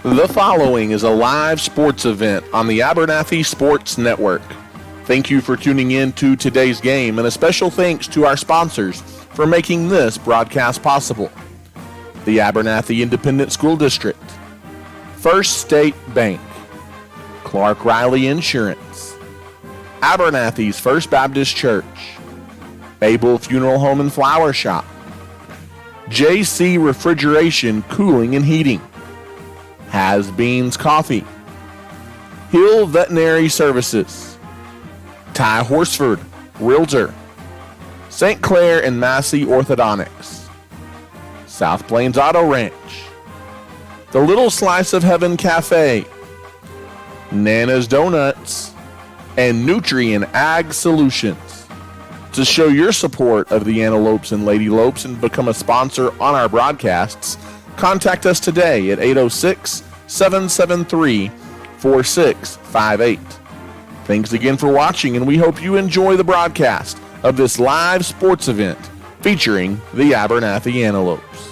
The following is a live sports event on the Abernathy Sports Network. Thank you for tuning in to today's game, and a special thanks to our sponsors for making this broadcast possible. The Abernathy Independent School District, First State Bank, Clark Riley Insurance, Abernathy's First Baptist Church, Abel Funeral Home and Flower Shop, JC Refrigeration, Cooling and Heating, Has Beans Coffee, Hill Veterinary Services, Ty Horsford, Realtor, St. Clair and Massey Orthodontics, South Plains Auto Ranch, The Little Slice of Heaven Cafe, Nana's Donuts, and Nutrien Ag Solutions. To show your support of the Antelopes and Lady Lopes and become a sponsor on our broadcasts, contact us today at 806-773-4658. Thanks again for watching, and we hope you enjoy the broadcast of this live sports event featuring the Abernathy Antelopes.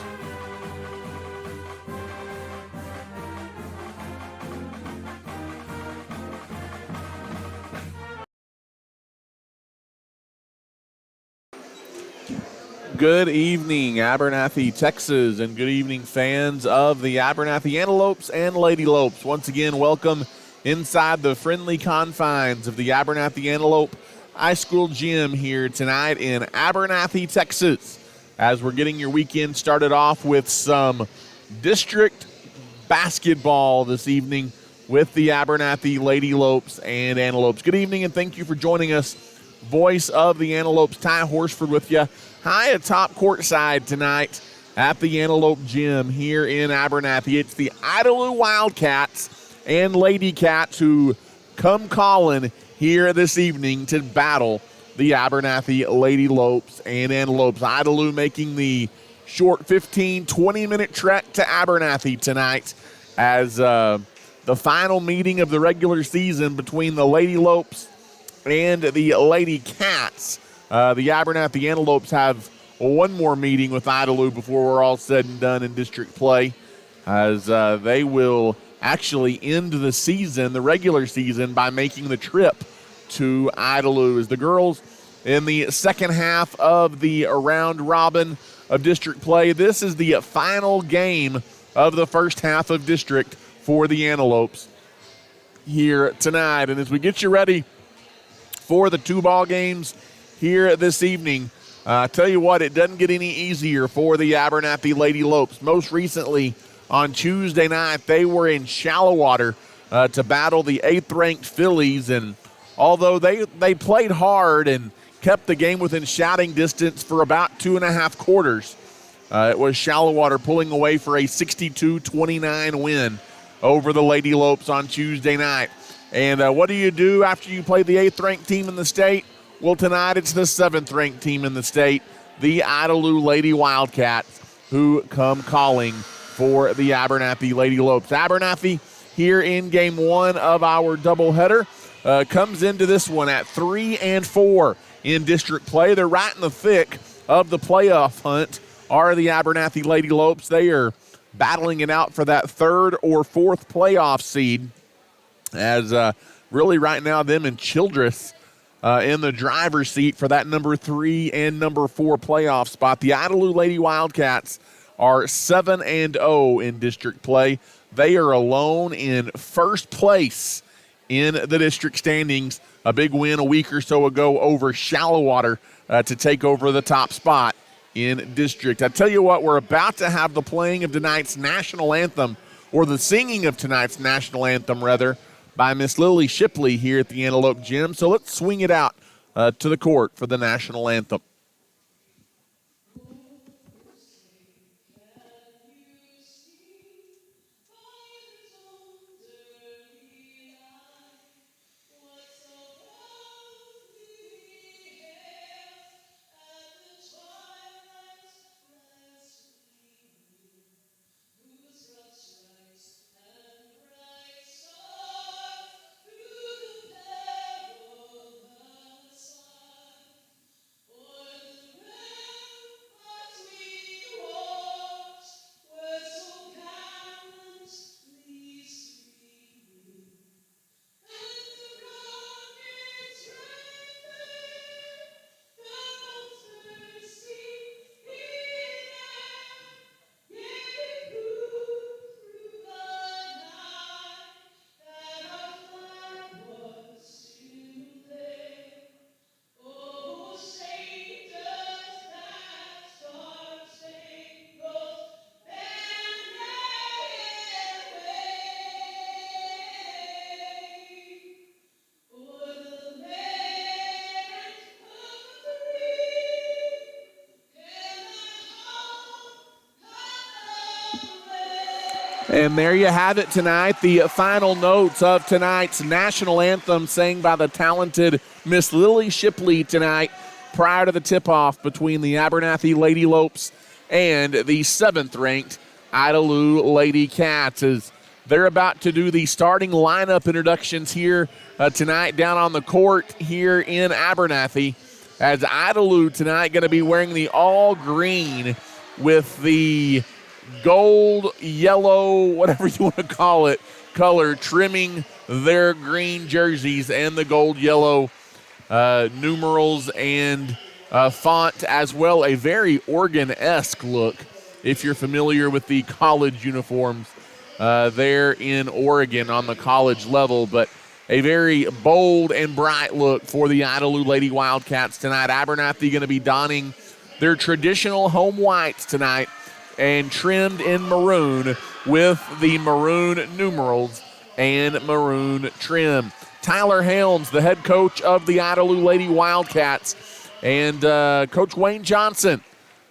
Good evening, Abernathy, Texas, and good evening, fans of the Abernathy Antelopes and Lady Lopes. Once again, welcome inside the friendly confines of the Abernathy Antelope High School Gym here tonight in Abernathy, Texas, as we're getting your weekend started off with some district basketball this evening with the Abernathy Lady Lopes and Antelopes. Good evening, and thank you for joining us. Voice of the Antelopes, Ty Horsford, with you high atop courtside tonight at the Antelope Gym here in Abernathy. It's the Idalou Wildcats and Lady Cats who come calling here this evening to battle the Abernathy Lady Lopes and Antelopes. Idalou making the short 15, 20-minute trek to Abernathy tonight as the final meeting of the regular season between the Lady Lopes and the Lady Cats. The Abernathy Antelopes have one more meeting with Idalou before we're all said and done in district play, as they will actually end the season, the regular season, by making the trip to Idalou. As the girls in the second half of the round robin of district play, this is the final game of the first half of district for the Antelopes here tonight. And as we get you ready for the two ball games here this evening, tell you what, it doesn't get any easier for the Abernathy Lady Lopes. Most recently on Tuesday night, they were in shallow water to battle the 8th-ranked Phillies, and although they played hard and kept the game within shouting distance for about 2.5 quarters, it was shallow water pulling away for a 62-29 win over the Lady Lopes on Tuesday night. And what do you do after you play the 8th-ranked team in the state? Well, tonight it's the 7th-ranked team in the state, the Idalou Lady Wildcats, who come calling for the Abernathy Lady Lopes. Abernathy here in game one of our doubleheader comes into this one at 3-4 in district play. They're right in the thick of the playoff hunt, are the Abernathy Lady Lopes. They are battling it out for that 3rd or 4th playoff seed, as really right now them and Childress in the driver's seat for that number 3 and number 4 playoff spot. The Idalou Lady Wildcats are 7-0 in district play. They are alone in first place in the district standings. A big win a week or so ago over Shallow Water to take over the top spot in district. I tell you what, we're about to have the playing of tonight's national anthem, or the singing of tonight's national anthem, rather, by Miss Lily Shipley here at the Antelope Gym. So let's swing it out to the court for the national anthem. Oh, And there you have it tonight, the final notes of tonight's national anthem sang by the talented Miss Lily Shipley tonight prior to the tip-off between the Abernathy Lady Lopes and the 7th-ranked Idalou Lady Cats, as they're about to do the starting lineup introductions here tonight down on the court here in Abernathy, as Idalou tonight going to be wearing the all-green with the gold, yellow, whatever you want to call it, color trimming their green jerseys and the gold, yellow numerals and font as well. A very Oregon-esque look if you're familiar with the college uniforms there in Oregon on the college level, but a very bold and bright look for the Idalou Lady Wildcats tonight. Abernathy going to be donning their traditional home whites tonight and trimmed in maroon with the maroon numerals and maroon trim. Tyler Helms, the head coach of the Idalou Lady Wildcats, and Coach Wayne Johnson,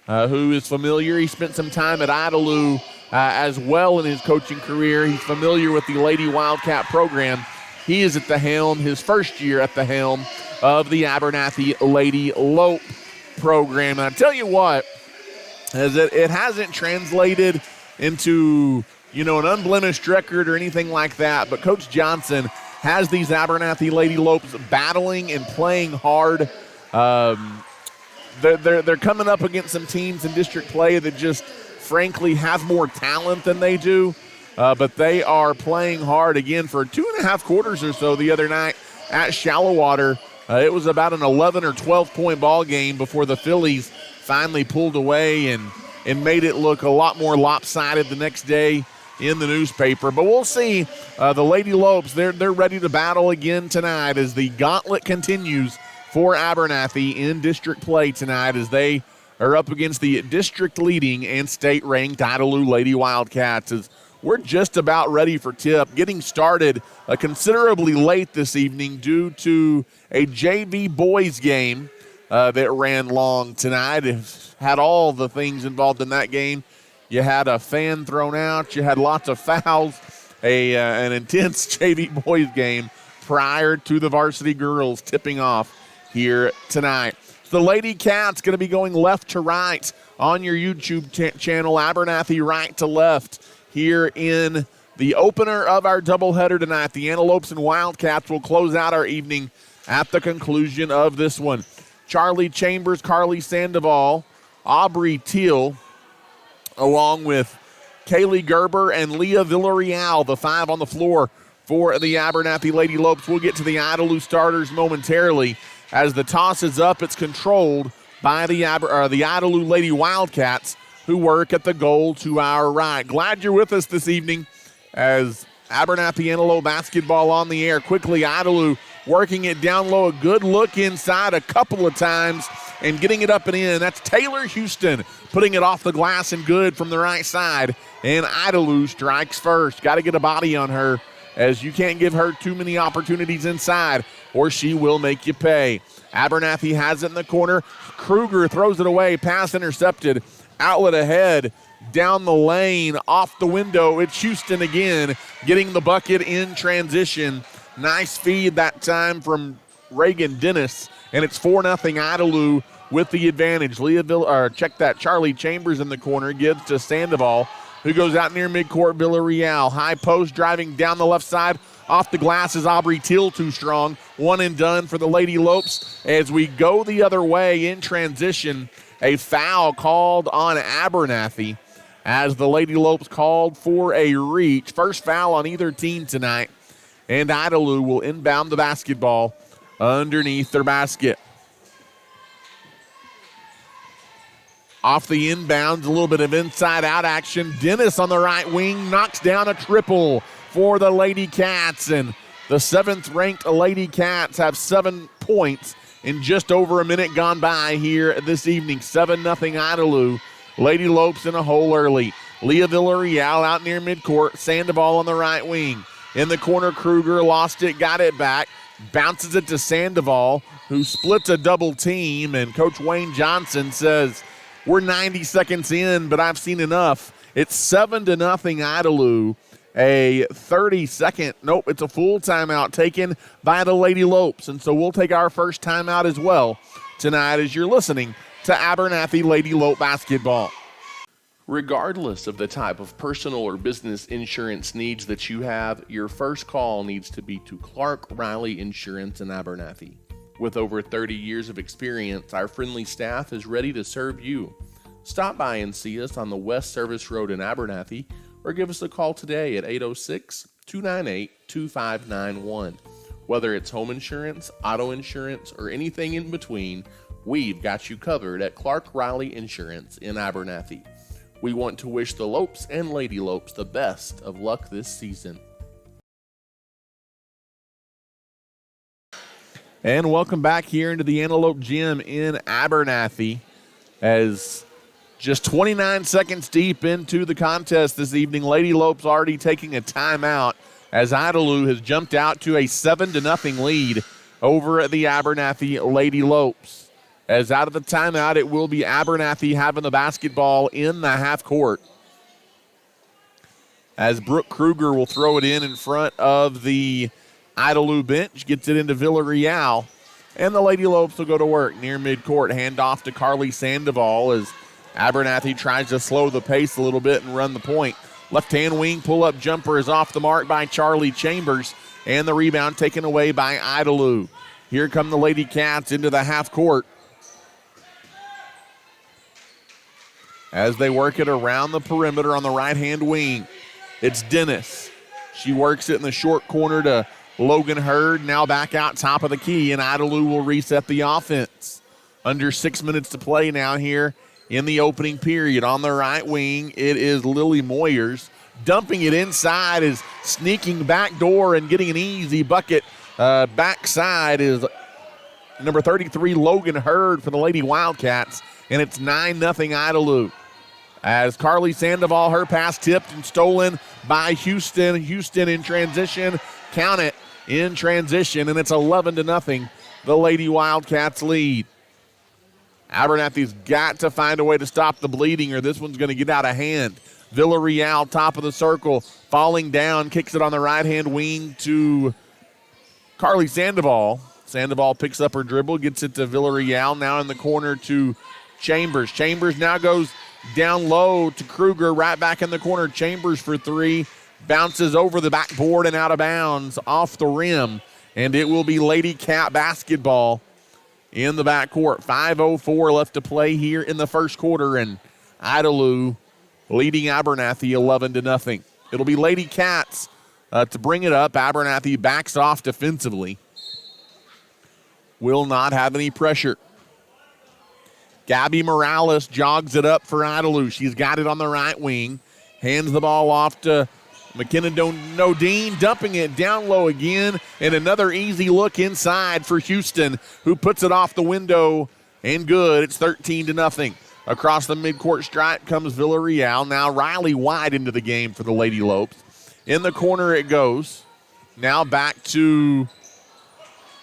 who is familiar. He spent some time at Idalou as well in his coaching career. He's familiar with the Lady Wildcat program. He is at the helm, his first year at the helm of the Abernathy Lady Lope program. And I tell you what, as it hasn't translated into, an unblemished record or anything like that, but Coach Johnson has these Abernathy Lady Lopes battling and playing hard. They're coming up against some teams in district play that just, frankly, have more talent than they do, but they are playing hard again for 2.5 quarters or so the other night at Shallowater. It was about an 11 or 12-point ball game before the Phillies finally pulled away and made it look a lot more lopsided the next day in the newspaper. But we'll see. The Lady Lopes, they're ready to battle again tonight as the gauntlet continues for Abernathy in district play tonight, as they are up against the district-leading and state-ranked Idalou Lady Wildcats. As we're just about ready for tip, getting started considerably late this evening due to a JV boys game that ran long tonight. It had all the things involved in that game. You had a fan thrown out. You had lots of fouls, an intense JV boys game prior to the varsity girls tipping off here tonight. The Lady Cats going to be going left to right on your YouTube channel, Abernathy right to left here in the opener of our doubleheader tonight. The Antelopes and Wildcats will close out our evening at the conclusion of this one. Charlie Chambers, Carly Sandoval, Aubrey Teal, along with Kaylee Gerber and Leah Villarreal, the 5 on the floor for the Abernathy Lady Lopes. We'll get to the Idalou starters momentarily. As the toss is up, it's controlled by the Idalou Lady Wildcats, who work at the goal to our right. Glad you're with us this evening as Abernathy Antelope basketball on the air. Quickly, Idalou working it down low. A good look inside a couple of times and getting it up and in. That's Taylor Houston putting it off the glass and good from the right side. And Idalou strikes first. Got to get a body on her, as you can't give her too many opportunities inside or she will make you pay. Abernathy has it in the corner. Kruger throws it away. Pass intercepted. Outlet ahead. Down the lane. Off the window. It's Houston again getting the bucket in transition. Nice feed that time from Reagan Dennis. And it's 4-0 Idalou with the advantage. Charlie Chambers in the corner. Gives to Sandoval, who goes out near midcourt. Villarreal. High post driving down the left side. Off the glass is Aubrey Teal, too strong. One and done for the Lady Lopes. As we go the other way in transition, a foul called on Abernathy as the Lady Lopes called for a reach. First foul on either team tonight. And Idalou will inbound the basketball underneath their basket. Off the inbounds, a little bit of inside-out action. Dennis on the right wing knocks down a triple for the Lady Cats. And the 7th-ranked Lady Cats have 7 points in just over a minute gone by here this evening. 7-0 Idalou. Lady Lopes in a hole early. Leah Villarreal out near midcourt. Sandoval on the right wing. In the corner, Kruger lost it, got it back. Bounces it to Sandoval, who splits a double team. And Coach Wayne Johnson says, we're 90 seconds in, but I've seen enough. It's 7-0 Idalou. A 30-second, nope, it's a full timeout taken by the Lady Lopes. And so we'll take our first timeout as well tonight as you're listening to Abernathy Lady Lope Basketball. Regardless of the type of personal or business insurance needs that you have, your first call needs to be to Clark Riley Insurance in Abernathy. With over 30 years of experience, our friendly staff is ready to serve you. Stop by and see us on the West Service Road in Abernathy, or give us a call today at 806-298-2591. Whether it's home insurance, auto insurance, or anything in between, we've got you covered at Clark Riley Insurance in Abernathy. We want to wish the Lopes and Lady Lopes the best of luck this season. And welcome back here into the Antelope Gym in Abernathy as just 29 seconds deep into the contest this evening. Lady Lopes already taking a timeout as Idalou has jumped out to a 7-0 lead over at the Abernathy Lady Lopes. As out of the timeout, it will be Abernathy having the basketball in the half court. As Brooke Kruger will throw it in front of the Idalou bench, gets it into Villarreal, and the Lady Lopes will go to work near midcourt. Hand off to Carly Sandoval as Abernathy tries to slow the pace a little bit and run the point. Left-hand wing pull-up jumper is off the mark by Charlie Chambers, and the rebound taken away by Idalou. Here come the Lady Cats into the half court as they work it around the perimeter on the right-hand wing. It's Dennis. She works it in the short corner to Logan Hurd, now back out top of the key, and Idalou will reset the offense. Under 6 minutes to play now here in the opening period. On the right wing, it is Lily Moyers. Dumping it inside is sneaking back door and getting an easy bucket. Backside is number 33, Logan Hurd for the Lady Wildcats, and it's 9-0 Idalou. As Carly Sandoval, her pass tipped and stolen by Houston. Houston in transition. Count it, in transition, and it's 11-0. The Lady Wildcats lead. Abernathy's got to find a way to stop the bleeding or this one's going to get out of hand. Villarreal, top of the circle, falling down, kicks it on the right-hand wing to Carly Sandoval. Sandoval picks up her dribble, gets it to Villarreal, now in the corner to Chambers. Chambers now goes down low to Kruger, right back in the corner. Chambers for three, bounces over the backboard and out of bounds, off the rim, and it will be Lady Cat basketball in the backcourt. 5:04 left to play here in the first quarter, and Idalou leading Abernathy 11-0. It'll be Lady Cats to bring it up. Abernathy backs off defensively. Will not have any pressure. Gabby Morales jogs it up for Idalou. She's got it on the right wing. Hands the ball off to McKenna Nodine, dumping it down low again, and another easy look inside for Houston, who puts it off the window, and good. It's 13-0. Across the midcourt stripe comes Villarreal. Now Riley wide into the game for the Lady Lopes. In the corner it goes. Now back to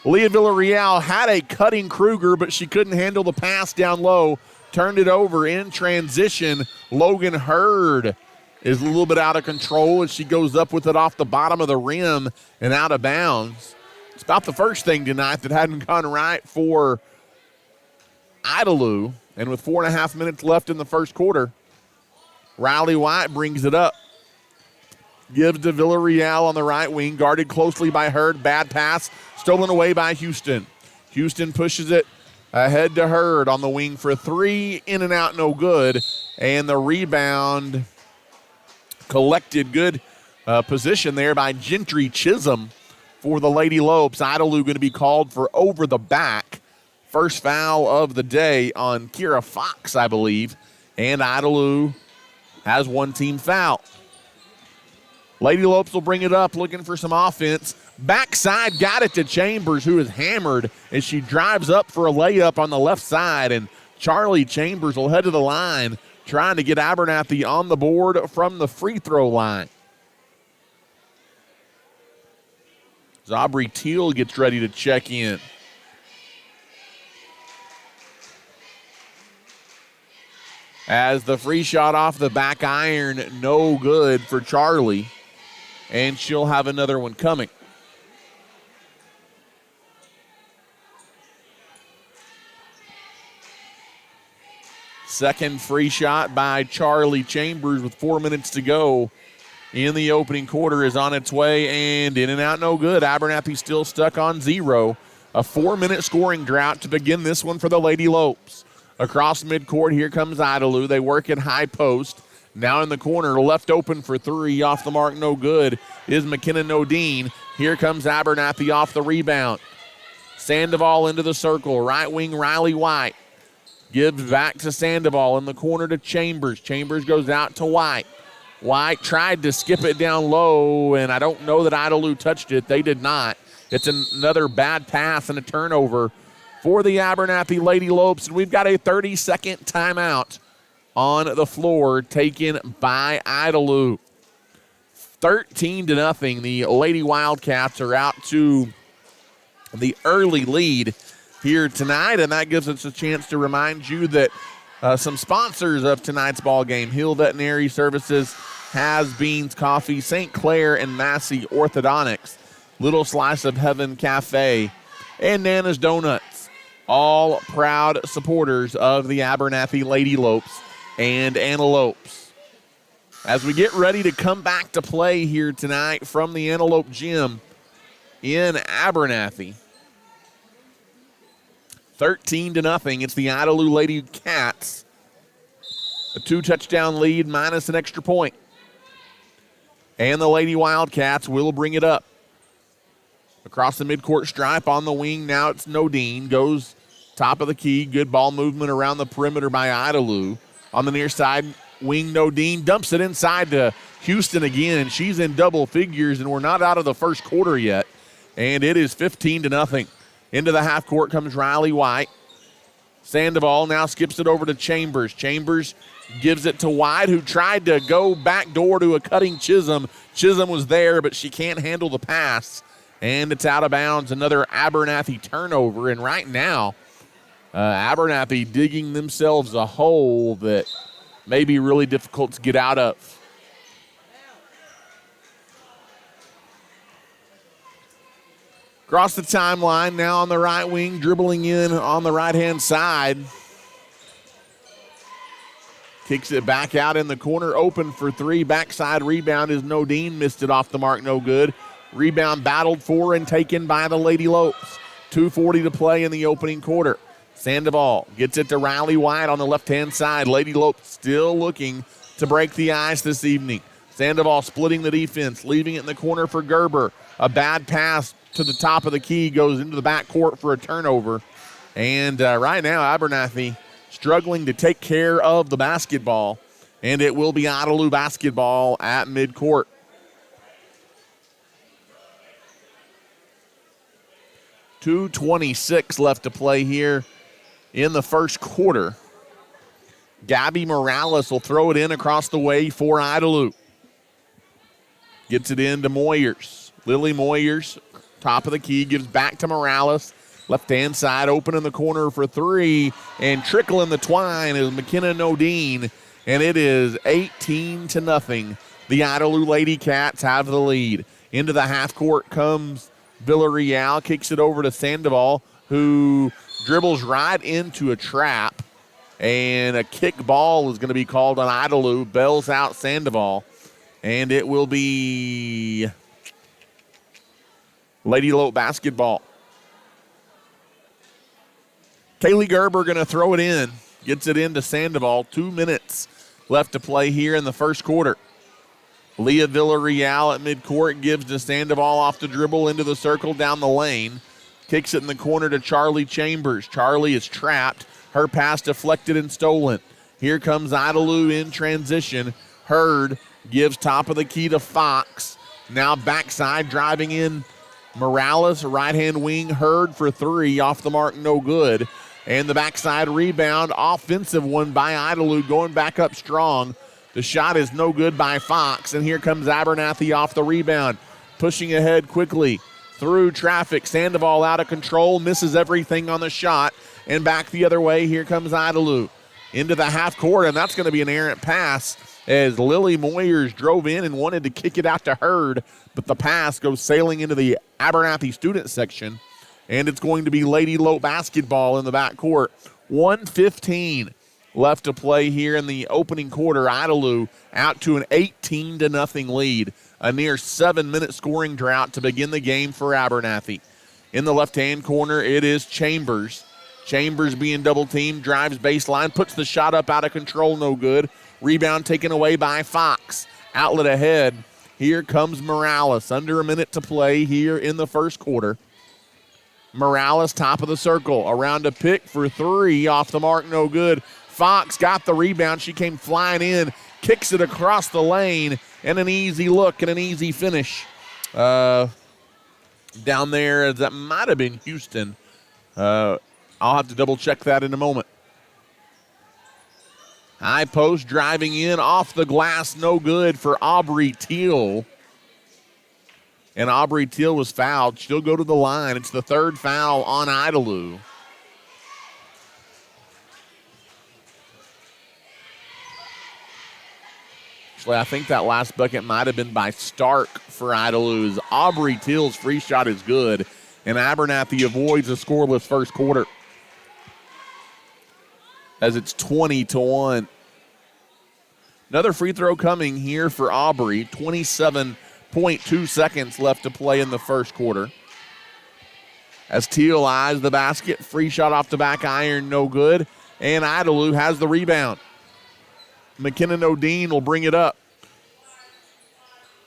Leah Villarreal. Had a cutting Kruger, but she couldn't handle the pass down low. Turned it over in transition. Logan Hurd is a little bit out of control as she goes up with it off the bottom of the rim and out of bounds. It's about the first thing tonight that hadn't gone right for Idalou. And with 4.5 minutes left in the first quarter, Riley White brings it up. Gives to Villarreal on the right wing, guarded closely by Hurd. Bad pass, stolen away by Houston. Houston pushes it ahead to Hurd on the wing for three. In and out, no good. And the rebound collected. Good position there by Gentry Chisholm for the Lady Lopes. Idalou going to be called for over the back. First foul of the day on Kira Fox, I believe. And Idalou has one team foul. Lady Lopes will bring it up, looking for some offense. Backside, got it to Chambers, who is hammered as she drives up for a layup on the left side. And Charlie Chambers will head to the line, trying to get Abernathy on the board from the free throw line. As Aubrey Teal gets ready to check in. as the free shot off the back iron, no good for Charlie, and she'll have another one coming. Second free shot by Charlie Chambers with 4 minutes to go in the opening quarter is on its way, and in and out, no good. Abernathy still stuck on 0. A 4-minute scoring drought to begin this one for the Lady Lopes. Across midcourt, here comes Idalou. They work at high post. Now in the corner, left open for 3, off the mark, no good, is McKenna Nodine. Here comes Abernathy off the rebound. Sandoval into the circle, right wing Riley White. Gives back to Sandoval in the corner to Chambers. Chambers goes out to White. White tried to skip it down low, and I don't know that Idalou touched it. They did not. It's another bad pass and a turnover for the Abernathy Lady Lopes, and we've got a 30-second timeout on the floor taken by Idalou. 13-0. The Lady Wildcats are out to the early lead here tonight, and that gives us a chance to remind you that some sponsors of tonight's ball game: Hill Veterinary Services, Has Beans Coffee, St. Clair and Massey Orthodontics, Little Slice of Heaven Cafe, and Nana's Donuts, all proud supporters of the Abernathy Lady Lopes and Antelopes. As we get ready to come back to play here tonight from the Antelope Gym in Abernathy, 13-0. It's the Idalou Lady Cats. A 2-touchdown lead minus an extra point. And the Lady Wildcats will bring it up. Across the midcourt stripe on the wing, now it's Nodine. Goes top of the key. Good ball movement around the perimeter by Idalou. On the near side, wing Nodine dumps it inside to Houston again. She's in double figures, and we're not out of the first quarter yet. And it is 15-0. Into the half court comes Riley White. Sandoval now skips it over to Chambers. Chambers gives it to White, who tried to go back door to a cutting Chisholm. Chisholm was there, but she can't handle the pass, and it's out of bounds. Another Abernathy turnover, and right now, Abernathy digging themselves a hole that may be really difficult to get out of. Across the timeline, now on the right wing, dribbling in on the right-hand side. Kicks it back out in the corner, open for 3. Backside rebound is Nodine, missed it off the mark, no good. Rebound battled for and taken by the Lady Lopes. 2:40 to play in the opening quarter. Sandoval gets it to Riley White on the left-hand side. Lady Lopes still looking to break the ice this evening. Sandoval splitting the defense, leaving it in the corner for Gerber. A bad pass to the top of the key, goes into the back court for a turnover. And right now, Abernathy struggling to take care of the basketball, and it will be Idalou basketball at midcourt. .226 left to play here in the first quarter. Gabby Morales will throw it in across the way for Idalou. Gets it in to Moyers. Lily Moyers, top of the key, gives back to Morales. Left-hand side, open in the corner for 3, and trickling the twine is McKenna Nodine, and it is 18-0. The Idalou Lady Cats have the lead. Into the half court comes Villarreal, kicks it over to Sandoval, who dribbles right into a trap, and a kick ball is going to be called on Idalou. Bells out Sandoval, and it will be Lady Lope basketball. Kaylee Gerber going to throw it in. Gets it into Sandoval. 2 minutes left to play here in the first quarter. Leah Villarreal at midcourt gives to Sandoval off the dribble into the circle down the lane. Kicks it in the corner to Charlie Chambers. Charlie is trapped. Her pass deflected and stolen. Here comes Idalou in transition. Hurd gives top of the key to Fox. Now backside driving in Morales, right-hand wing. Hurd for 3. Off the mark, no good. And the backside rebound, offensive one by Idalou, going back up strong. The shot is no good by Fox, and here comes Abernathy off the rebound. Pushing ahead quickly through traffic. Sandoval out of control, misses everything on the shot, and back the other way, here comes Idalou. into the half court, and that's going to be an errant pass as Lily Moyers drove in and wanted to kick it out to Hurd, but the pass goes sailing into the Abernathy student section, and it's going to be Lady Lope basketball in the backcourt. 1:15 left to play here in the opening quarter. Idalou out to an 18-0 lead, a near 7-minute scoring drought to begin the game for Abernathy. In the left-hand corner, it is Chambers. Chambers being double-teamed, drives baseline, puts the shot up out of control, no good. Rebound taken away by Fox. Outlet ahead. Here comes Morales. Under a minute to play here in the first quarter. Morales, top of the circle. Around a pick for three. Off the mark, no good. Fox got the rebound. She came flying in. Kicks it across the lane. And an easy look and an easy finish. Down there, that might have been Houston. I'll have to double-check that in a moment. High post driving in off the glass, no good for Aubrey Teal. And Aubrey Teal was fouled. She'll go to the line. It's the third foul on Idalou. Actually, I think that last bucket might have been by Stark for Idalou. Aubrey Teal's free shot is good, and Abernathy avoids a scoreless first quarter as it's 20-1. Another free throw coming here for Aubrey. 27.2 seconds left to play in the first quarter. As Teal eyes the basket, free shot off the back iron, no good. And Idalou has the rebound. McKenna Nodine will bring it up.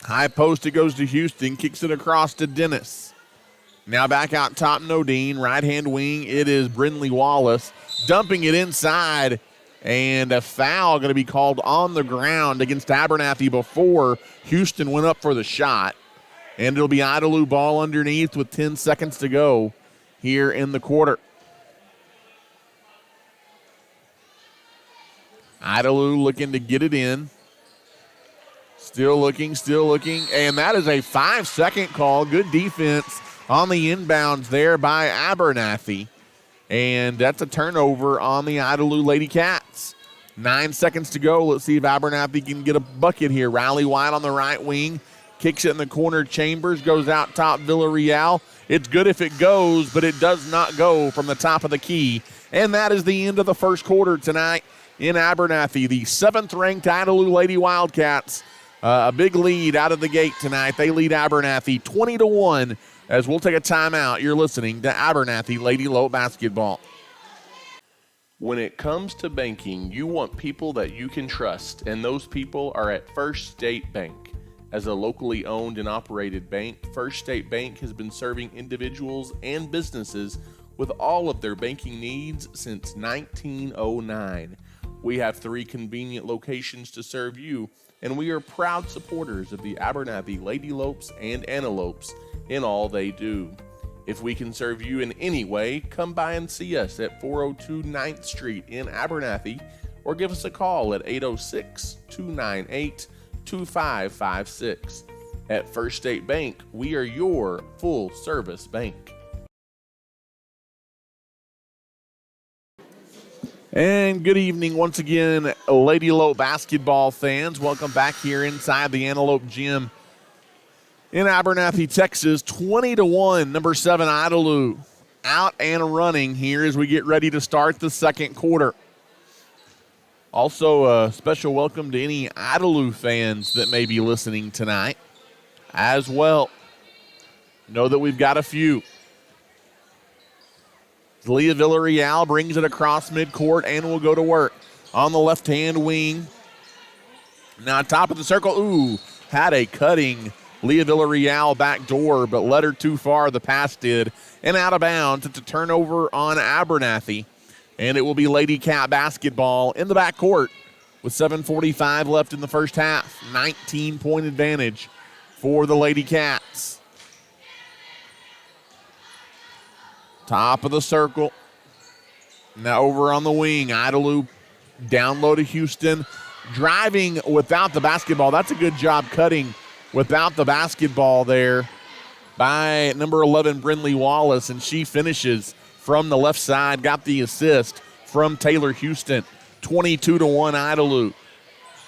High post, it goes to Houston, kicks it across to Dennis. Now back out top, Nodine, right-hand wing, it is Brindley Wallace. Dumping it inside, and a foul going to be called on the ground against Abernathy before Houston went up for the shot. And it'll be Idalou ball underneath with 10 seconds to go here in the quarter. Idalou looking to get it in. Still looking, and that is a 5-second call. Good defense on the inbounds there by Abernathy. And that's a turnover on the Idalou Lady Cats. 9 seconds to go. Let's see if Abernathy can get a bucket here. Riley White on the right wing. Kicks it in the corner. Chambers goes out top. Villarreal. It's good if it goes, but it does not go from the top of the key. And that is the end of the first quarter tonight in Abernathy. The 7th-ranked Idalou Lady Wildcats. A big lead out of the gate tonight. They lead Abernathy 20-1. As we'll take a timeout, you're listening to Abernathy Lady Lope Basketball. When it comes to banking, you want people that you can trust, and those people are at First State Bank. As a locally owned and operated bank, First State Bank has been serving individuals and businesses with all of their banking needs since 1909. We have 3 convenient locations to serve you, and we are proud supporters of the Abernathy Lady Lopes and Antelopes in all they do. If we can serve you in any way, come by and see us at 402 9th Street in Abernathy, or give us a call at 806-298-2556. At First State Bank, we are your full-service bank. And good evening once again, Lady Lope basketball fans. Welcome back here inside the Antelope Gym in Abernathy, Texas. 20-1, number 7 Idalou out and running here as we get ready to start the second quarter. Also, a special welcome to any Idalou fans that may be listening tonight as well. Know that we've got a few. Leah Villarreal brings it across midcourt and will go to work on the left-hand wing. Now top of the circle, had a cutting Leah Villarreal back door, but led her too far, the pass did, and out of bounds. It's a turnover on Abernathy, and it will be Lady Cat basketball in the backcourt with 7:45 left in the first half. 19-point advantage for the Lady Cats. Top of the circle. Now over on the wing, Idalou down low to Houston. Driving without the basketball. That's a good job cutting without the basketball there by number 11, Brindley Wallace, and she finishes from the left side. Got the assist from Taylor Houston. 22-1 Idalou.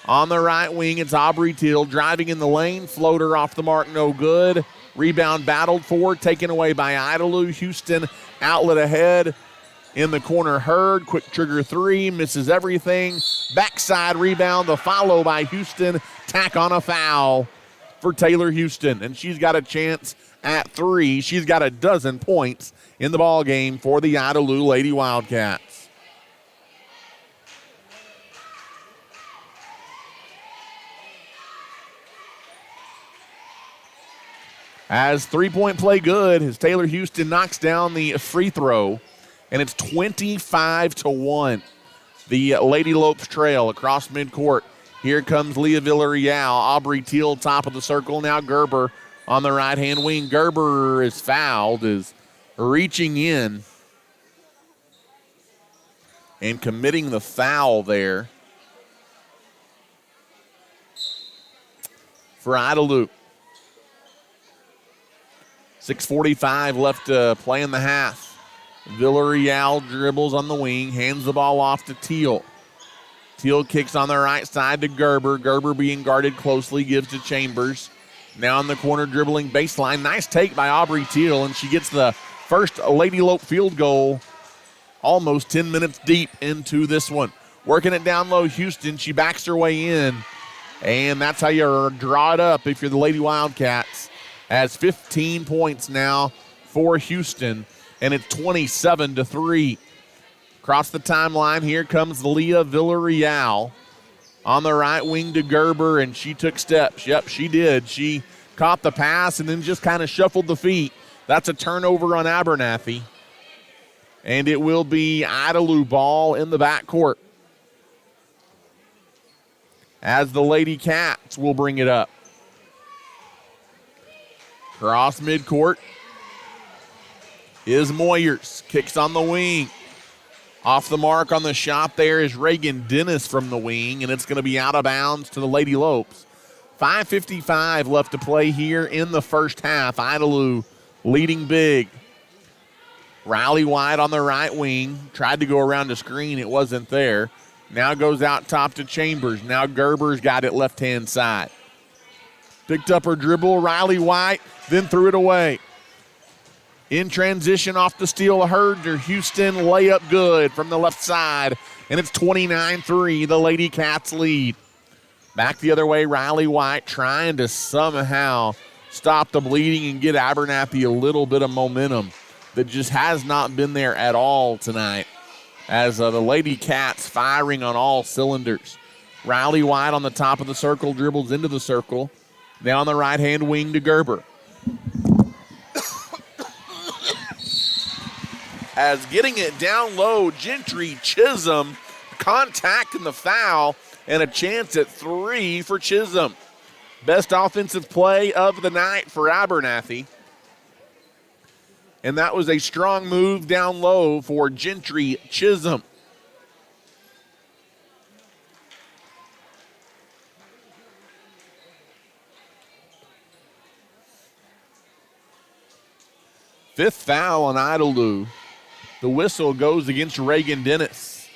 On the right wing, it's Aubrey Teal driving in the lane. Floater off the mark, no good. Rebound battled for, taken away by Idalou. Houston outlet ahead. In the corner, Hurd. Quick trigger three, misses everything. Backside rebound, the follow by Houston. Tack on a foul for Taylor Houston, and she's got a chance at three. She's got a dozen points in the ball game for the Idalou Lady Wildcats. As three-point play good, as Taylor Houston knocks down the free throw, and it's 25-1. The Lady Lopes trail across midcourt. Here comes Leah Villarreal. Aubrey Teal, top of the circle. Now Gerber on the right-hand wing. Gerber is fouled, is reaching in and committing the foul there for Idalou. 6:45 left to play in the half. Villarreal dribbles on the wing, hands the ball off to Teal. Teal kicks on the right side to Gerber. Gerber being guarded closely, gives to Chambers. Now in the corner, dribbling baseline. Nice take by Aubrey Teal, and she gets the first Lady Lope field goal almost 10 minutes deep into this one. Working it down low, Houston. She backs her way in, and that's how you draw it up if you're the Lady Wildcats. Has 15 points now for Houston, and it's 27-3. Across the timeline, here comes Leah Villarreal on the right wing to Gerber, and she took steps. Yep, she did. She caught the pass and then just kind of shuffled the feet. That's a turnover on Abernathy, and it will be Idalou ball in the backcourt as the Lady Cats will bring it up. Cross midcourt is Moyers. Kicks on the wing. Off the mark on the shot there is Reagan Dennis from the wing, and it's going to be out of bounds to the Lady Lopes. 5:55 left to play here in the first half. Idalou leading big. Riley White on the right wing. Tried to go around the screen. It wasn't there. Now goes out top to Chambers. Now Gerber's got it left-hand side. Picked up her dribble. Riley White then threw it away. In transition off the steal, Hurd to Houston. Layup good from the left side. And it's 29-3. The Lady Cats lead. Back the other way, Riley White trying to somehow stop the bleeding and get Abernathy a little bit of momentum that just has not been there at all tonight. As the Lady Cats firing on all cylinders. Riley White on the top of the circle, dribbles into the circle. Now on the right-hand wing to Gerber. As getting it down low, Gentry Chisholm, contact in the foul, and a chance at three for Chisholm. Best offensive play of the night for Abernathy. And that was a strong move down low for Gentry Chisholm. Fifth foul on Idalou. The whistle goes against Reagan Dennis.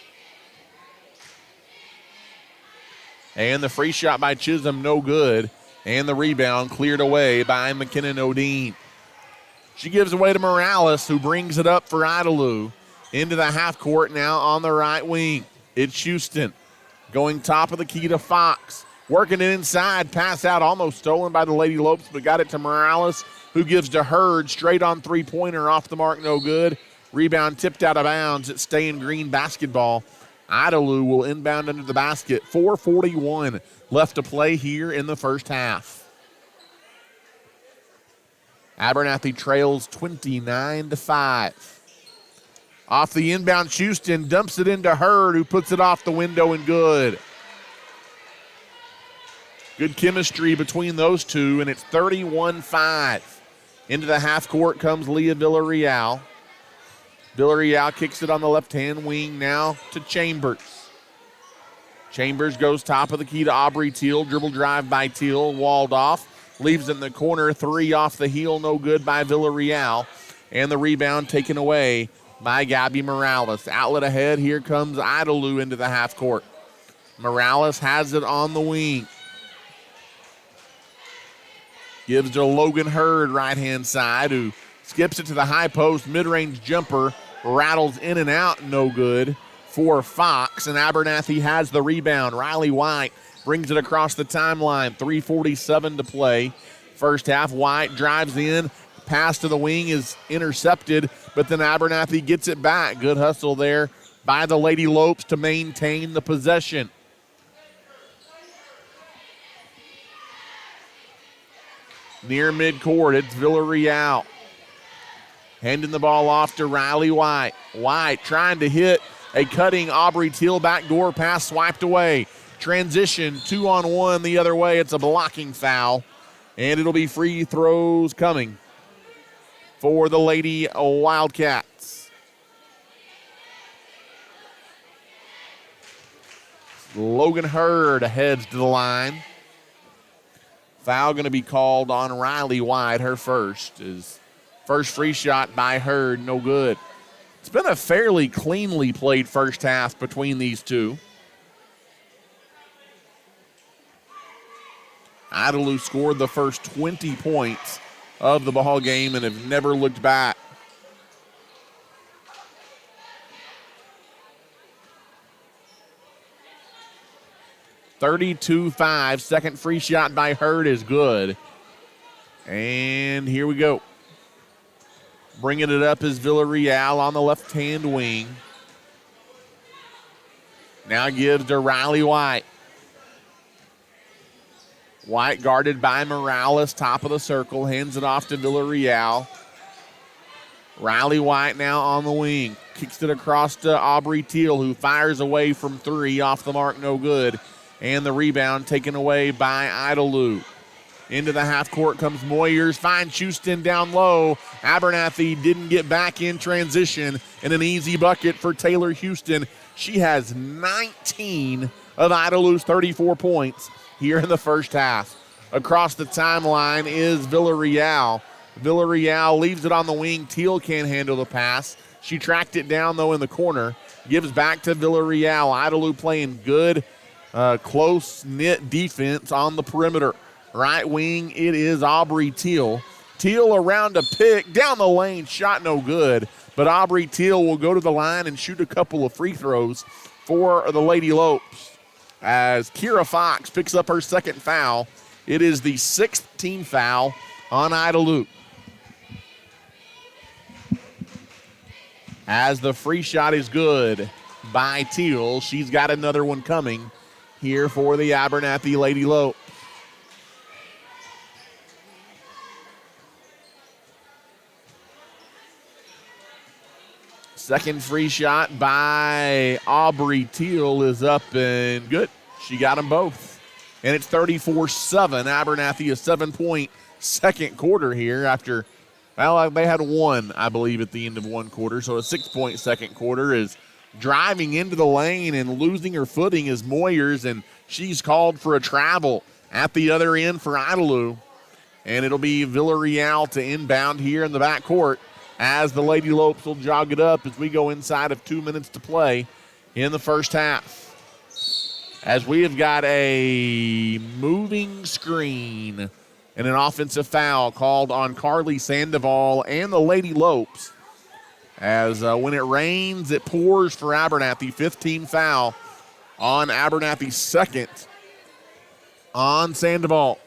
And the free shot by Chisholm, no good. And the rebound cleared away by McKinnon Odine. She gives away to Morales, who brings it up for Idalou. Into the half court now on the right wing. It's Houston going top of the key to Fox. Working it inside, pass out, almost stolen by the Lady Lopes, but got it to Morales, who gives to Hurd. Straight on three-pointer, off the mark, no good. Rebound tipped out of bounds. It's staying green basketball. Idalou will inbound under the basket. 4:41 left to play here in the first half. Abernathy trails 29-5. Off the inbound, Houston dumps it into Hurd, who puts it off the window and good. Good chemistry between those two, and it's 31-5. Into the half court comes Leah Villarreal. Villarreal kicks it on the left-hand wing now to Chambers. Chambers goes top of the key to Aubrey Teal. Dribble drive by Teal, walled off. Leaves in the corner, three off the heel, no good by Villarreal. And the rebound taken away by Gabby Morales. Outlet ahead. Here comes Idalou into the half court. Morales has it on the wing. Gives to Logan Hurd, right-hand side, who skips it to the high post. Mid-range jumper rattles in and out, no good for Fox. And Abernathy has the rebound. Riley White brings it across the timeline. 3:47 to play. First half, White drives in. Pass to the wing is intercepted, but then Abernathy gets it back. Good hustle there by the Lady Lopes to maintain the possession. Near midcourt, it's Villarreal. Handing the ball off to Riley White. White trying to hit a cutting Aubrey Teal backdoor pass, swiped away. Transition, 2-on-1 the other way. It's a blocking foul, and it'll be free throws coming for the Lady Wildcats. Logan Hurd heads to the line. Foul going to be called on Riley White, her first. Is first free shot by Hurd, no good. It's been a fairly cleanly played first half between these two. Idalou scored the first 20 points of the ball game and have never looked back. (32-5). Second free shot by Hurd is good. And here we go. Bringing it up is Villarreal on the left-hand wing. Now gives to Riley White. White guarded by Morales, top of the circle, hands it off to Villarreal. Riley White now on the wing. Kicks it across to Aubrey Teal, who fires away from three, off the mark, no good. And the rebound taken away by Idalou. Into the half court comes Moyers, finds Houston down low. Abernathy didn't get back in transition, and an easy bucket for Taylor Houston. She has 19 of Idalou's 34 points here in the first half. Across the timeline is Villarreal. Villarreal leaves it on the wing. Teal can't handle the pass. She tracked it down, though, in the corner. Gives back to Villarreal. Idalou playing good, close-knit defense on the perimeter. Right wing, it is Aubrey Teal. Teal around a pick, down the lane, shot no good. But Aubrey Teal will go to the line and shoot a couple of free throws for the Lady Lopes. As Kira Fox picks up her second foul, it is the sixth team foul on Idalou. As the free shot is good by Teal, she's got another one coming here for the Abernathy Lady Lopes. Second free shot by Aubrey Teal is up and good. She got them both. And it's 34-7. Abernathy, a 7-point second quarter here after, well, they had one, I believe, at the end of one quarter. So a 6-point second quarter is driving into the lane and losing her footing is Moyers, and she's called for a travel at the other end for Idalou. And it'll be Villarreal to inbound here in the backcourt, as the Lady Lopes will jog it up as we go inside of 2 minutes to play in the first half. As we have got a moving screen and an offensive foul called on Carly Sandoval and the Lady Lopes. As when it rains, it pours for Abernathy. 15 foul on Abernathy's second on Sandoval.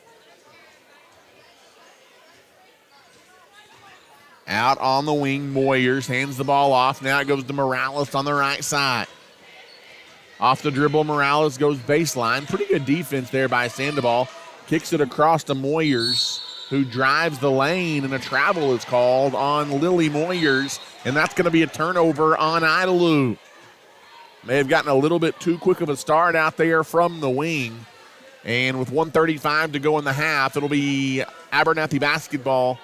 Out on the wing, Moyers hands the ball off. Now it goes to Morales on the right side. Off the dribble, Morales goes baseline. Pretty good defense there by Sandoval. Kicks it across to Moyers, who drives the lane, and a travel is called on Lily Moyers, and that's going to be a turnover on Idalou. May have gotten a little bit too quick of a start out there from the wing. And with 1:35 to go in the half, it'll be Abernathy Basketball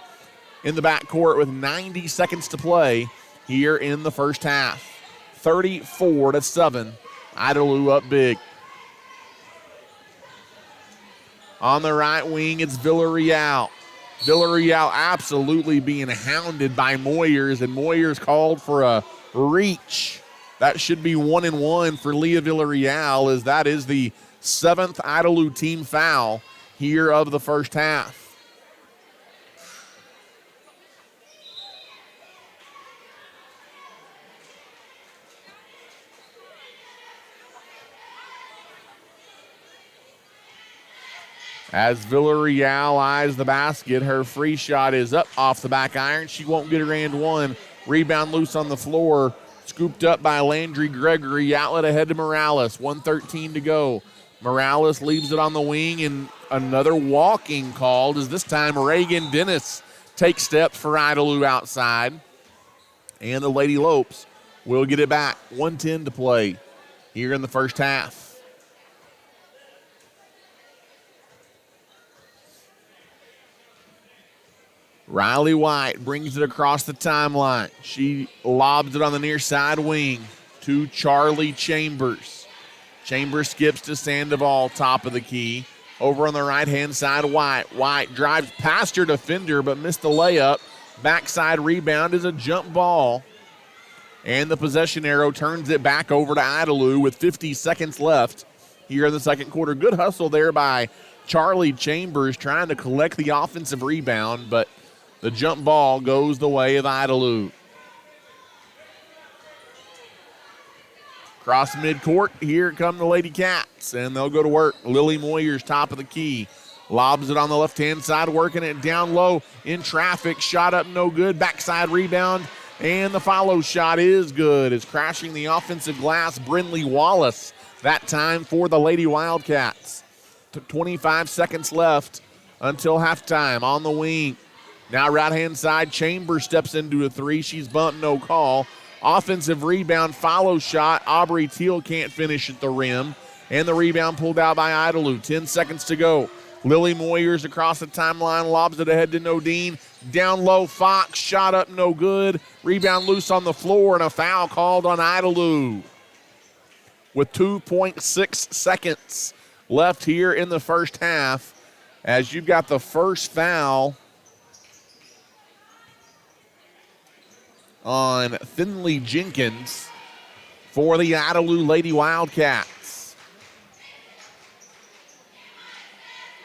in the backcourt with 90 seconds to play here in the first half. 34-7. Idalou up big. On the right wing, it's Villarreal. Villarreal absolutely being hounded by Moyers, and Moyers called for a reach. That should be 1-1 for Leah Villarreal, as that is the 7th Idalou team foul here of the first half. As Villarreal eyes the basket, her free shot is up off the back iron. She won't get her and one. Rebound loose on the floor. Scooped up by Landry Gregory. Outlet ahead to Morales. 1:13 to go. Morales leaves it on the wing, and another walking called as this time Reagan Dennis takes steps for Idalou outside. And the Lady Lopes will get it back. 1:10 to play here in the first half. Riley White brings it across the timeline. She lobs it on the near side wing to Charlie Chambers. Chambers skips to Sandoval, top of the key. Over on the right-hand side, White. White drives past her defender but missed the layup. Backside rebound is a jump ball. And the possession arrow turns it back over to Idalou with 50 seconds left here in the second quarter. Good hustle there by Charlie Chambers trying to collect the offensive rebound, but the jump ball goes the way of Idalou. Across midcourt, here come the Lady Cats, and they'll go to work. Lily Moyers, top of the key. Lobs it on the left-hand side, working it down low in traffic. Shot up, no good. Backside rebound, and the follow shot is good. It's crashing the offensive glass. Brindley Wallace, that time for the Lady Wildcats. 25 seconds left until halftime. On the wing. Now right-hand side, Chambers steps into a three. She's bumped, no call. Offensive rebound, follow shot. Aubrey Teal can't finish at the rim. And the rebound pulled out by Idalou. 10 seconds to go. Lily Moyers across the timeline, lobs it ahead to Nodine. Down low, Fox, shot up, no good. Rebound loose on the floor, and a foul called on Idalou. With 2.6 seconds left here in the first half, as you've got the first foul on Finley Jenkins for the Idalou Lady Wildcats.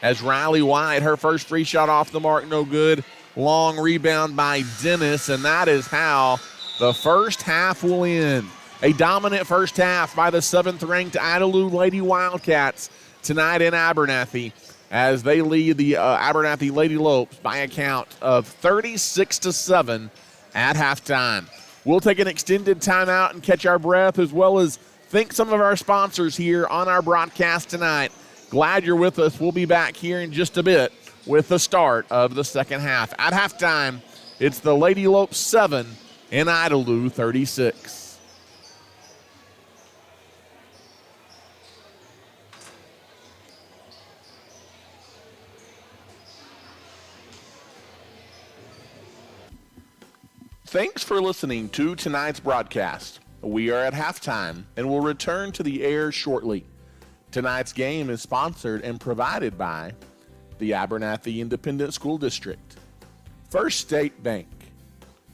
As Riley White, her first free shot off the mark, no good. Long rebound by Dennis, and that is how the first half will end. A dominant first half by the 7th-ranked Idalou Lady Wildcats tonight in Abernathy, as they lead the Abernathy Lady Lopes by a count of 36-7 at halftime. We'll take an extended timeout and catch our breath, as well as thank some of our sponsors here on our broadcast tonight. Glad you're with us. We'll be back here in just a bit with the start of the second half. At halftime, it's the Lady Lopes 7 and Idalou 36. Thanks for listening to tonight's broadcast. We are at halftime and will return to the air shortly. Tonight's game is sponsored and provided by the Abernathy Independent School District, First State Bank,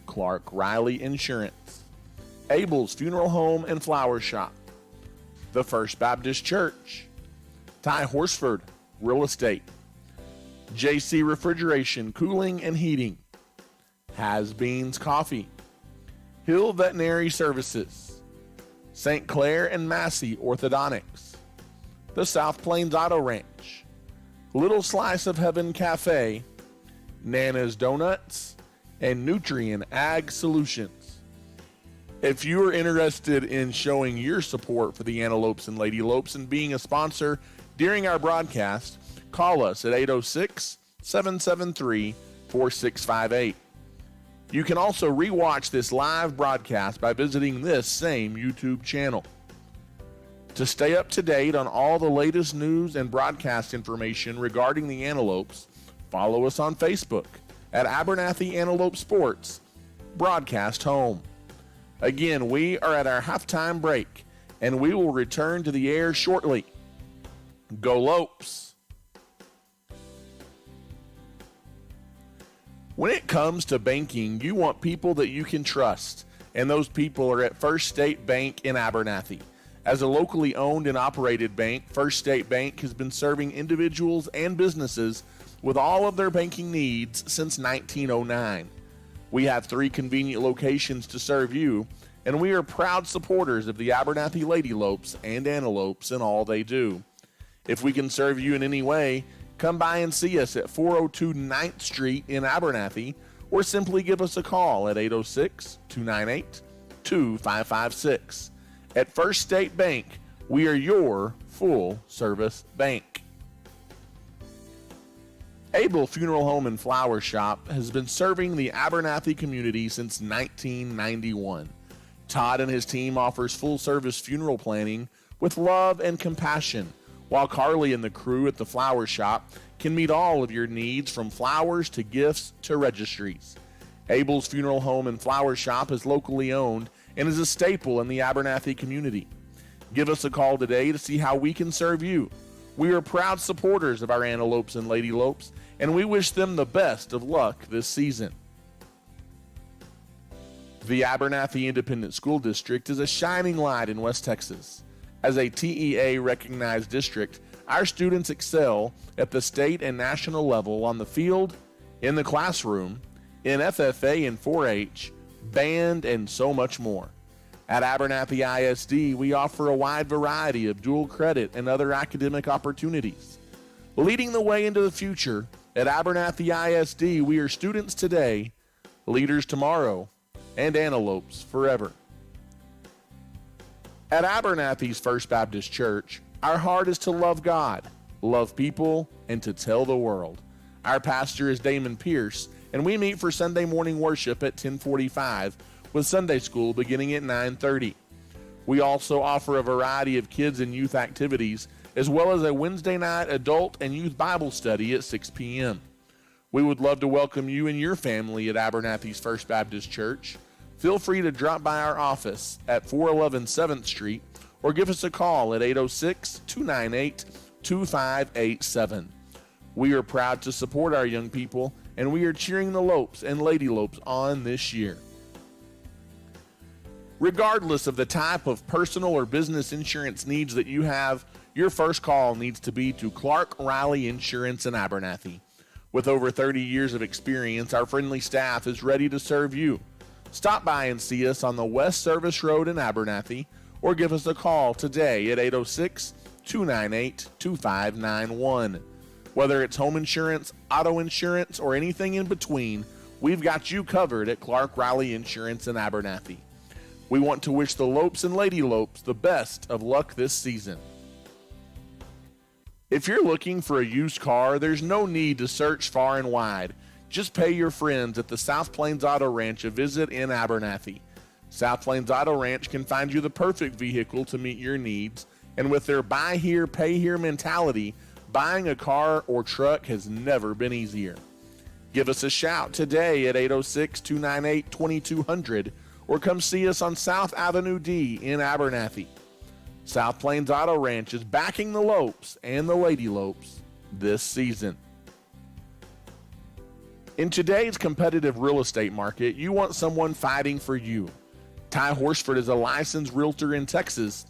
Clark Riley Insurance, Abel's Funeral Home and Flower Shop, the First Baptist Church, Ty Horsford Real Estate, JC Refrigeration, Cooling and Heating, Has Beans Coffee, Hill Veterinary Services, St. Clair and Massey Orthodontics, the South Plains Auto Ranch, Little Slice of Heaven Cafe, Nana's Donuts, and Nutrien Ag Solutions. If you are interested in showing your support for the Antelopes and Lady Lopes and being a sponsor during our broadcast, call us at 806-773-4658. You can also rewatch this live broadcast by visiting this same YouTube channel. To stay up to date on all the latest news and broadcast information regarding the Antelopes, follow us on Facebook at Abernathy Antelope Sports, Broadcast Home. Again, we are at our halftime break, and we will return to the air shortly. Go Lopes! When it comes to banking, you want people that you can trust. and those people are at First State Bank in Abernathy. As a locally owned and operated bank, First State Bank has been serving individuals and businesses with all of their banking needs since 1909. We have 3 convenient locations to serve you, and we are proud supporters of the Abernathy Lady Lopes and Antelopes in all they do. If we can serve you in any way, come by and see us at 402 9th Street in Abernathy, or simply give us a call at 806-298-2556. At First State Bank, we are your full-service bank. Abel Funeral Home and Flower Shop has been serving the Abernathy community since 1991. Todd and his team offers full-service funeral planning with love and compassion, while Carly and the crew at the flower shop can meet all of your needs from flowers to gifts to registries. Abel's Funeral Home and Flower Shop is locally owned and is a staple in the Abernathy community. Give us a call today to see how we can serve you. We are proud supporters of our Antelopes and Lady Lopes, and we wish them the best of luck this season. The Abernathy Independent School District is a shining light in West Texas. As a TEA-recognized district, our students excel at the state and national level on the field, in the classroom, in FFA and 4-H, band, and so much more. At Abernathy ISD, we offer a wide variety of dual credit and other academic opportunities. Leading the way into the future, at Abernathy ISD, we are students today, leaders tomorrow, and antelopes forever. At Abernathy's First Baptist Church, our heart is to love God, love people, and to tell the world. Our pastor is Damon Pierce, and we meet for Sunday morning worship at 10:45, with Sunday school beginning at 9:30. We also offer a variety of kids and youth activities, as well as a Wednesday night adult and youth Bible study at 6 p.m. We would love to welcome you and your family at Abernathy's First Baptist Church. Feel free to drop by our office at 411 7th Street or give us a call at 806-298-2587. We are proud to support our young people, and we are cheering the Lopes and Lady Lopes on this year. Regardless of the type of personal or business insurance needs that you have, your first call needs to be to Clark Riley Insurance in Abernathy. With over 30 years of experience, our friendly staff is ready to serve you. Stop by and see us on the West Service Road in Abernathy, or give us a call today at 806-298-2591. Whether it's home insurance, auto insurance, or anything in between, we've got you covered at Clark Riley Insurance in Abernathy. We want to wish the Lopes and Lady Lopes the best of luck this season. If you're looking for a used car, there's no need to search far and wide. Just pay your friends at the South Plains Auto Ranch a visit in Abernathy. South Plains Auto Ranch can find you the perfect vehicle to meet your needs, and with their buy here, pay here mentality, buying a car or truck has never been easier. Give us a shout today at 806-298-2200, or come see us on South Avenue D in Abernathy. South Plains Auto Ranch is backing the Lopes and the Lady Lopes this season. In today's competitive real estate market, you want someone fighting for you. Ty Horsford is a licensed realtor in Texas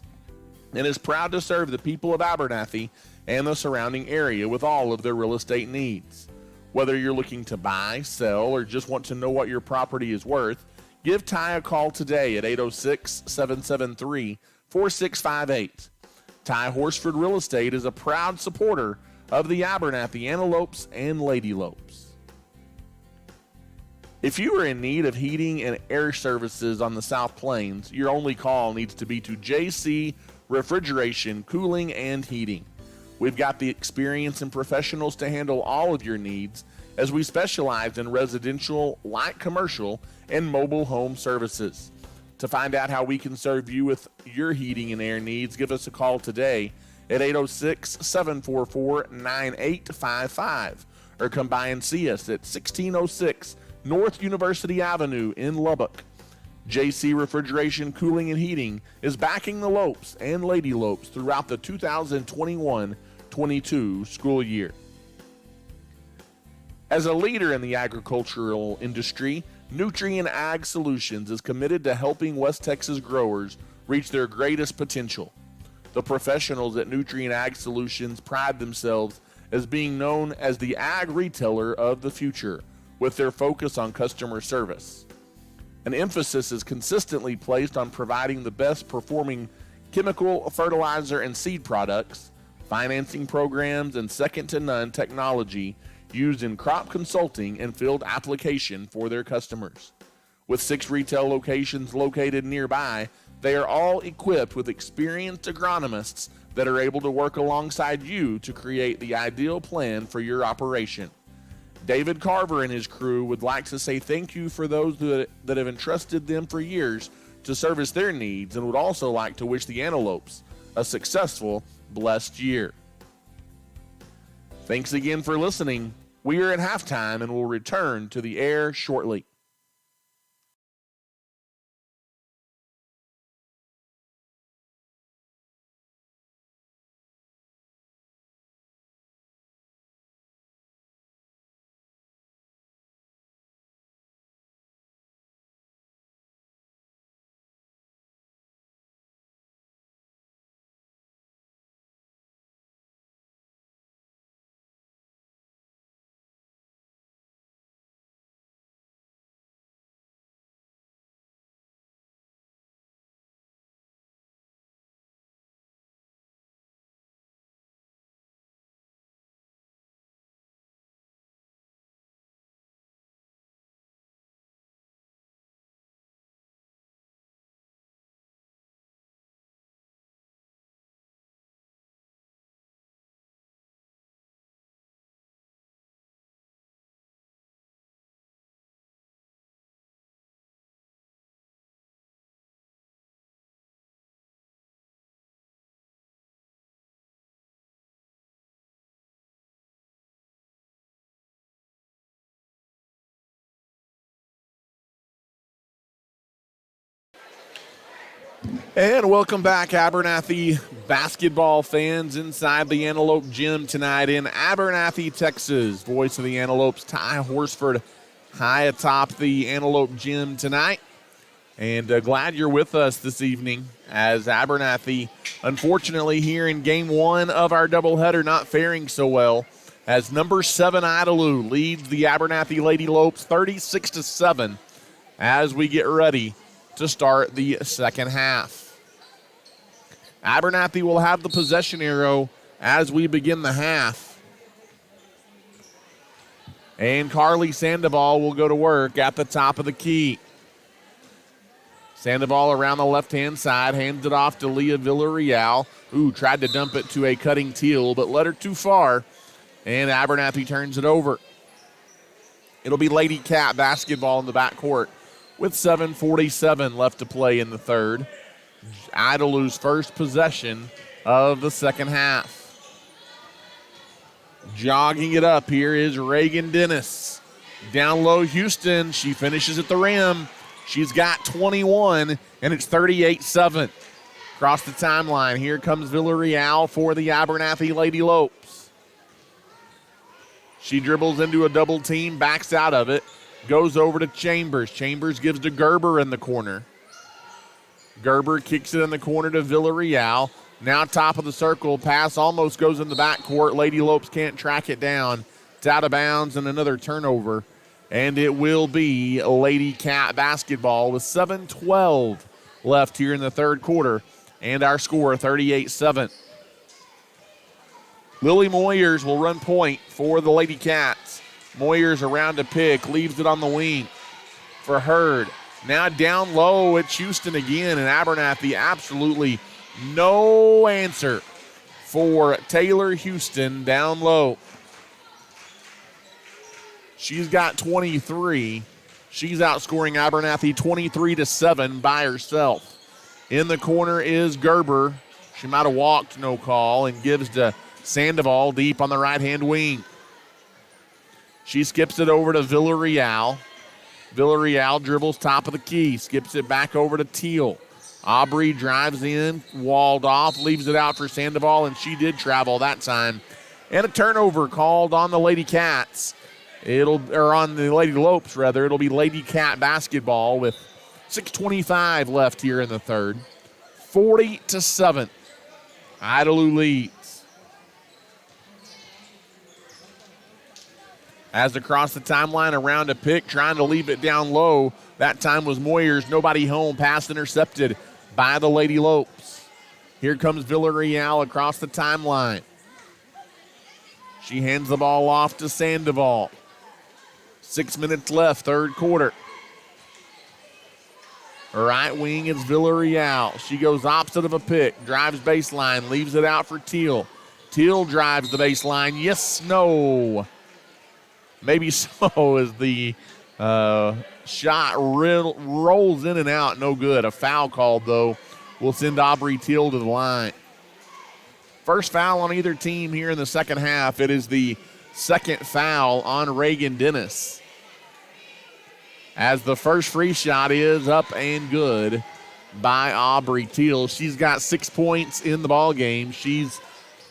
and is proud to serve the people of Abernathy and the surrounding area with all of their real estate needs. Whether you're looking to buy, sell, or just want to know what your property is worth, give Ty a call today at 806-773-4658. Ty Horsford Real Estate is a proud supporter of the Abernathy Antelopes and Lady Lopes. If you are in need of heating and air services on the South Plains, your only call needs to be to JC Refrigeration, Cooling, and Heating. We've got the experience and professionals to handle all of your needs, as we specialize in residential, light commercial, and mobile home services. To find out how we can serve you with your heating and air needs, give us a call today at 806-744-9855, or come by and see us at 1606 North University Avenue in Lubbock. JC Refrigeration, Cooling, and Heating is backing the Lopes and Lady Lopes throughout the 2021-22 school year. As a leader in the agricultural industry, Nutrien Ag Solutions is committed to helping West Texas growers reach their greatest potential. The professionals at Nutrien Ag Solutions pride themselves as being known as the ag retailer of the future, with their focus on customer service. An emphasis is consistently placed on providing the best performing chemical, fertilizer, and seed products, financing programs, and second-to-none technology used in crop consulting and field application for their customers. With 6 retail locations located nearby, they are all equipped with experienced agronomists that are able to work alongside you to create the ideal plan for your operation. David Carver and his crew would like to say thank you for those that have entrusted them for years to service their needs, and would also like to wish the Antelopes a successful, blessed year. Thanks again for listening. We are at halftime and will return to the air shortly. And welcome back, Abernathy basketball fans, inside the Antelope Gym tonight in Abernathy, Texas. Voice of the Antelopes, Ty Horsford, high atop the Antelope Gym tonight. And glad you're with us this evening as Abernathy, unfortunately, here in Game 1 of our doubleheader, not faring so well, as number 7 Idalou leads the Abernathy Lady Lopes 36-7 as we get ready to start the second half. Abernathy will have the possession arrow as we begin the half. And Carly Sandoval will go to work at the top of the key. Sandoval around the left-hand side, hands it off to Leah Villarreal, who tried to dump it to a cutting Teal, but led her too far, and Abernathy turns it over. It'll be Lady Cat basketball in the backcourt with 7:47 left to play in the third. Idalou's first possession of the second half. Jogging it up here is Reagan Dennis. Down low, Houston. She finishes at the rim. She's got 21, and it's 38-7. Across the timeline, here comes Villarreal for the Abernathy Lady Lopes. She dribbles into a double team, backs out of it, goes over to Chambers. Chambers gives to Gerber in the corner. Gerber kicks it in the corner to Villarreal. Now top of the circle, pass almost goes in the backcourt. Lady Lopes can't track it down. It's out of bounds and another turnover. And it will be Lady Cat basketball with 7:12 left here in the third quarter. And our score, 38-7. Lily Moyers will run point for the Lady Cats. Moyers around to pick, leaves it on the wing for Hurd. Now down low, it's Houston again, and Abernathy absolutely no answer for Taylor Houston down low. She's got 23. She's outscoring Abernathy 23-7 by herself. In the corner is Gerber. She might have walked, no call, and gives to Sandoval deep on the right-hand wing. She skips it over to Villarreal. Villarreal dribbles top of the key, skips it back over to Teal. Aubrey drives in, walled off, leaves it out for Sandoval, and she did travel that time. And a turnover called on the Lady Cats. On the Lady Lopes, rather. It'll be Lady Cat basketball with 6:25 left here in the third. 40-7. Idalou leads. As across the timeline, around a pick, trying to leave it down low. That time was Moyers. Nobody home. Pass intercepted by the Lady Lopes. Here comes Villarreal across the timeline. She hands the ball off to Sandoval. 6 minutes left, third quarter. Right wing is Villarreal. She goes opposite of a pick, drives baseline, leaves it out for Teal. Teal drives the baseline. Yes, no. Maybe so as the shot rolls in and out. No good. A foul called, though, will send Aubrey Teal to the line. First foul on either team here in the second half. It is the second foul on Reagan Dennis. As the first free shot is up and good by Aubrey Teal. She's got 6 points in the ball game. She's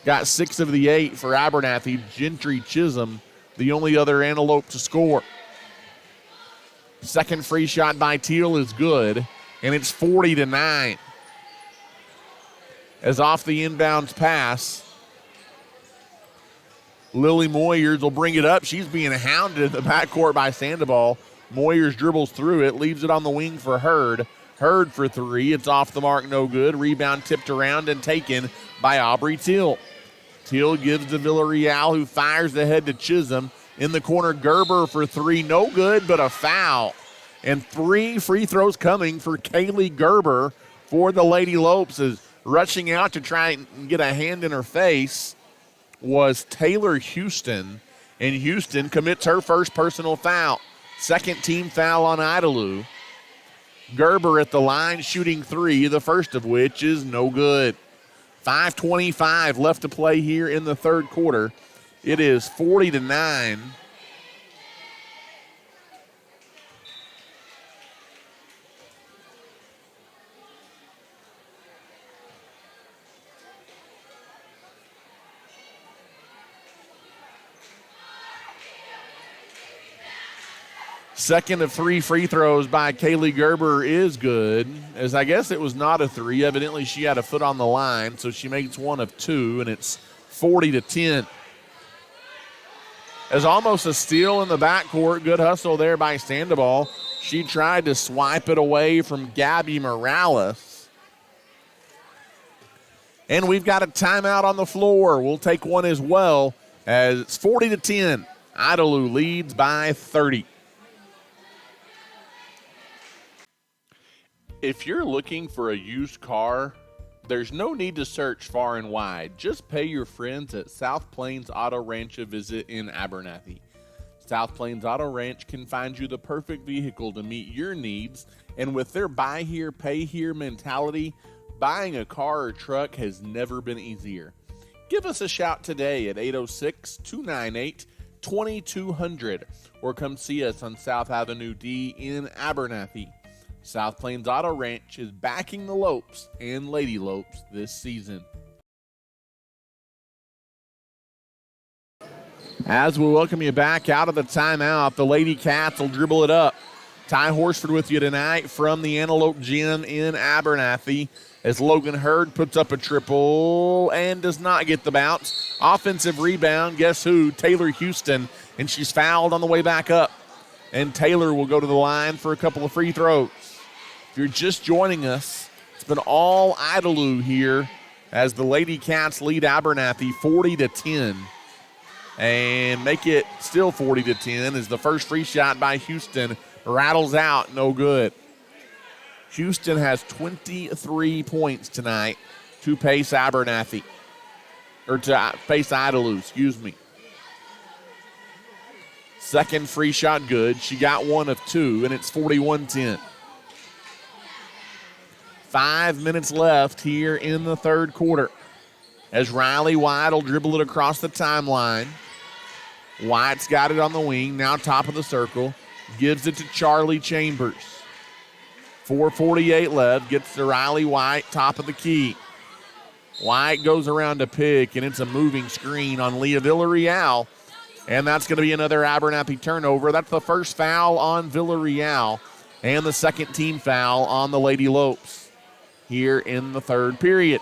got 6 of the 8 for Abernathy. Gentry Chisholm, the only other antelope to score. Second free shot by Teal is good, and it's 40-9. As off the inbounds pass, Lily Moyers will bring it up. She's being hounded in the backcourt by Sandoval. Moyers dribbles through it, leaves it on the wing for Hurd. Hurd for three. It's off the mark, no good. Rebound tipped around and taken by Aubrey Teal. Teal gives to Villarreal, who fires ahead to Chisholm. In the corner, Gerber for three. No good, but a foul. And 3 free throws coming for Kaylee Gerber for the Lady Lopes. Is rushing out to try and get a hand in her face was Taylor Houston. And Houston commits her first personal foul. Second team foul on Idalou. Gerber at the line shooting 3, the first of which is no good. 5:25 left to play here in the third quarter. It is 40-9. Second of 3 free throws by Kaylee Gerber is good, as I guess it was not a 3. Evidently she had a foot on the line, so she makes 1 of 2, and it's 40-10. As almost a steal in the backcourt. Good hustle there by Sandoval. She tried to swipe it away from Gabby Morales. And we've got a timeout on the floor. We'll take one as well, as it's 40-10. Idalou leads by 30. If you're looking for a used car, there's no need to search far and wide. Just pay your friends at South Plains Auto Ranch a visit in Abernathy. South Plains Auto Ranch can find you the perfect vehicle to meet your needs, and with their buy here, pay here mentality, buying a car or truck has never been easier. Give us a shout today at 806-298-2200 or come see us on South Avenue D in Abernathy. South Plains Auto Ranch is backing the Lopes and Lady Lopes this season. As we welcome you back out of the timeout, the Lady Cats will dribble it up. Ty Horsford with you tonight from the Antelope Gym in Abernathy, as Logan Hurd puts up a triple and does not get the bounce. Offensive rebound, guess who? Taylor Houston, and she's fouled on the way back up. And Taylor will go to the line for a couple of free throws. If you're just joining us, it's been all Idalou here as the Lady Cats lead Abernathy 40-10. And make it still 40-10 as the first free shot by Houston rattles out, no good. Houston has 23 points tonight to pace Abernathy, or to pace Idalou, excuse me. Second free shot good. She got 1 of 2, and it's 41-10. 5 minutes left here in the third quarter as Riley White will dribble it across the timeline. White's got it on the wing, now top of the circle. Gives it to Charlie Chambers. 4:48 left, gets to Riley White, top of the key. White goes around to pick, and it's a moving screen on Leah Villarreal. And that's going to be another Abernathy turnover. That's the first foul on Villarreal and the second team foul on the Lady Lopes here in the third period.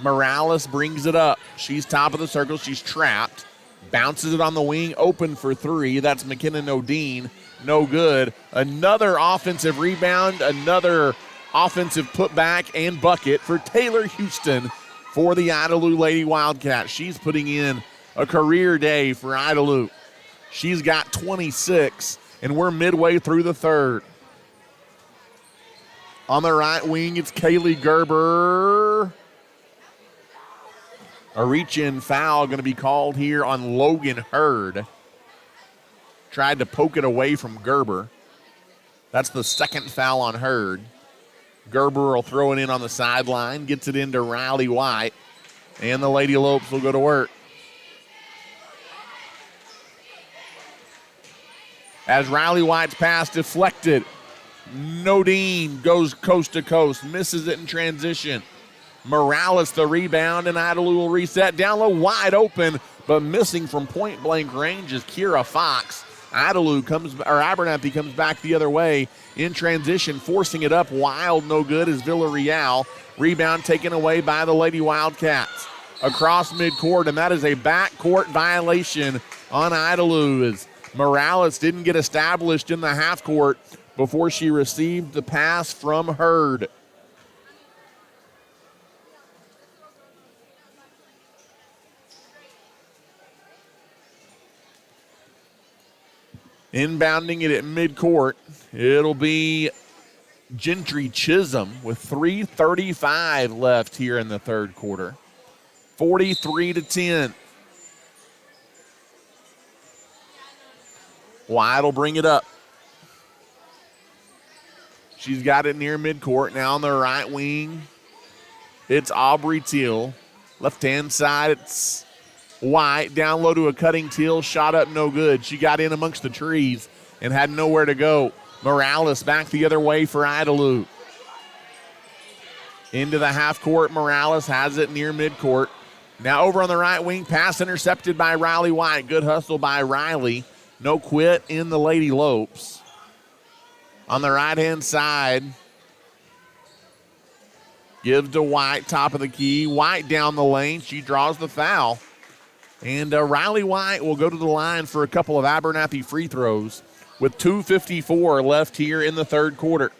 Morales brings it up. She's top of the circle. She's trapped. Bounces it on the wing, open for three. That's McKenna Nodine. No good. Another offensive rebound, another offensive putback and bucket for Taylor Houston for the Idalou Lady Wildcats. She's putting in a career day for Idalou. She's got 26, and we're midway through the third. On the right wing, it's Kaylee Gerber. A reach-in foul going to be called here on Logan Hurd. Tried to poke it away from Gerber. That's the second foul on Hurd. Gerber will throw it in on the sideline, gets it into Riley White, and the Lady Lopes will go to work. As Riley White's pass deflected, Nodine goes coast to coast, misses it in transition. Morales the rebound, and Idalou will reset down low, wide open, but missing from point blank range is Kira Fox. Abernathy comes back the other way in transition, forcing it up. Wild, no good is Villarreal. Rebound taken away by the Lady Wildcats. Across midcourt, and that is a backcourt violation on Idalou as Morales didn't get established in the half court before she received the pass from Hurd. Inbounding it at midcourt, it'll be Gentry Chisholm with 3:35 left here in the third quarter. 43-10. White will bring it up. She's got it near midcourt. Now on the right wing, it's Aubrey Teal. Left-hand side, it's White. Down low to a cutting Teal. Shot up, no good. She got in amongst the trees and had nowhere to go. Morales back the other way for Idalou. Into the half court, Morales has it near midcourt. Now over on the right wing, pass intercepted by Riley White. Good hustle by Riley. No quit in the Lady Lopes. On the right-hand side, gives to White, top of the key. White down the lane. She draws the foul. And Riley White will go to the line for a couple of Abernathy free throws with 2:54 left here in the third quarter.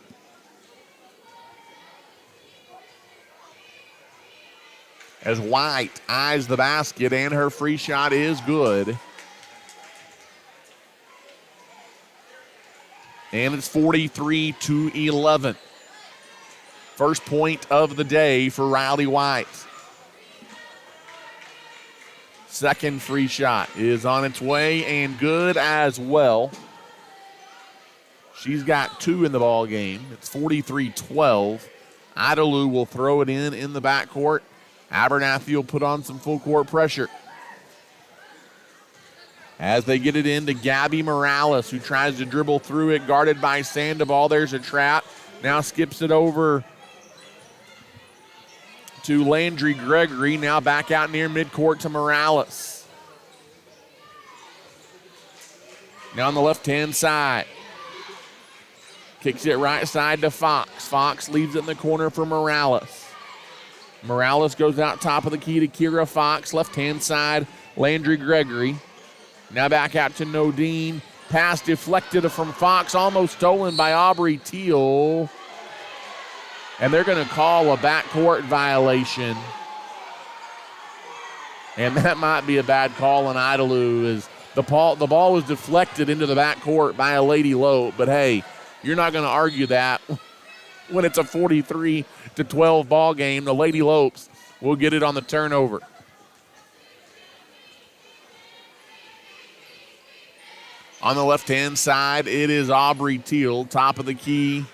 As White eyes the basket, and her free shot is good. And it's 43-11. First point of the day for Riley White. Second free shot is on its way and good as well. She's got two in the ball game. It's 43-12. Idalou will throw it in the backcourt. Abernathy will put on some full court pressure. As they get it into Gabby Morales, who tries to dribble through it, guarded by Sandoval. There's a trap. Now skips it over to Landry Gregory. Now back out near midcourt to Morales. Now on the left-hand side. Kicks it right side to Fox. Fox leaves it in the corner for Morales. Morales goes out top of the key to Kira Fox. Left-hand side, Landry Gregory. Now back out to Nodine. Pass deflected from Fox, almost stolen by Aubrey Teal. And they're going to call a backcourt violation. And that might be a bad call on Idalou as the ball was deflected into the backcourt by a Lady Lope. But hey, you're not going to argue that when it's a 43-12 ball game. The Lady Lopes will get it on the turnover. On the left-hand side, it is Aubrey Teal, top of the key.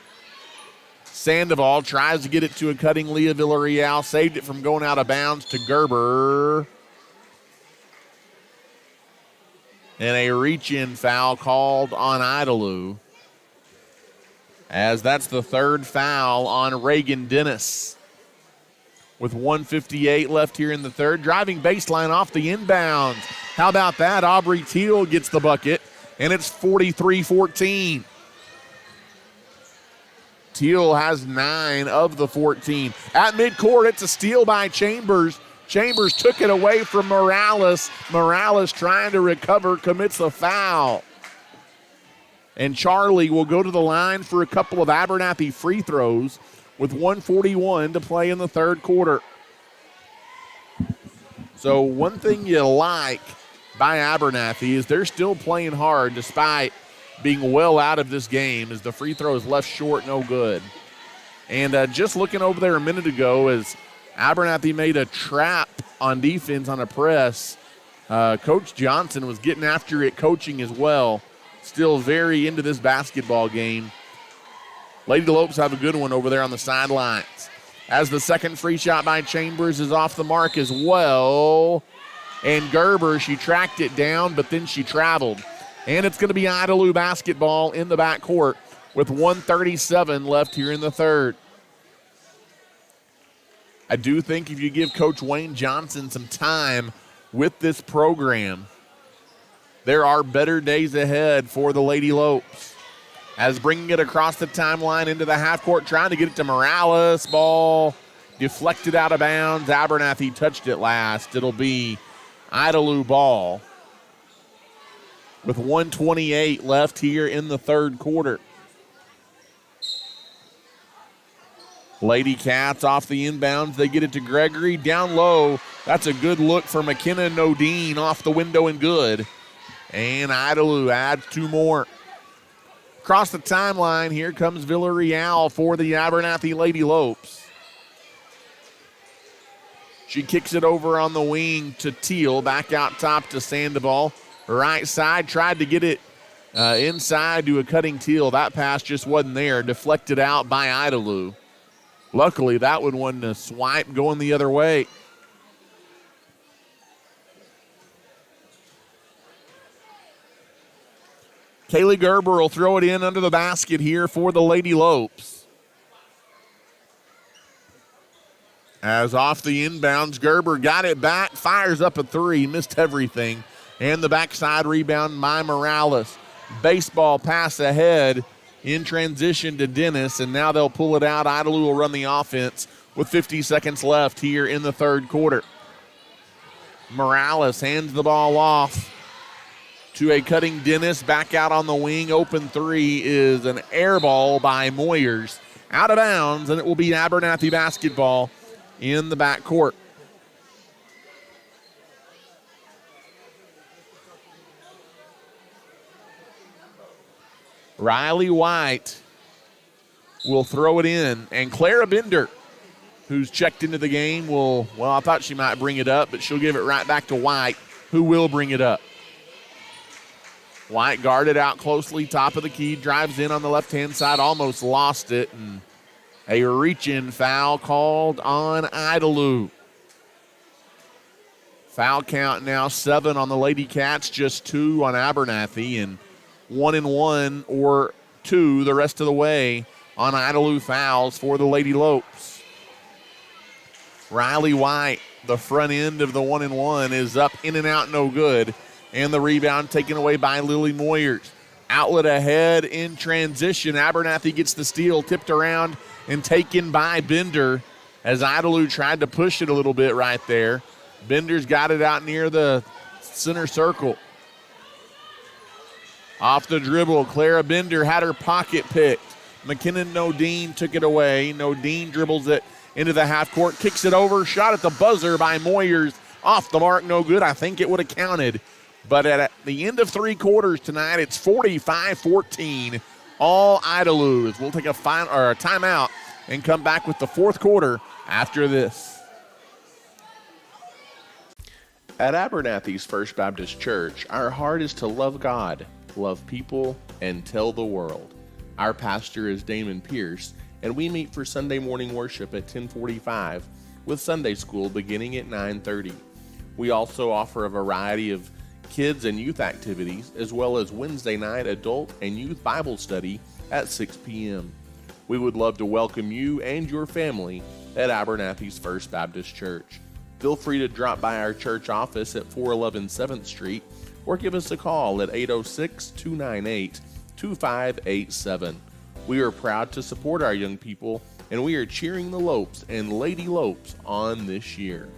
Sandoval tries to get it to a cutting Leah Villarreal. Saved it from going out of bounds to Gerber. And a reach-in foul called on Idalou, as that's the third foul on Reagan Dennis. with 1:58 left here in the third. Driving baseline off the inbounds. How about that? Aubrey Teal gets the bucket, and it's 43-14. Teal has 9 of the 14. At midcourt, it's a steal by Chambers. Chambers took it away from Morales. Morales trying to recover, commits a foul. And Charlie will go to the line for a couple of Abernathy free throws with 1:41 to play in the third quarter. So one thing you like by Abernathy is they're still playing hard despite being well out of this game as the free throw is left short, no good. And just looking over there a minute ago as Abernathy made a trap on defense on a press, Coach Johnson was getting after it coaching as well. Still very into this basketball game. Lady Lopes have a good one over there on the sidelines. As the second free shot by Chambers is off the mark as well. And Gerber, she tracked it down, but then she traveled. And it's going to be Idalou basketball in the backcourt with 1:37 left here in the third. I do think if you give Coach Wayne Johnson some time with this program, there are better days ahead for the Lady Lopes. As bringing it across the timeline into the half court, trying to get it to Morales. Ball deflected out of bounds. Abernathy touched it last. It'll be Idalou ball with 1:28 left here in the third quarter. Lady Cats off the inbounds. They get it to Gregory. Down low. That's a good look for McKenna Nodine off the window and good. And Idalou adds 2 more. Across the timeline, here comes Villarreal for the Abernathy Lady Lopes. She kicks it over on the wing to Teal. Back out top to Sandoval. Right side, tried to get it inside to a cutting Teal. That pass just wasn't there. Deflected out by Idalou. Luckily, that one wasn't a swipe going the other way. Kaylee Gerber will throw it in under the basket here for the Lady Lopes. As off the inbounds, Gerber got it back, fires up a 3, missed everything. And the backside rebound by Morales. Baseball pass ahead in transition to Dennis, and now they'll pull it out. Idalou will run the offense with 50 seconds left here in the third quarter. Morales hands the ball off to a cutting Dennis. Back out on the wing. Open 3 is an air ball by Moyers. Out of bounds, and it will be Abernathy basketball in the backcourt. Riley White will throw it in, and Clara Bender, who's checked into the game, I thought she might bring it up, but she'll give it right back to White, who will bring it up. White guarded out closely, top of the key, drives in on the left-hand side, almost lost it, and a reach-in foul called on Idalou. Foul count now 7 on the Lady Cats, just 2 on Abernathy, and 1-1 or 2 the rest of the way on Idalou fouls for the Lady Lopes. Riley White, the front end of the 1-1, is up, in and out, no good. And the rebound taken away by Lily Moyers. Outlet ahead in transition. Abernathy gets the steal, tipped around and taken by Bender as Idalou tried to push it a little bit right there. Bender's got it out near the center circle. Off the dribble, Clara Bender had her pocket picked. McKinnon Nodine took it away. Nodine dribbles it into the half court, kicks it over, shot at the buzzer by Moyers. Off the mark, no good. I think it would have counted. But at the end of 3 quarters tonight, it's 45-14. All Idalou. We'll take a timeout and come back with the fourth quarter after this. At Abernathy's First Baptist Church, our heart is to love God, love people, and tell the world. Our pastor is Damon Pierce, and we meet for Sunday morning worship at 10:45 with Sunday school beginning at 9:30. We also offer a variety of kids and youth activities, as well as Wednesday night adult and youth Bible study at 6 p.m. We would love to welcome you and your family at Abernathy's First Baptist Church. Feel free to drop by our church office at 411 7th Street or give us a call at 806-298-2587. We are proud to support our young people, and we are cheering the Lopes and Lady Lopes on this year.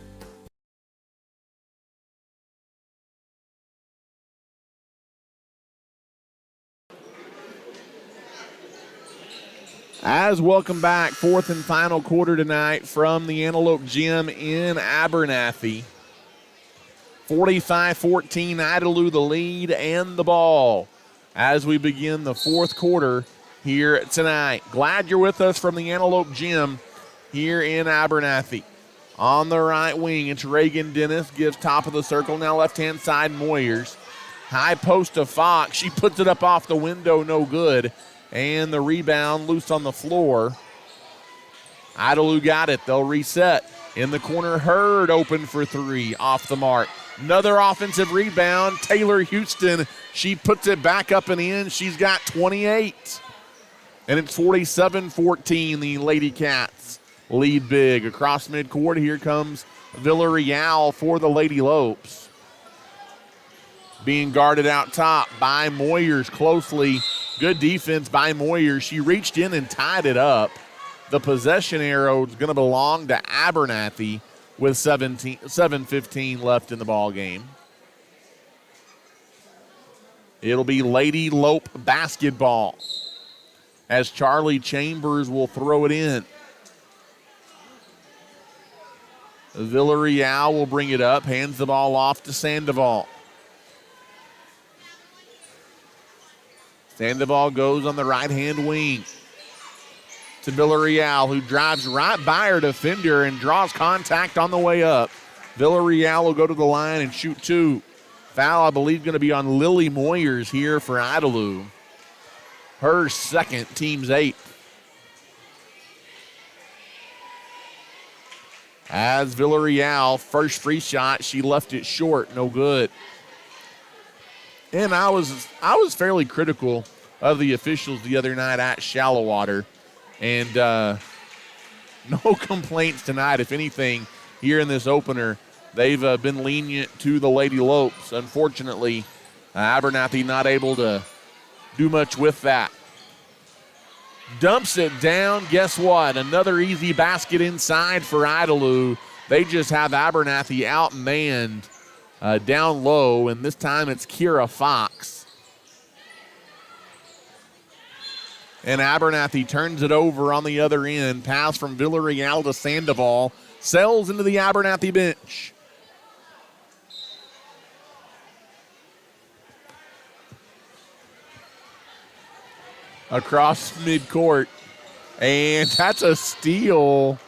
As welcome back, fourth and final quarter tonight from the Antelope Gym in Abernathy. 45-14, Idalou the lead and the ball as we begin the fourth quarter here tonight. Glad you're with us from the Antelope Gym here in Abernathy. On the right wing, it's Reagan Dennis, gives top of the circle, now left-hand side, Moyers. High post to Fox, she puts it up off the window, no good. And the rebound loose on the floor. Idalou got it. They'll reset. In the corner, Hurd open for three. Off the mark. Another offensive rebound. Taylor Houston, she puts it back up and in. She's got 28. And it's 47-14. The Lady Cats lead big. Across midcourt, here comes Villarreal for the Lady Lopes. Being guarded out top by Moyers closely. Good defense by Moyers. She reached in and tied it up. The possession arrow is going to belong to Abernathy with 7:15 left in the ball game. It'll be Lady Lope basketball as Charlie Chambers will throw it in. Villarreal will bring it up, hands the ball off to Sandoval. Sandoval goes on the right-hand wing to Villarreal, who drives right by her defender and draws contact on the way up. Villarreal will go to the line and shoot two. Foul, I believe, going to be on Lily Moyers here for Idalou. Her second, team's eighth. As Villarreal, first free shot, she left it short, no good. And I was fairly critical of the officials the other night at Shallowater. And no complaints tonight. If anything, here in this opener, they've been lenient to the Lady Lopes. Unfortunately, Abernathy not able to do much with that. Dumps it down. Guess what? Another easy basket inside for Idalou. They just have Abernathy outmanned down low, and this time it's Kira Fox. And Abernathy turns it over on the other end. Pass from Villarreal to Sandoval. Sells into the Abernathy bench. Across midcourt. And that's a steal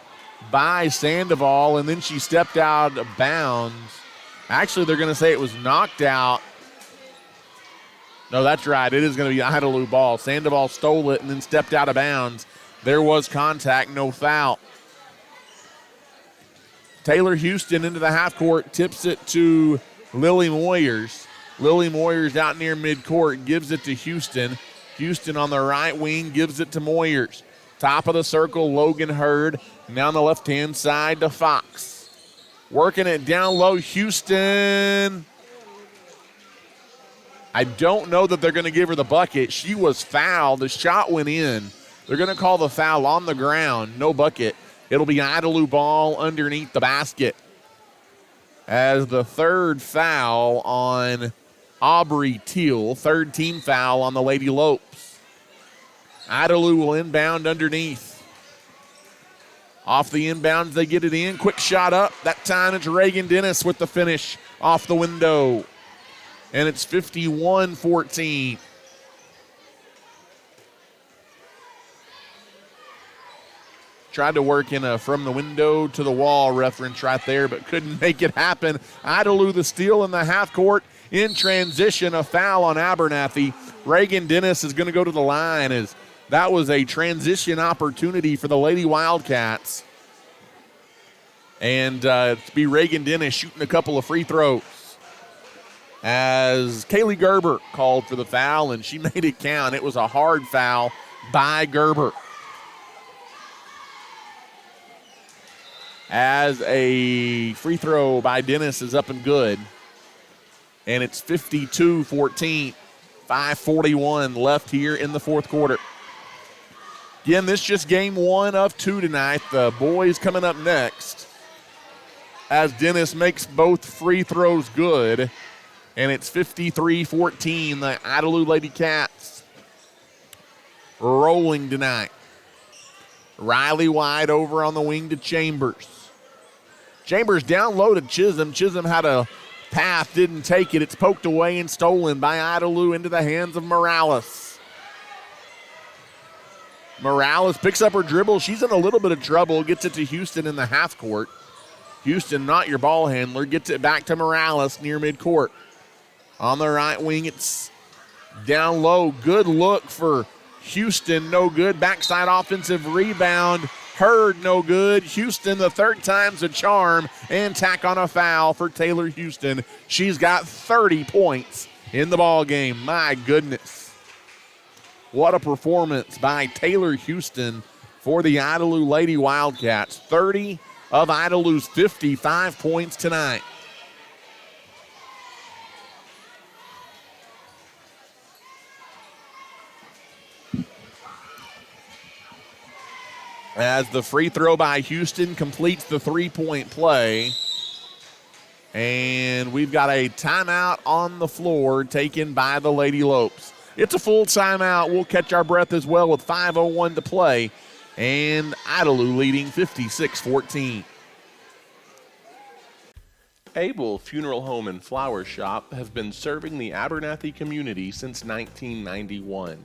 by Sandoval, and then she stepped out of bounds. Actually, they're going to say it was knocked out. No, that's right. It is going to be Idalou ball. Sandoval stole it and then stepped out of bounds. There was contact, no foul. Taylor Houston into the half court, tips it to Lily Moyers. Lily Moyers out near midcourt, gives it to Houston. Houston on the right wing gives it to Moyers. Top of the circle, Logan Hurd. Now on the left-hand side to Fox. Working it down low, Houston. I don't know that they're going to give her the bucket. She was fouled. The shot went in. They're going to call the foul on the ground. No bucket. It'll be Idalou ball underneath the basket. As the third foul on Aubrey Teal. Third team foul on the Lady Lopes. Idalou will inbound underneath. Off the inbounds, they get it in. Quick shot up. That time it's Reagan Dennis with the finish off the window. And it's 51-14. Tried to work in a from the window to the wall reference right there, but couldn't make it happen. Idalou the steal in the half court. In transition, a foul on Abernathy. Reagan Dennis is going to go to the line as that was a transition opportunity for the Lady Wildcats. And it's be Reagan Dennis shooting a couple of free throws. As Kaylee Gerber called for the foul, and she made it count. It was a hard foul by Gerber. as a free throw by Dennis is up and good. And it's 52-14, 5:41 left here in the fourth quarter. Again, this is just game one of two tonight. The boys coming up next as Dennis makes both free throws good. And it's 53-14, the Idalou Lady Cats rolling tonight. Riley wide over on the wing to Chambers. Chambers down low to Chisholm. Chisholm had a path, didn't take it. It's poked away and stolen by Idalou into the hands of Morales. Morales picks up her dribble. She's in a little bit of trouble. Gets it to Houston in the half court. Houston, not your ball handler, gets it back to Morales near midcourt. On the right wing, it's down low. Good look for Houston, no good. Backside offensive rebound. Hurd, no good. Houston, the third time's a charm, and tack on a foul for Taylor Houston. She's got 30 points in the ball game. My goodness. What a performance by Taylor Houston for the Idalou Lady Wildcats. 30 of Idalou's 55 points tonight. As the free throw by Houston completes the three-point play. And we've got a timeout on the floor taken by the Lady Lopes. It's a full timeout. We'll catch our breath as well with 5:01 to play. And Idalou leading 56-14. Abel Funeral Home and Flower Shop have been serving the Abernathy community since 1991.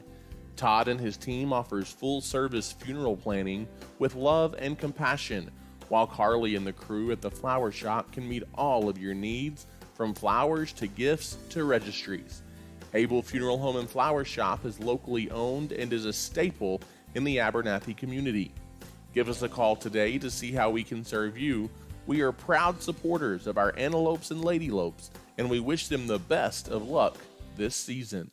Todd and his team offers full-service funeral planning with love and compassion, while Carly and the crew at the flower shop can meet all of your needs, from flowers to gifts to registries. Abel Funeral Home and Flower Shop is locally owned and is a staple in the Abernathy community. Give us a call today to see how we can serve you. We are proud supporters of our Antelopes and Lady Lopes, and we wish them the best of luck this season.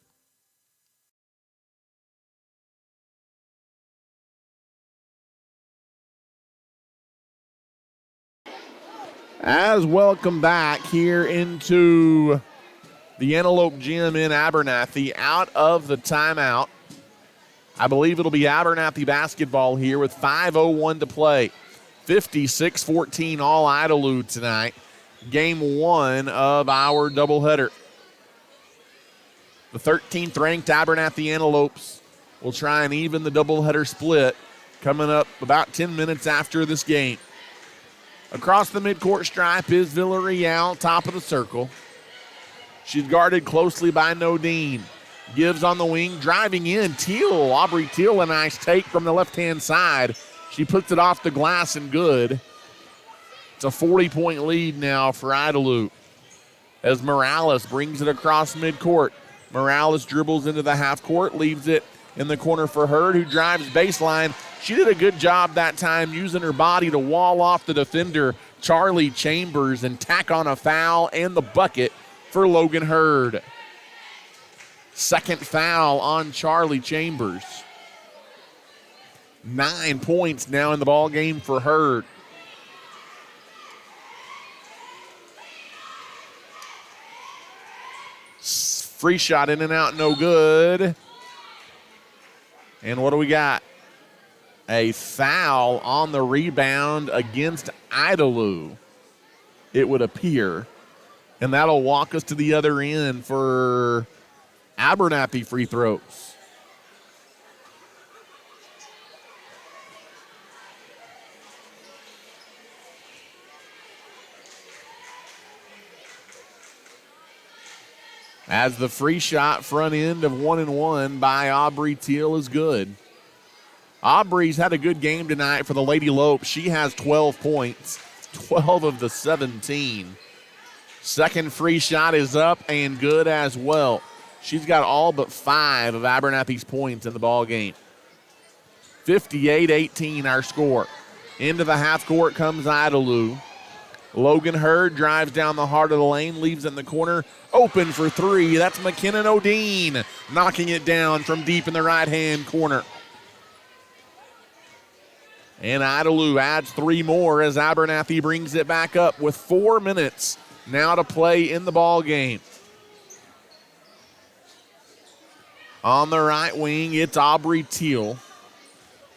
As welcome back here into the Antelope Gym in Abernathy, out of the timeout. I believe it'll be Abernathy Basketball here with 5:01 to play. 56-14 all Idalou tonight. Game one of our doubleheader. The 13th ranked Abernathy Antelopes will try and even the doubleheader split coming up about 10 minutes after this game. Across the midcourt stripe is Villarreal, top of the circle. She's guarded closely by Nodine. Gives on the wing, driving in. Teal, Aubrey Teal, a nice take from the left-hand side. She puts it off the glass and good. It's a 40-point lead now for Idalou as Morales brings it across midcourt. Morales dribbles into the half court, leaves it in the corner for Hurd, who drives baseline. She did a good job that time using her body to wall off the defender, Charlie Chambers, and tack on a foul and the bucket for Logan Hurd. Second foul on Charlie Chambers. 9 points now in the ball game for Hurd. Free shot in and out, no good. And what do we got? A foul on the rebound against Idalou, it would appear. And that'll walk us to the other end for Abernathy free throws. As the free shot front end of 1-1 by Aubrey Teal is good. Aubrey's had a good game tonight for the Lady Lopes. She has 12 points, 12 of the 17. Second free shot is up and good as well. She's got all but 5 of Abernathy's points in the ball game. 58-18 our score. Into the half court comes Idalou. Logan Hurd drives down the heart of the lane, leaves it in the corner, open for three. That's McKinnon O'Dean knocking it down from deep in the right-hand corner. And Idalou adds 3 more as Abernathy brings it back up with 4 minutes now to play in the ball game. On the right wing, it's Aubrey Teal.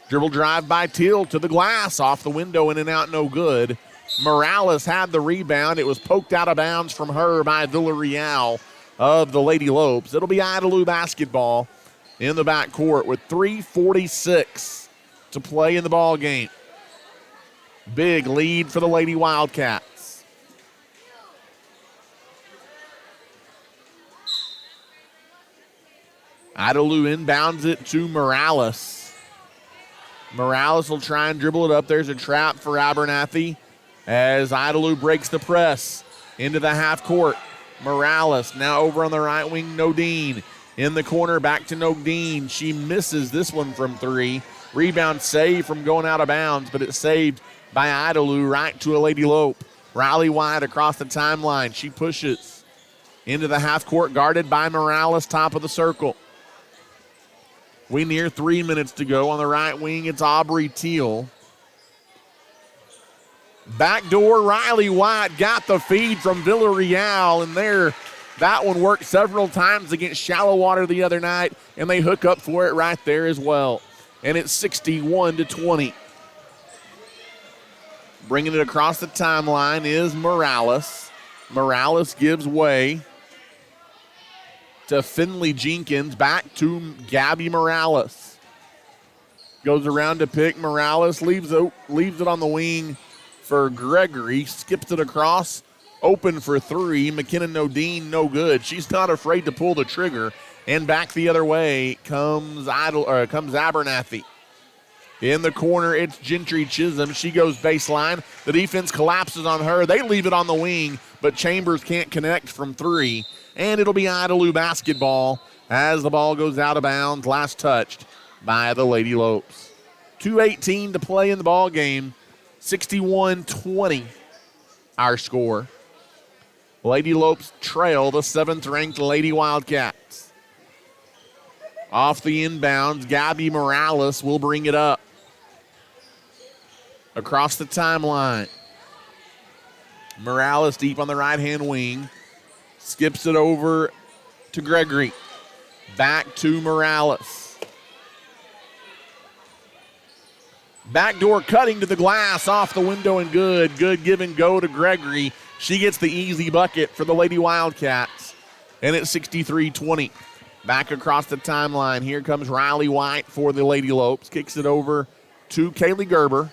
Dribble drive by Teal to the glass, off the window, in and out, no good. Morales had the rebound. It was poked out of bounds from her by Villarreal of the Lady Lopes. It'll be Idalou basketball in the backcourt with 3:46 to play in the ball game. Big lead for the Lady Wildcats. Idalou inbounds it to Morales. Morales will try and dribble it up. There's a trap for Abernathy as Idalou breaks the press into the half court. Morales now over on the right wing. Nodine in the corner, back to Nodine. She misses this one from 3. Rebound saved from going out of bounds, but it's saved by Idalou right to a Lady Lope. Riley White across the timeline. She pushes into the half court, guarded by Morales, top of the circle. We near 3 minutes to go. On the right wing, it's Aubrey Teal. Backdoor, Riley White got the feed from Villarreal, and there, that one worked several times against Shallow Water the other night, and they hook up for it right there as well. And it's 61-20. Bringing it across the timeline is Morales. Morales gives way to Finley Jenkins, back to Gabby Morales. Goes around to pick Morales, leaves it on the wing for Gregory, skips it across, open for 3. McKinnon Nodine, no good. She's not afraid to pull the trigger, and back the other way comes Abernathy. In the corner, it's Gentry Chisholm. She goes baseline. The defense collapses on her. They leave it on the wing, but Chambers can't connect from 3. And it'll be Idalou basketball as the ball goes out of bounds, last touched by the Lady Lopes. 2:18 to play in the ball game. 61-20 our score. Lady Lopes trail the 7th-ranked Lady Wildcats. Off the inbounds, Gabby Morales will bring it up. Across the timeline. Morales deep on the right-hand wing. Skips it over to Gregory. Back to Morales. Backdoor cutting to the glass, off the window and good. Good give and go to Gregory. She gets the easy bucket for the Lady Wildcats. And it's 63-20. Back across the timeline. Here comes Riley White for the Lady Lopes. Kicks it over to Kaylee Gerber.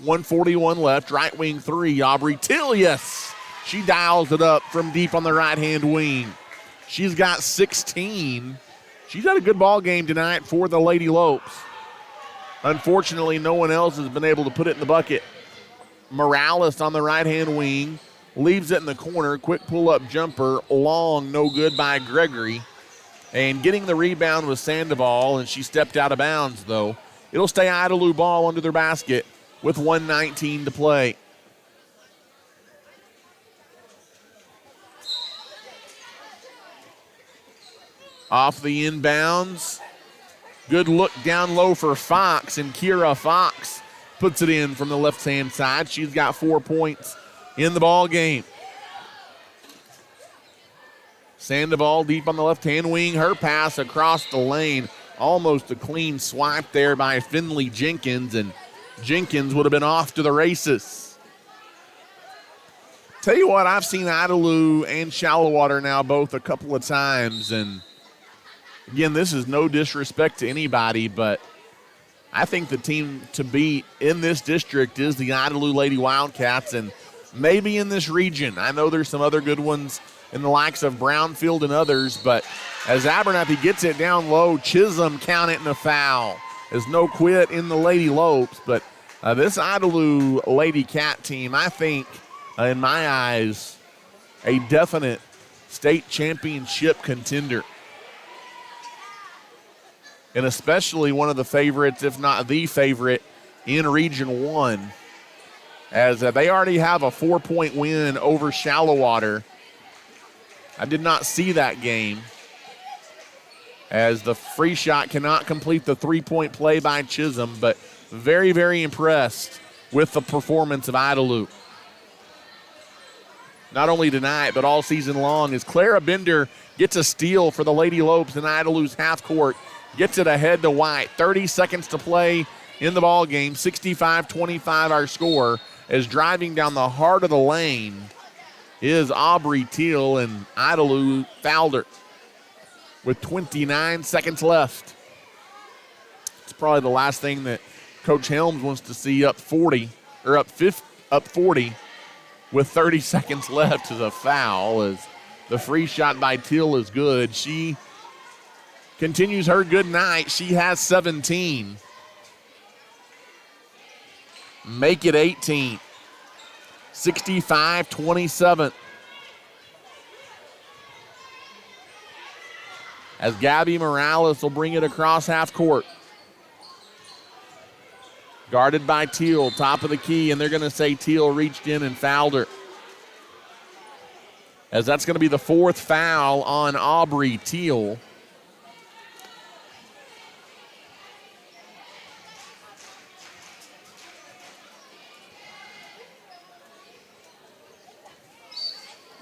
1:41 left. Right wing 3. Aubrey Till, yes. She dials it up from deep on the right-hand wing. She's got 16. She's had a good ball game tonight for the Lady Lopes. Unfortunately, no one else has been able to put it in the bucket. Morales on the right-hand wing. Leaves it in the corner. Quick pull-up jumper. Long, no good by Gregory. And getting the rebound was Sandoval, and she stepped out of bounds, though. It'll stay Idalou ball under their basket with 1:19 to play. Off the inbounds. Good look down low for Fox, and Kira Fox puts it in from the left-hand side. She's got 4 points in the ball game. Sandoval deep on the left-hand wing. Her pass across the lane. Almost a clean swipe there by Finley Jenkins, and Jenkins would have been off to the races. Tell you what, I've seen Idalou and Shallow Water now both a couple of times, and again, this is no disrespect to anybody, but I think the team to beat in this district is the Idalou Lady Wildcats, and maybe in this region. I know there's some other good ones in the likes of Brownfield and others, but as Abernathy gets it down low, Chisholm count it in a foul. There's no quit in the Lady Lopes, but this Idalou Lady Cat team, I think, in my eyes, a definite state championship contender. And especially one of the favorites, if not the favorite, in Region 1, as they already have a 4-point win over Shallow Water. I did not see that game, as the free shot cannot complete the 3-point play by Chisholm, but very, very impressed with the performance of Idalou. Not only tonight, but all season long, as Clara Bender gets a steal for the Lady Lopes in Idalou's half court, gets it ahead to White. 30 seconds to play in the ball game. 65-25 our score, as driving down the heart of the lane is Aubrey Teal, and Idalou fouled her with 29 seconds left. It's probably the last thing that Coach Helms wants to see up 40 with 30 seconds left is a foul, as the free shot by Teal is good. She continues her good night. She has 17. Make it 18. 65-27. As Gabby Morales will bring it across half court. Guarded by Teal, top of the key, and they're going to say Teal reached in and fouled her. As that's going to be the fourth foul on Aubrey Teal.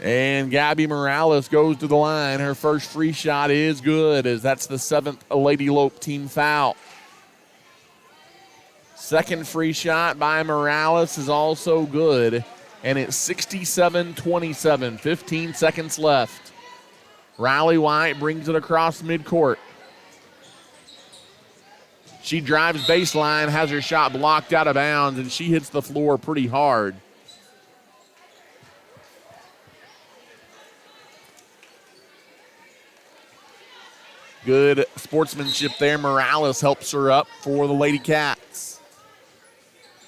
And Gabby Morales goes to the line. Her first free shot is good, as that's the seventh Lady Lope team foul. Second free shot by Morales is also good, and it's 67-27, 15 seconds left. Riley White brings it across midcourt. She drives baseline, has her shot blocked out of bounds, and she hits the floor pretty hard. Good sportsmanship there. Morales helps her up for the Lady Cats.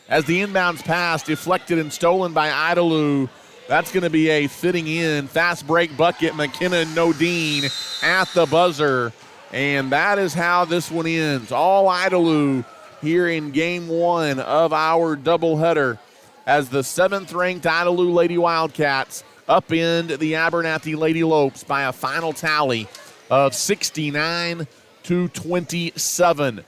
As the inbounds pass, deflected and stolen by Idalou, that's going to be a fitting in. Fast break bucket, McKenna Nodine at the buzzer. And that is how this one ends. All Idalou here in game one of our doubleheader, as the 7th-ranked Idalou Lady Wildcats upend the Abernathy Lady Lopes by a final tally of 69-27.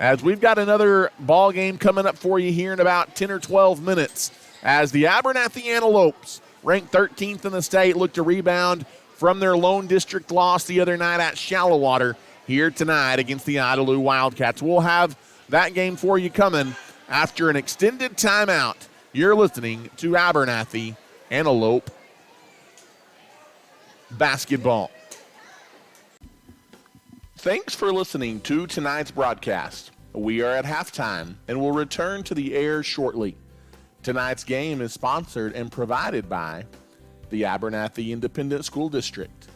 As we've got another ball game coming up for you here in about 10 or 12 minutes, as the Abernathy Antelopes, ranked 13th in the state, look to rebound from their lone district loss the other night at Shallowater here tonight against the Idalou Wildcats. We'll have that game for you coming after an extended timeout. You're listening to Abernathy Antelope Basketball. Thanks for listening to tonight's broadcast. We are at halftime and will return to the air shortly. Tonight's game is sponsored and provided by the Abernathy Independent School District,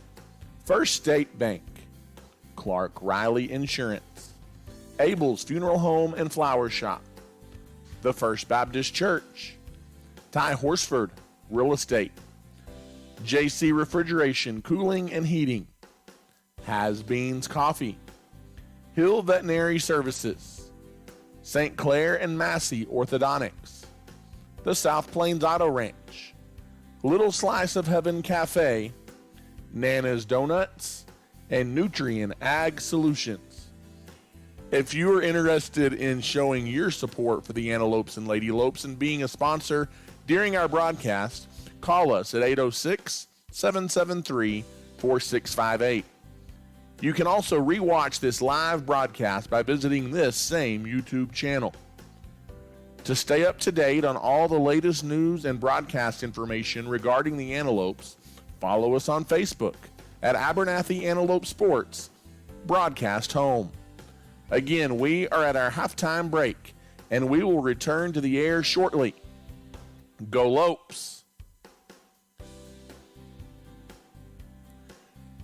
First State Bank, Clark Riley Insurance, Abel's Funeral Home and Flower Shop, the First Baptist Church, Ty Horsford Real Estate, JC Refrigeration, Cooling and Heating, Has Beans Coffee, Hill Veterinary Services, St. Clair and Massey Orthodontics, the South Plains Auto Ranch, Little Slice of Heaven Cafe, Nana's Donuts, and Nutrien Ag Solutions. If you are interested in showing your support for the Antelopes and Lady Lopes and being a sponsor during our broadcast, call us at 806-773-4658. You can also rewatch this live broadcast by visiting this same YouTube channel. To stay up to date on all the latest news and broadcast information regarding the Antelopes, follow us on Facebook at Abernathy Antelope Sports, Broadcast Home. Again, we are at our halftime break, and we will return to the air shortly. Go Lopes!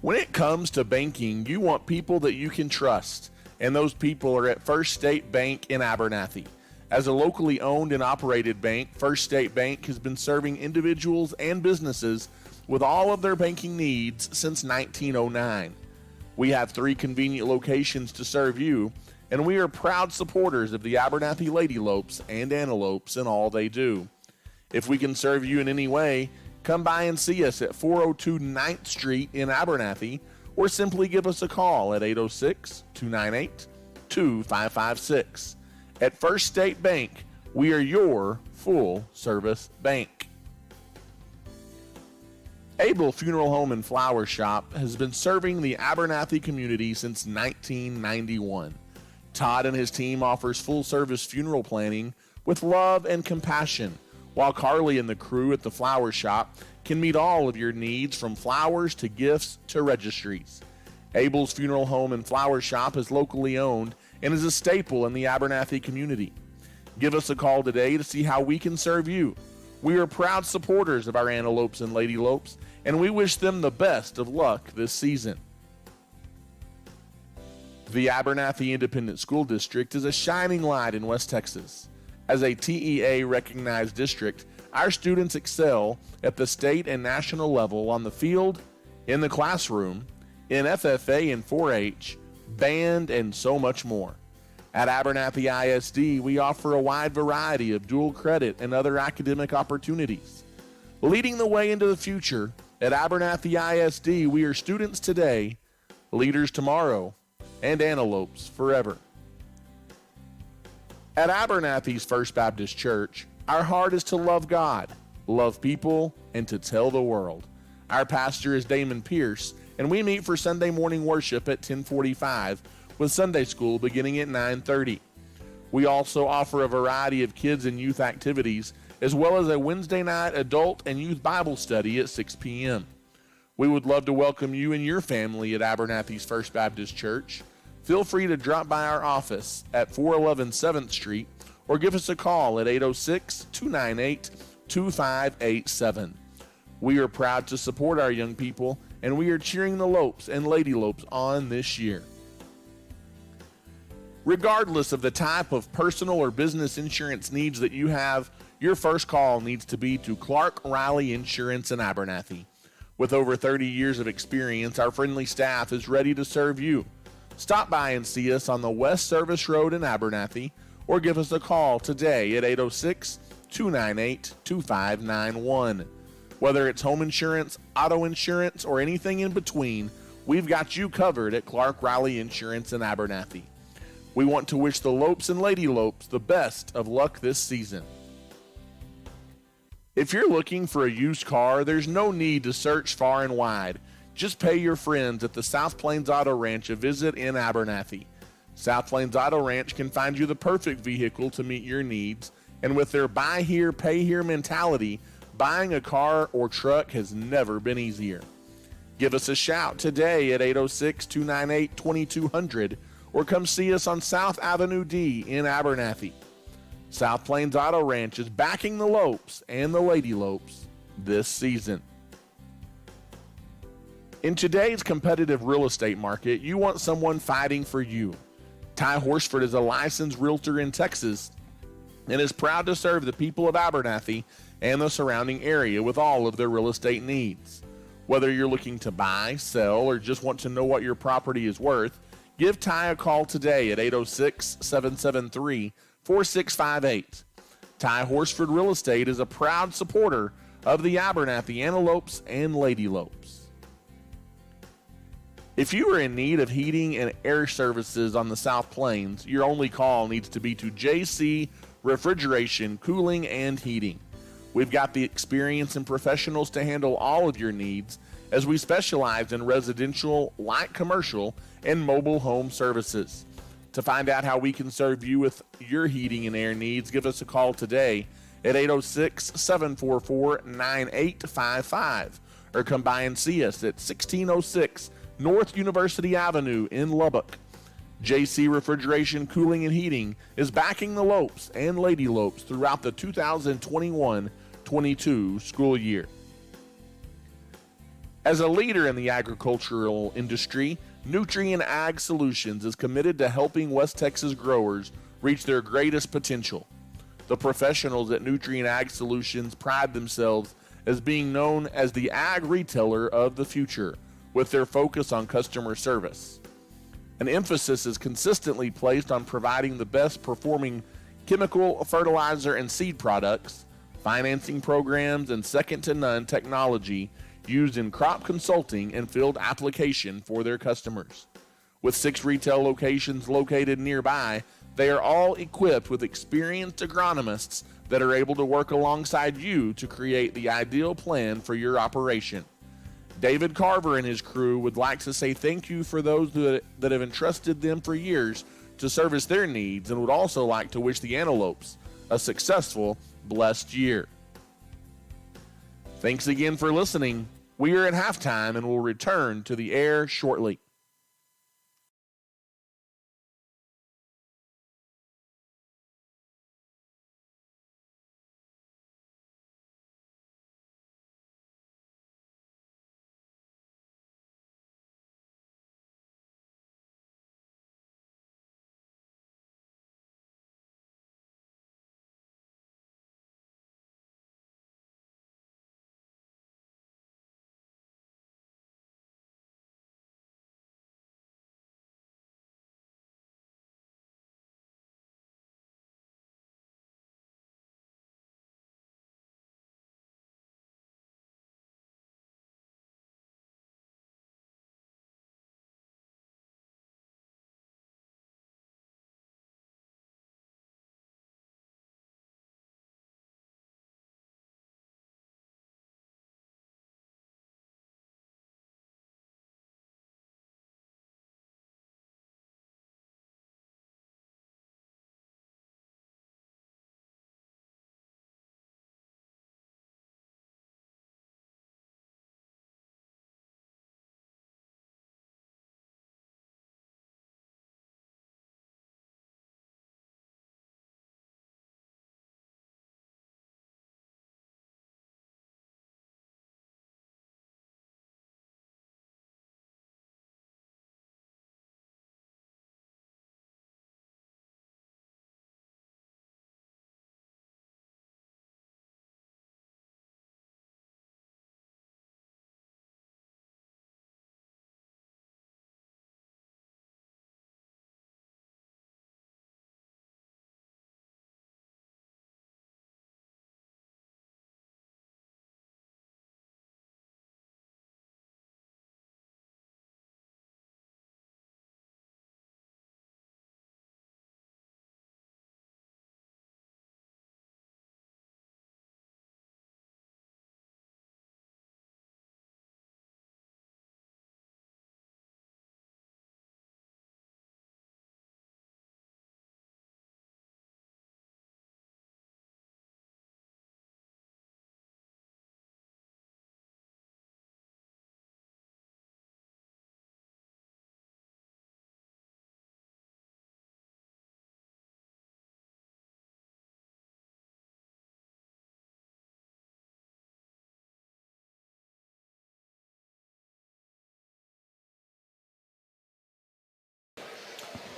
When it comes to banking, you want people that you can trust, and those people are at First State Bank in Abernathy. As a locally owned and operated bank, First State Bank has been serving individuals and businesses with all of their banking needs since 1909. We have 3 convenient locations to serve you, and we are proud supporters of the Abernathy Lady Lopes and Antelopes in all they do. If we can serve you in any way, come by and see us at 402 9th Street in Abernathy, or simply give us a call at 806-298-2556. At First State Bank, we are your full-service bank. Abel Funeral Home and Flower Shop has been serving the Abernathy community since 1991. Todd and his team offers full-service funeral planning with love and compassion, while Carly and the crew at the flower shop can meet all of your needs from flowers to gifts to registries. Abel's Funeral Home and Flower Shop is locally owned and is a staple in the Abernathy community. Give us a call today to see how we can serve you. We are proud supporters of our Antelopes and Lady Lopes, and we wish them the best of luck this season. The Abernathy Independent School District is a shining light in West Texas. As a TEA-recognized district, our students excel at the state and national level on the field, in the classroom, in FFA and 4-H, band, and so much more. At Abernathy ISD, we offer a wide variety of dual credit and other academic opportunities. Leading the way into the future, at Abernathy ISD, we are students today, leaders tomorrow, and antelopes forever. At Abernathy's First Baptist Church, our heart is to love God, love people, and to tell the world. Our pastor is Damon Pierce, and we meet for Sunday morning worship at 10:45, with Sunday school beginning at 9:30. We also offer a variety of kids and youth activities, as well as a Wednesday night adult and youth Bible study at 6 p.m. We would love to welcome you and your family at Abernathy's First Baptist Church. Feel free to drop by our office at 411 7th Street or give us a call at 806-298-2587. We are proud to support our young people, and we are cheering the Lopes and Lady Lopes on this year. Regardless of the type of personal or business insurance needs that you have, your first call needs to be to Clark Riley Insurance in Abernathy. With over 30 years of experience, our friendly staff is ready to serve you. Stop by and see us on the West Service Road in Abernathy, or give us a call today at 806-298-2591. Whether it's home insurance, auto insurance, or anything in between, we've got you covered at Clark Riley Insurance in Abernathy. We want to wish the Lopes and Lady Lopes the best of luck this season. If you're looking for a used car, there's no need to search far and wide. Just pay your friends at the South Plains Auto Ranch a visit in Abernathy. South Plains Auto Ranch can find you the perfect vehicle to meet your needs, and with their buy here, pay here mentality, buying a car or truck has never been easier. Give us a shout today at 806-298-2200 or come see us on South Avenue D in Abernathy. South Plains Auto Ranch is backing the Lopes and the Lady Lopes this season. In today's competitive real estate market, you want someone fighting for you. Ty Horsford is a licensed realtor in Texas and is proud to serve the people of Abernathy and the surrounding area with all of their real estate needs. Whether you're looking to buy, sell, or just want to know what your property is worth, give Ty a call today at 806-773-4658. Ty Horsford Real Estate is a proud supporter of the Abernathy Antelopes and Lady Lopes. If you are in need of heating and air services on the South Plains, your only call needs to be to JC Refrigeration, Cooling, and Heating. We've got the experience and professionals to handle all of your needs, as we specialize in residential, light commercial, and mobile home services. To find out how we can serve you with your heating and air needs, give us a call today at 806-744-9855 or come by and see us at 1606 North University Avenue in Lubbock. JC Refrigeration, Cooling, and Heating is backing the Lopes and Lady Lopes throughout the 2021-22 school year. As a leader in the agricultural industry, Nutrien Ag Solutions is committed to helping West Texas growers reach their greatest potential. The professionals at Nutrien Ag Solutions pride themselves as being known as the ag retailer of the future, with their focus on customer service. An emphasis is consistently placed on providing the best performing chemical, fertilizer, and seed products, financing programs, and second-to-none technology used in crop consulting and field application for their customers. With 6 retail locations located nearby, They are all equipped with experienced agronomists that are able to work alongside you to create the ideal plan for your operation. David Carver and his crew would like to say thank you for those that have entrusted them for years to service their needs, and would also like to wish the Antelopes a successful, blessed year. Thanks again for listening. We are at halftime and will return to the air shortly.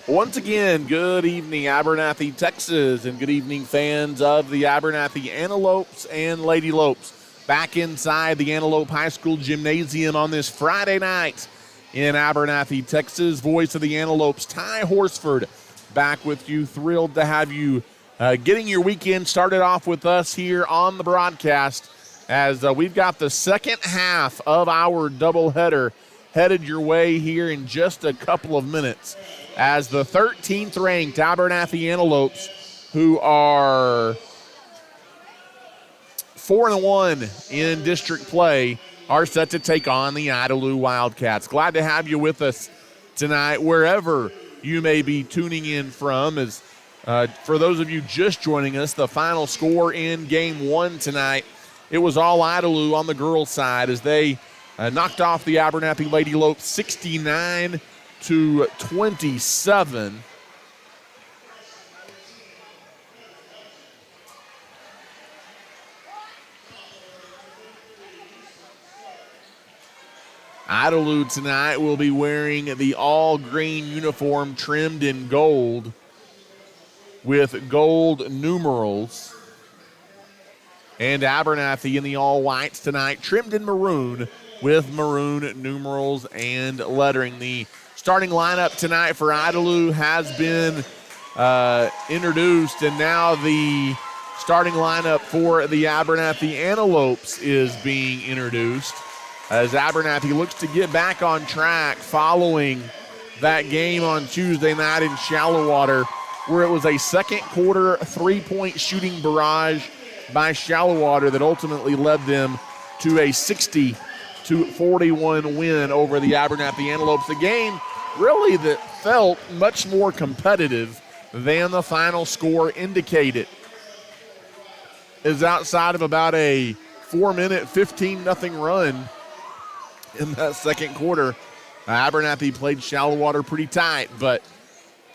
Once again, good evening, Abernathy, Texas, and good evening, fans of the Abernathy Antelopes and Lady Lopes. Back inside the Antelope High School Gymnasium on this Friday night in Abernathy, Texas. Voice of the Antelopes, Ty Horsford, back with you. Thrilled to have you getting your weekend started off with us here on the broadcast, as we've got the second half of our doubleheader headed your way here in just a couple of minutes, as the 13th ranked Abernathy Antelopes, who are 4-1 in district play, are set to take on the Idalou Wildcats. Glad to have you with us tonight, wherever you may be tuning in from. As for those of you just joining us, the final score in game one tonight, it was all Idalou on the girls' side, as they knocked off the Abernathy Lady Lopes 69-27. Idalou tonight will be wearing the all-green uniform trimmed in gold with gold numerals. And Abernathy in the all-whites tonight, trimmed in maroon with maroon numerals and lettering. The starting lineup tonight for Idalou has been introduced, and now the starting lineup for the Abernathy Antelopes is being introduced, as Abernathy looks to get back on track following that game on Tuesday night in Shallow Water where it was a second quarter three-point shooting barrage by Shallowater that ultimately led them to a 60-41 win over the Abernathy Antelopes. A game really that felt much more competitive than the final score indicated. Is outside of about a 4-minute, 15-0 run in that second quarter. Abernathy played Shallowater pretty tight, but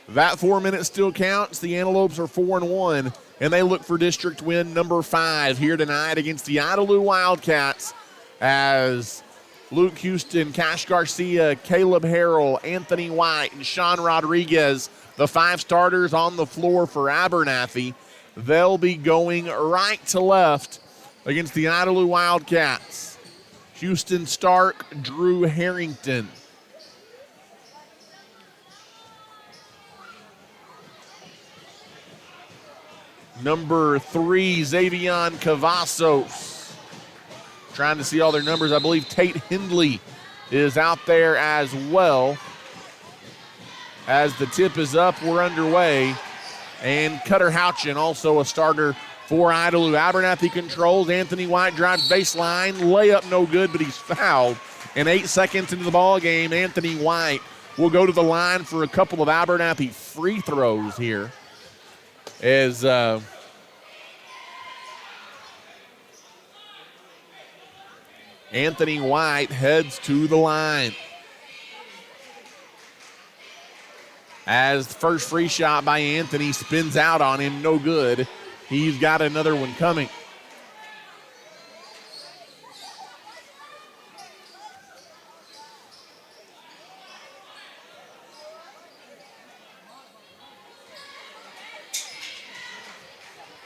that 4 minutes still counts. The Antelopes are 4-1, and they look for district win number 5 here tonight against the Idalou Wildcats as Luke Houston, Cash Garcia, Caleb Harrell, Anthony White, and Sean Rodriguez, the 5 starters on the floor for Abernathy. They'll be going right to left against the Idalou Wildcats. Houston Stark, Drew Harrington. Number 3, Xavion Cavazos. Trying to see all their numbers. I believe Tate Hindley is out there as well. As the tip is up, we're underway. And Cutter Houchin, also a starter for Idalou. Abernathy controls. Anthony White drives baseline. Layup no good, but he's fouled. And 8 seconds into the ball game, Anthony White will go to the line for a couple of Abernathy free throws here. As Anthony White heads to the line. As the first free shot by Anthony spins out on him, no good. He's got another one coming.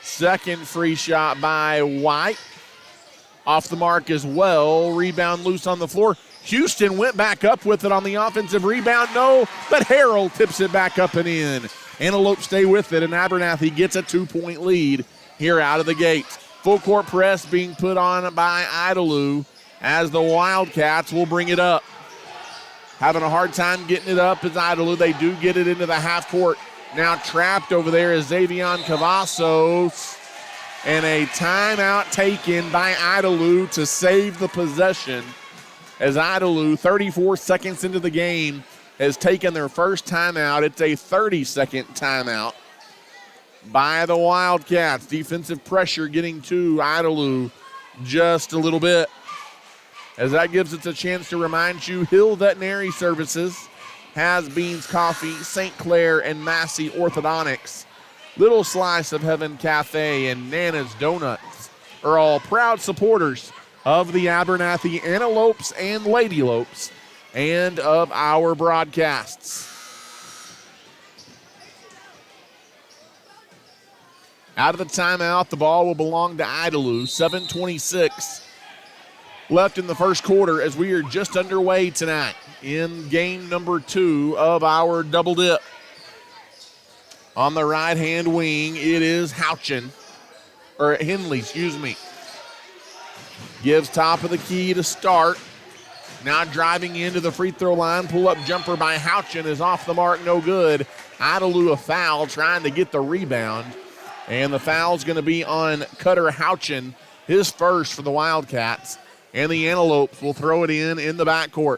Second free shot by White. Off the mark as well. Rebound loose on the floor. Houston went back up with it on the offensive rebound. No, but Harrell tips it back up and in. Antelope stay with it, and Abernathy gets a 2-point lead here out of the gate. Full court press being put on by Idalou as the Wildcats will bring it up. Having a hard time getting it up is Idalou. They do get it into the half court. Now trapped over there is Xavion Cavazos. And a timeout taken by Idalou to save the possession. As Idalou, 34 seconds into the game, has taken their first timeout. It's a 30-second timeout by the Wildcats. Defensive pressure getting to Idalou just a little bit. As that gives us a chance to remind you, Hill Veterinary Services, Has Beans Coffee, St. Clair, and Massey Orthodontics, Little Slice of Heaven Cafe, and Nana's Donuts are all proud supporters of the Abernathy Antelopes and Lady Lopes and of our broadcasts. Out of the timeout, the ball will belong to Idalou. 7:26 left in the first quarter as we are just underway tonight in game number 2 of our double dip. On the right-hand wing, it is Hindley. Gives top of the key to start. Now driving into the free throw line. Pull-up jumper by Houchin is off the mark, no good. Idalou a foul, trying to get the rebound. And the foul's going to be on Cutter Houchin, his first for the Wildcats. And the Antelopes will throw it in the backcourt.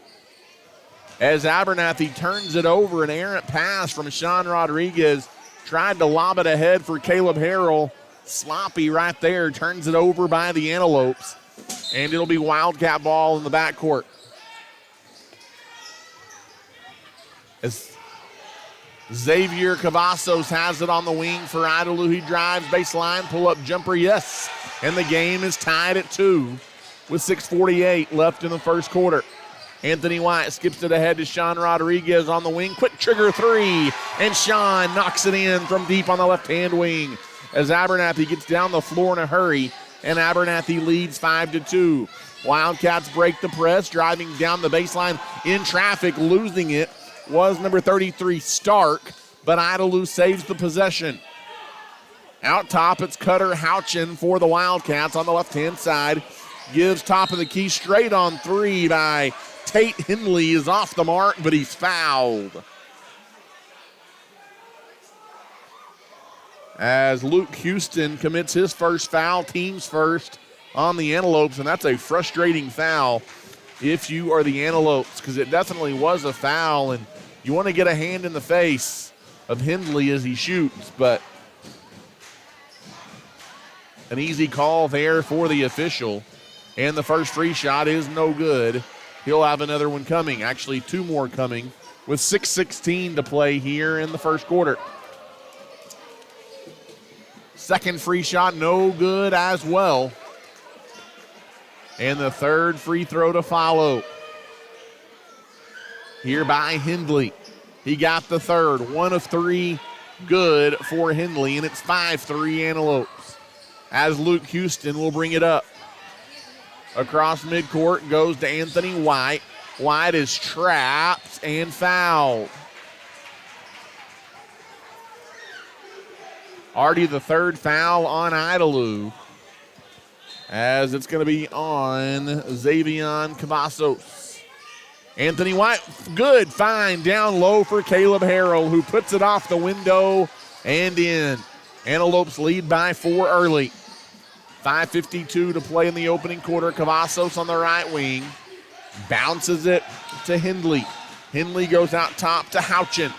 As Abernathy turns it over, an errant pass from Sean Rodriguez. Tried to lob it ahead for Caleb Harrell. Sloppy right there, turns it over by the Antelopes. And it'll be Wildcat ball in the backcourt. As Xavier Cavazos has it on the wing for Idalou. He drives baseline, pull-up jumper, yes. And the game is tied at 2 with 6:48 left in the first quarter. Anthony White skips it ahead to Sean Rodriguez on the wing. Quick trigger 3, and Sean knocks it in from deep on the left-hand wing as Abernathy gets down the floor in a hurry, and Abernathy leads 5-2. Wildcats break the press, driving down the baseline in traffic, losing it was number 33, Stark, but Idalou saves the possession. Out top, it's Cutter Houchin for the Wildcats on the left-hand side. Gives top of the key straight on 3 by Tate Hindley, is off the mark, but he's fouled. as Luke Houston commits his first foul, team's first on the Antelopes, and that's a frustrating foul if you are the Antelopes, because it definitely was a foul, and you want to get a hand in the face of Hindley as he shoots, but an easy call there for the official, and the first free shot is no good. He'll have another one coming, actually two more coming, with 6:16 to play here in the first quarter. Second free shot, no good as well. And the third free throw to follow. Here by Hindley. He got the third. 1 of 3 good for Hindley, and it's 5-3 Antelopes. As Luke Houston will bring it up. Across midcourt goes to Anthony White. White is trapped and fouled. Already the third foul on Idalou, as it's going to be on Xavion Cavazos. Anthony White, good find down low for Caleb Harrell, who puts it off the window and in. Antelopes lead by 4 early. 5:52 to play in the opening quarter. Cavazos on the right wing. Bounces it to Hindley. Hindley goes out top to Houchin.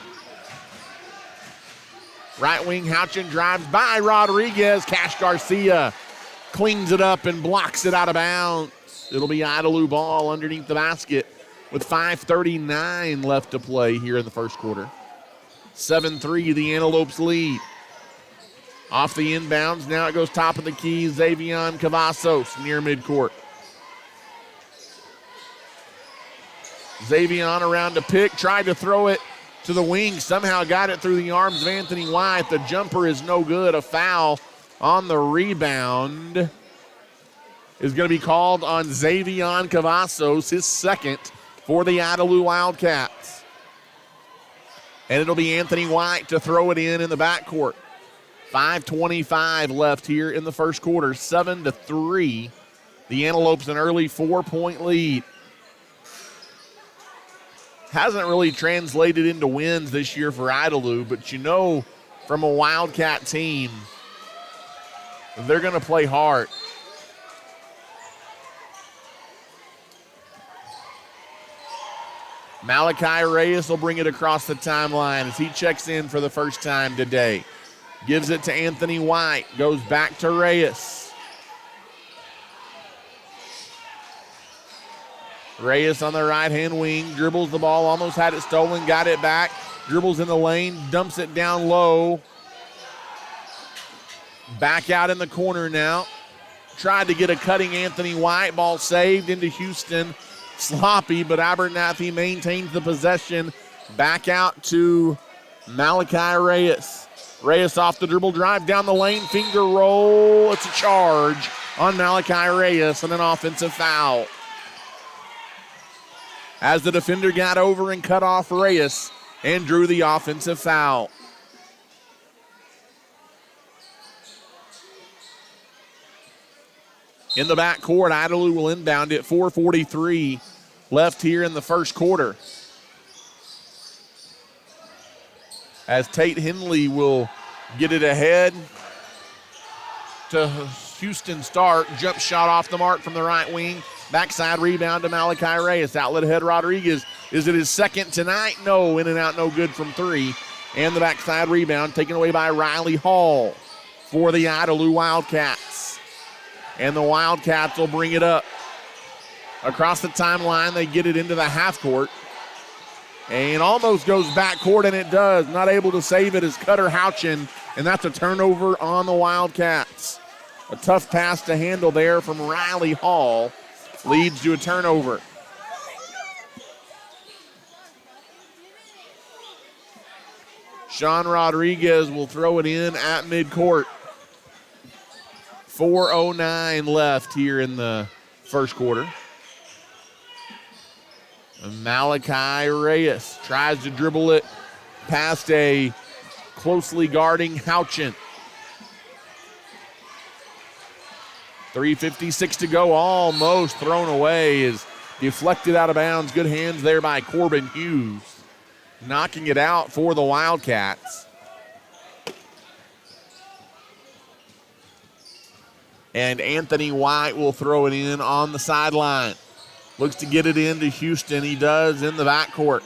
Right wing, Houchin drives by Rodriguez. Cash Garcia cleans it up and blocks it out of bounds. It'll be Idalou ball underneath the basket with 5:39 left to play here in the first quarter. 7-3, the Antelopes lead. Off the inbounds, now it goes top of the key, Xavion Cavazos near midcourt. Xavion around to pick, tried to throw it to the wing, somehow got it through the arms of Anthony White. The jumper is no good. A foul on the rebound is going to be called on Xavion Cavazos, his second for the Idalou Wildcats. And it'll be Anthony White to throw it in the backcourt. 5:25 left here in the first quarter, 7-3. The Antelopes an early 4-point lead. Hasn't really translated into wins this year for Idalou, but you know from a Wildcat team, they're going to play hard. Malachi Reyes will bring it across the timeline as he checks in for the first time today. Gives it to Anthony White, goes back to Reyes. Reyes on the right-hand wing, dribbles the ball, almost had it stolen, got it back, dribbles in the lane, dumps it down low. Back out in the corner now. Tried to get a cutting Anthony White, ball saved into Houston. Sloppy, but Abernathy maintains the possession. Back out to Malachi Reyes. Reyes off the dribble, drive down the lane, finger roll. It's a charge on Malachi Reyes and an offensive foul. As the defender got over and cut off Reyes and drew the offensive foul. In the backcourt, Idalou will inbound it. 4:43 left here in the first quarter. As Tate Hindley will get it ahead to Houston Stark. Jump shot off the mark from the right wing. Backside rebound to Malachi Reyes. Outlet ahead Rodriguez. Is it his second tonight? No. In and out, no good from 3. And the backside rebound taken away by Riley Hall for the Idalou Wildcats. And the Wildcats will bring it up. Across the timeline, they get it into the half court. And almost goes backcourt, and it does. Not able to save it is Cutter Houchin, and that's a turnover on the Wildcats. A tough pass to handle there from Riley Hall leads to a turnover. Sean Rodriguez will throw it in at midcourt. 4:09 left here in the first quarter. Malachi Reyes tries to dribble it past a closely guarding Houchin. 3:56 to go, almost thrown away, is deflected out of bounds. Good hands there by Corbin Hughes, knocking it out for the Wildcats. And Anthony White will throw it in on the sideline. Looks to get it into Houston. He does in the backcourt.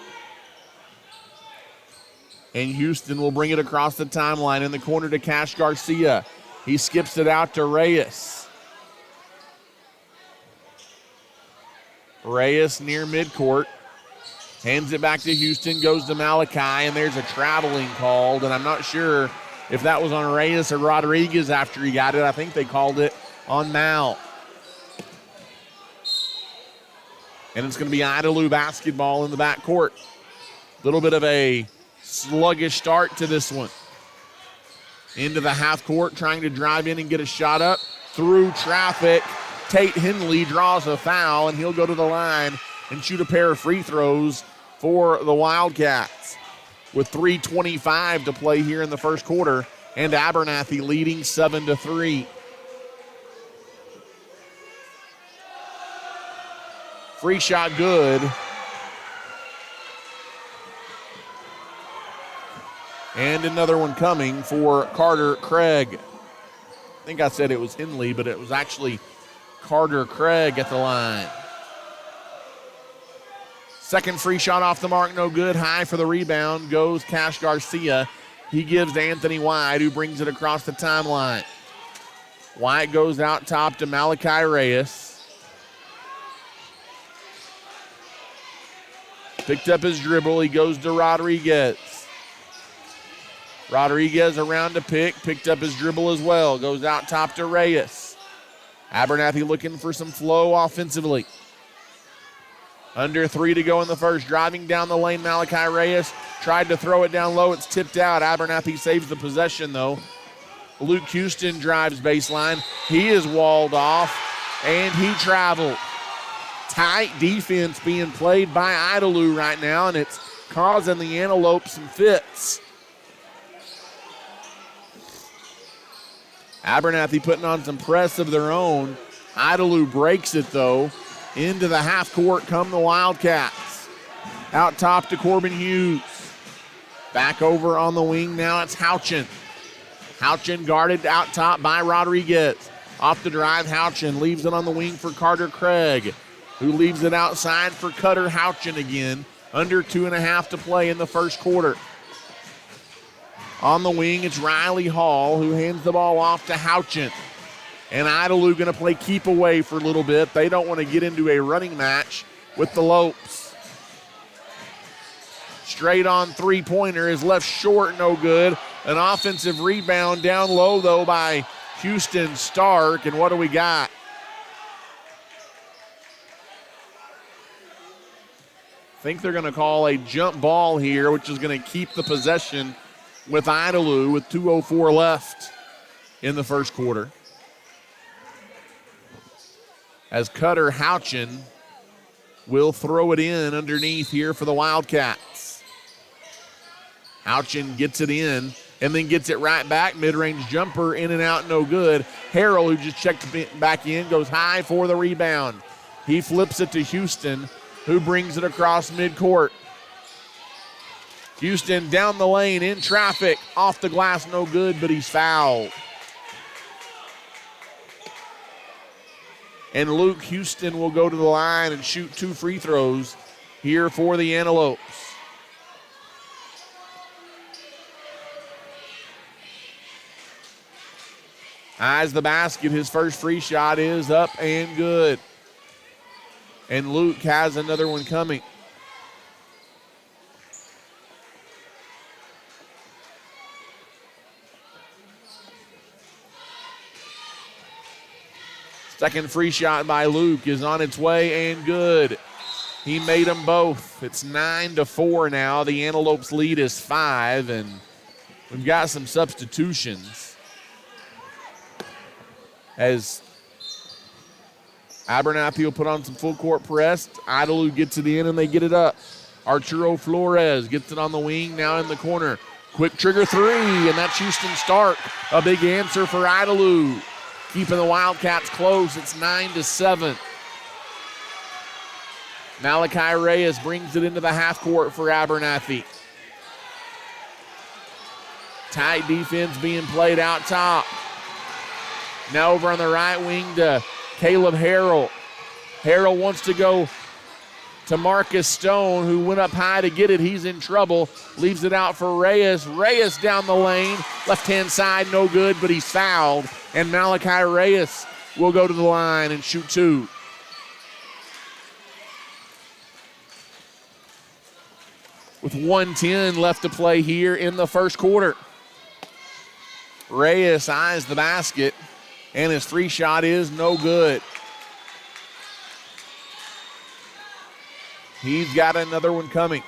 And Houston will bring it across the timeline in the corner to Cash Garcia. He skips it out to Reyes. Reyes near midcourt. Hands it back to Houston, goes to Malachi, and there's a traveling called. And I'm not sure if that was on Reyes or Rodriguez after he got it. I think they called it on Mal. And it's going to be Idalou basketball in the backcourt. Little bit of a sluggish start to this one. Into the half court, trying to drive in and get a shot up. Through traffic, Tate Henley draws a foul, and he'll go to the line and shoot a pair of free throws for the Wildcats. With 3:25 to play here in the first quarter, and Abernathy leading 7-3. Free shot good. And another one coming for Carter Craig. I think I said it was Henley, but it was actually Carter Craig at the line. Second free shot off the mark, no good. High for the rebound goes Cash Garcia. He gives to Anthony White, who brings it across the timeline. White goes out top to Malachi Reyes. Picked up his dribble. He goes to Rodriguez. Rodriguez around to picked up his dribble as well. Goes out top to Reyes. Abernathy looking for some flow offensively. Under 3 to go in the first. Driving down the lane, Malachi Reyes tried to throw it down low. It's tipped out. Abernathy saves the possession, though. Luke Houston drives baseline. He is walled off, and he traveled. Tight defense being played by Idalou right now, and it's causing the Antelopes some fits. Abernathy putting on some press of their own. Idalou breaks it, though. Into the half court come the Wildcats. Out top to Corbin Hughes. Back over on the wing now, it's Houchin. Houchin guarded out top by Rodriguez. Off the drive, Houchin leaves it on the wing for Carter Craig, who leaves it outside for Cutter Houchin again. Under 2.5 to play in the first quarter. On the wing, it's Riley Hall, who hands the ball off to Houchin. And Idalou going to play keep away for a little bit. They don't want to get into a running match with the Lopes. Straight on three-pointer is left short, no good. An offensive rebound down low, though, by Houston Stark. And what do we got? I think they're going to call a jump ball here, which is going to keep the possession with Idalou with 2:04 left in the first quarter. As Cutter Houchin will throw it in underneath here for the Wildcats. Houchin gets it in and then gets it right back. Mid-range jumper in and out, no good. Harrell, who just checked back in, goes high for the rebound. He flips it to Houston, who brings it across midcourt. Houston down the lane in traffic. Off the glass, no good, but he's fouled. And Luke Houston will go to the line and shoot 2 free throws here for the Antelopes. Eyes the basket. His first free shot is up and good. And Luke has another one coming. Second free shot by Luke is on its way and good. He made them both. It's 9-4 now. The Antelopes lead is 5, and we've got some substitutions. As Abernathy will put on some full court press. Idalou gets it in and they get it up. Arturo Flores gets it on the wing, now in the corner. Quick trigger three, and that's Houston Stark. A big answer for Idalou. Keeping the Wildcats close. It's 9-7. Malachi Reyes brings it into the half court for Abernathy. Tight defense being played out top. Now over on the right wing to Caleb Harrell. Harrell wants to go to Marcus Stone, who went up high to get it. He's in trouble. Leaves it out for Reyes. Reyes down the lane. Left-hand side, no good, but he's fouled. And Malachi Reyes will go to the line and shoot two. With 1:10 left to play here in the first quarter. Reyes eyes the basket, and his free shot is no good. He's got another one coming.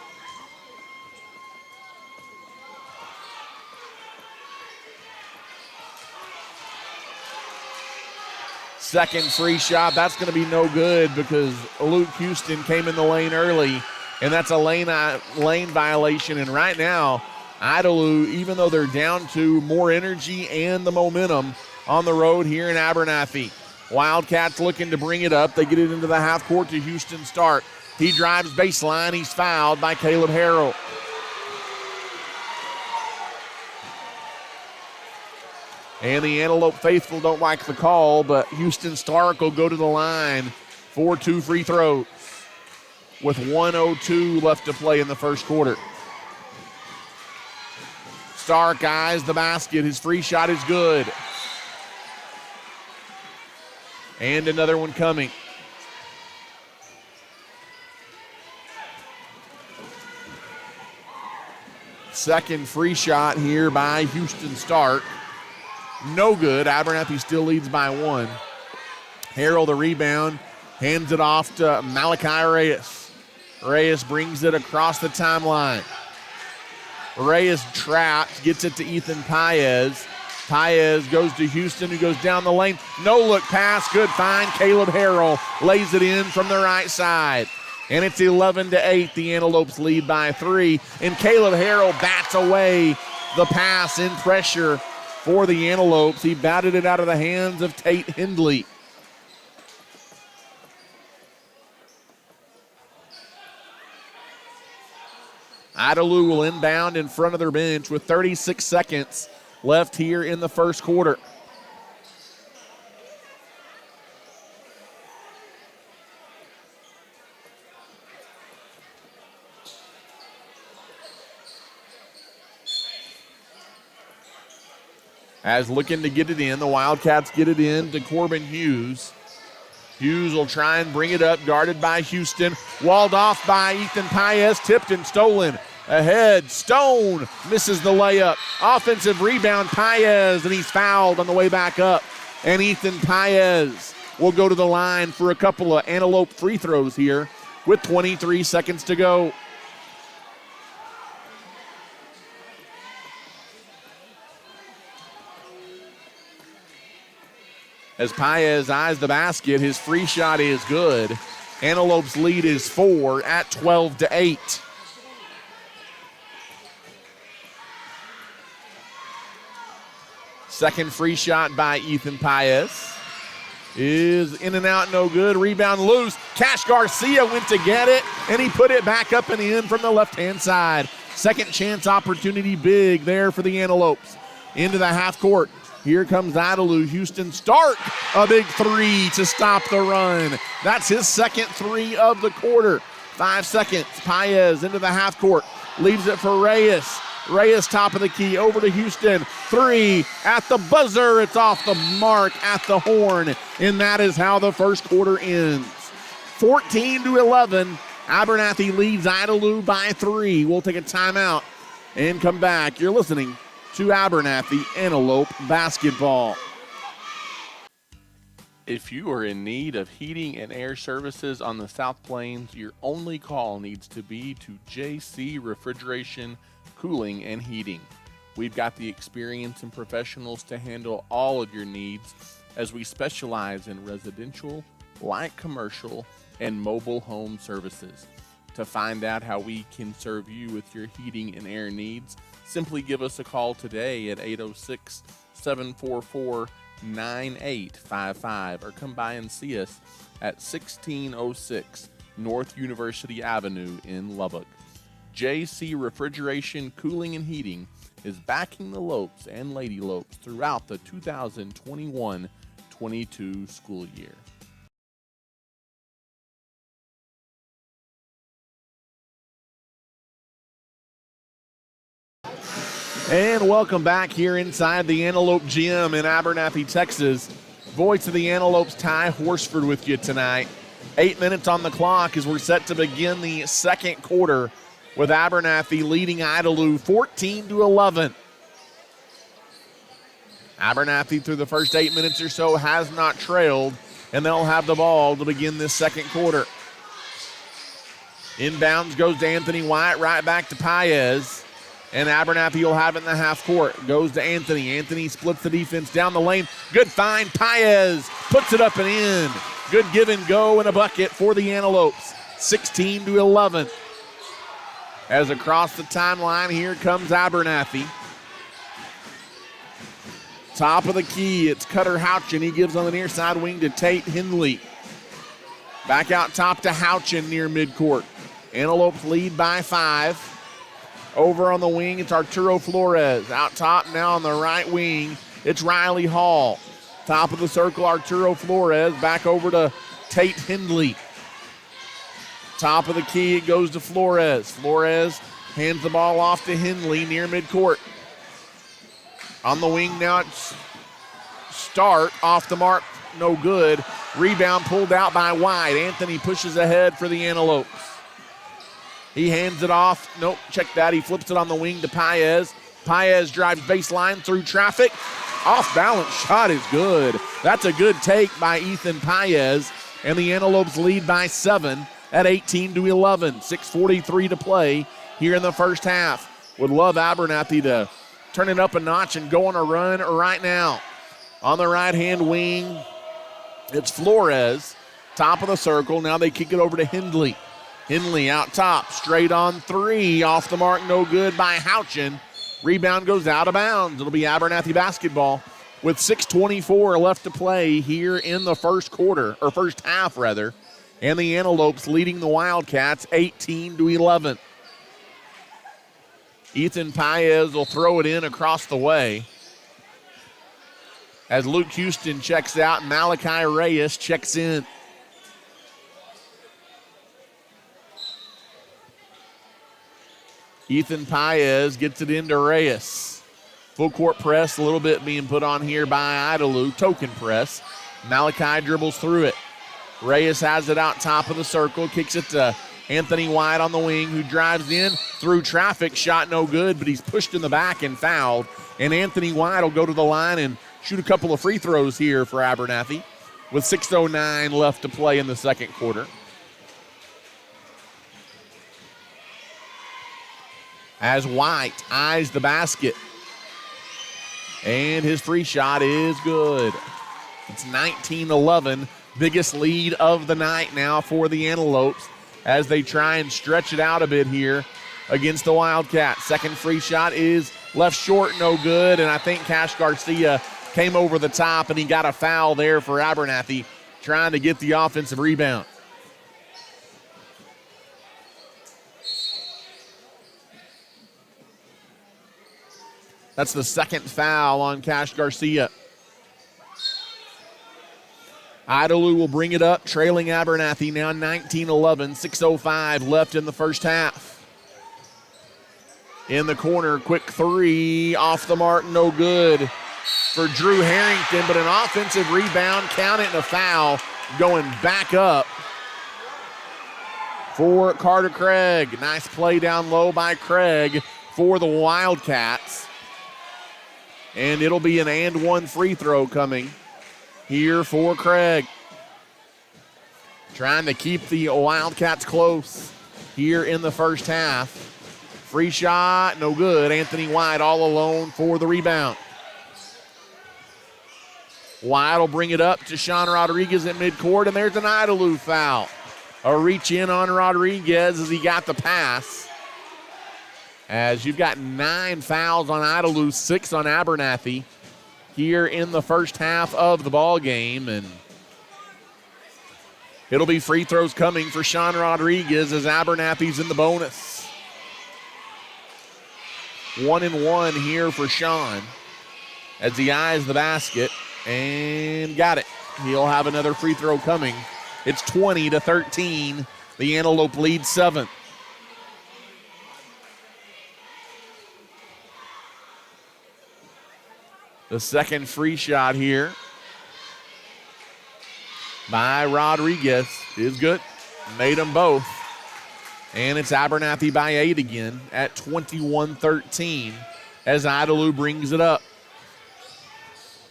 Second free shot, that's going to be no good because Luke Houston came in the lane early, and that's a lane violation. And right now, Idalou, even though they're down to more energy and the momentum on the road here in Abernathy. Wildcats looking to bring it up. They get it into the half court to Houston Stark. He drives baseline. He's fouled by Caleb Harrell. And the Antelope faithful don't like the call, but Houston Stark will go to the line for two free throws with 1:02 left to play in the first quarter. Stark eyes the basket. His free shot is good. And another one coming. Second free shot here by Houston Stark. No good. Abernathy still leads by one. Harrell the rebound. Hands it off to Malachi Reyes. Reyes brings it across the timeline. Reyes trapped. Gets it to Ethan Paez. Paez goes to Houston, who goes down the lane. No look pass. Good find. Caleb Harrell lays it in from the right side. And it's 11-8. The Antelopes lead by three. And Caleb Harrell bats away the pass in pressure for the Antelopes. He batted it out of the hands of Tate Hindley. Idalou will inbound in front of their bench with 36 seconds left here in the first quarter. As looking to get it in, the Wildcats get it in to Corbin Hughes. Hughes will try and bring it up, guarded by Houston. Walled off by Ethan Paez, tipped and stolen. Ahead, Stone misses the layup. Offensive rebound, Paez, and he's fouled on the way back up. And Ethan Paez will go to the line for a couple of Antelope free throws here with 23 seconds to go. As Paez eyes the basket, his free shot is good. Antelope's lead is 4 at 12-8. Second free shot by Ethan Paez is in and out, no good. Rebound loose. Cash Garcia went to get it, and he put it back up and in from the left-hand side. Second chance opportunity big there for the Antelopes. Into the half court. Here comes Idalou. Houston Stark, a big three to stop the run. That's his second three of the quarter. 5 seconds. Paez into the half court. Leaves it for Reyes. Reyes top of the key over to Houston. Three at the buzzer. It's off the mark at the horn. And that is how the first quarter ends. 14-11. Abernathy leads Idalou by 3. We'll take a timeout and come back. You're listening to Abernathy Antelope Basketball. If you are in need of heating and air services on the South Plains, your only call needs to be to JC Refrigeration, Cooling, and Heating. We've got the experience and professionals to handle all of your needs, as we specialize in residential, light commercial, and mobile home services. To find out how we can serve you with your heating and air needs, simply give us a call today at 806-744-9855 or come by and see us at 1606 North University Avenue in Lubbock. JC Refrigeration, Cooling, and Heating is backing the Lopes and Lady Lopes throughout the 2021 2022 school year. And welcome back here inside the Antelope Gym in Abernathy, Texas. Voice of the Antelopes, Ty Horsford, with you tonight. 8 minutes on the clock as we're set to begin the second quarter with Abernathy leading Idalou 14-11. Abernathy through the first 8 minutes or so has not trailed, and they'll have the ball to begin this second quarter. Inbounds goes to Anthony White, right back to Paez. And Abernathy will have it in the half court. Goes to Anthony. Anthony splits the defense down the lane. Good find. Paez puts it up and in. Good give and go and a bucket for the Antelopes. 16-11. As across the timeline, here comes Abernathy. Top of the key, it's Cutter Houchin. He gives on the near side wing to Tate Hindley. Back out top to Houchin near midcourt. Antelopes lead by 5. Over on the wing, it's Arturo Flores. Out top now on the right wing, it's Riley Hall. Top of the circle, Arturo Flores. Back over to Tate Hindley. Top of the key, it goes to Flores. Flores hands the ball off to Hindley near midcourt. On the wing now, it's Start off the mark, no good. Rebound pulled out by White. Anthony pushes ahead for the Antelopes. He hands it off. Nope, check that. He flips it on the wing to Paez. Paez drives baseline through traffic. Off balance shot is good. That's a good take by Ethan Paez. And the Antelopes lead by 7 at 18-11. 6:43 to play here in the first half. Would love Abernathy to turn it up a notch and go on a run right now. On the right-hand wing, it's Flores. Top of the circle. Now they kick it over to Hindley. Hindley out top, straight on three, off the mark, no good by Houchin. Rebound goes out of bounds. It'll be Abernathy basketball with 6:24 left to play here in the first quarter, or first half rather. And the Antelopes leading the Wildcats 18-11. Ethan Paez will throw it in across the way. As Luke Houston checks out, Malachi Reyes checks in. Ethan Paez gets it into Reyes. Full court press, a little bit being put on here by Idalou. Token press. Malachi dribbles through it. Reyes has it out top of the circle. Kicks it to Anthony White on the wing, who drives in through traffic. Shot no good, but he's pushed in the back and fouled. And Anthony White will go to the line and shoot a couple of free throws here for Abernathy with 6:09 left to play in the second quarter. As White eyes the basket. And his free shot is good. It's 19-11, biggest lead of the night now for the Antelopes as they try and stretch it out a bit here against the Wildcats. Second free shot is left short, no good, and I think Cash Garcia came over the top and he got a foul there for Abernathy trying to get the offensive rebound. That's the second foul on Cash Garcia. Idalou will bring it up, trailing Abernathy now 19-11, 6:05 left in the first half. In the corner, quick three, off the mark, no good for Drew Harrington, but an offensive rebound, count it, and a foul going back up for Carter Craig. Nice play down low by Craig for the Wildcats. And it'll be an and one free throw coming here for Craig. Trying to keep the Wildcats close here in the first half. Free shot, no good. Anthony White all alone for the rebound. White will bring it up to Sean Rodriguez at midcourt, and there's an Idalou foul. A reach in on Rodriguez as he got the pass. As you've got 9 fouls on Idalou, 6 on Abernathy here in the first half of the ball game, and it'll be free throws coming for Sean Rodriguez as Abernathy's in the bonus. 1-1 here for Sean as he eyes the basket. And got it. He'll have another free throw coming. It's 20-13. The Antelope lead 7. The second free shot here by Rodriguez is good. Made them both. And it's Abernathy by 8 again at 21-13 as Idalou brings it up.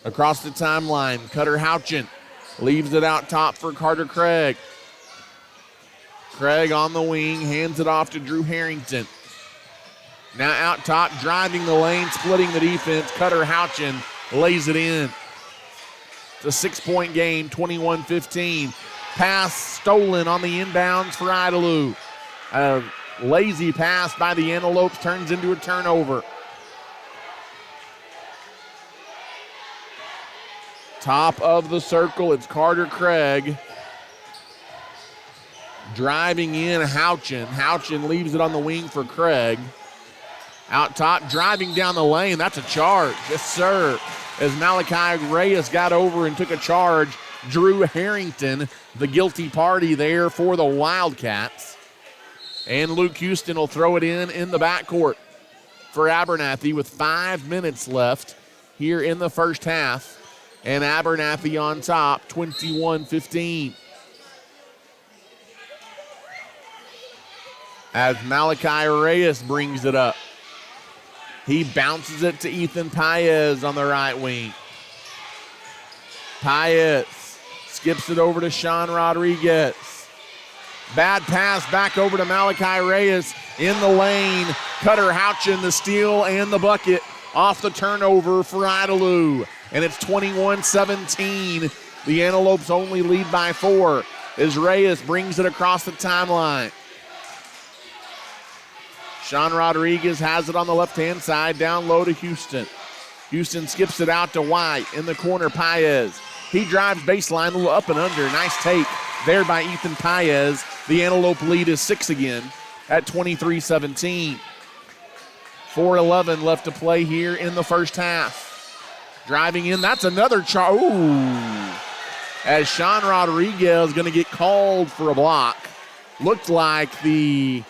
Across the timeline, Cutter Houchin leaves it out top for Carter Craig. Craig on the wing, hands it off to Drew Harrington. Now out top, driving the lane, splitting the defense. Cutter Houchin lays it in. It's a 6-point game, 21-15. Pass stolen on the inbounds for Idalou. A lazy pass by the Antelopes turns into a turnover. Top of the circle, it's Carter Craig. Driving in, Houchin. Houchin leaves it on the wing for Craig. Out top, driving down the lane. That's a charge. Yes, sir. As Malachi Reyes got over and took a charge, Drew Harrington, the guilty party there for the Wildcats. And Luke Houston will throw it in the backcourt for Abernathy with 5 minutes left here in the first half. And Abernathy on top, 21-15. As Malachi Reyes brings it up. He bounces it to Ethan Paez on the right wing. Paez skips it over to Sean Rodriguez. Bad pass back over to Malachi Reyes in the lane. Cutter Houchin, the steal and the bucket off the turnover for Idalou. And it's 21-17. The Antelopes only lead by 4 as Reyes brings it across the timeline. Sean Rodriguez has it on the left-hand side, down low to Houston. Houston skips it out to White. In the corner, Paez. He drives baseline, a little up and under. Nice take there by Ethan Paez. The Antelope lead is 6 again at 23-17. 4:11 left to play here in the first half. Driving in, that's another charge. Ooh. As Sean Rodriguez is going to get called for a block. Looked like the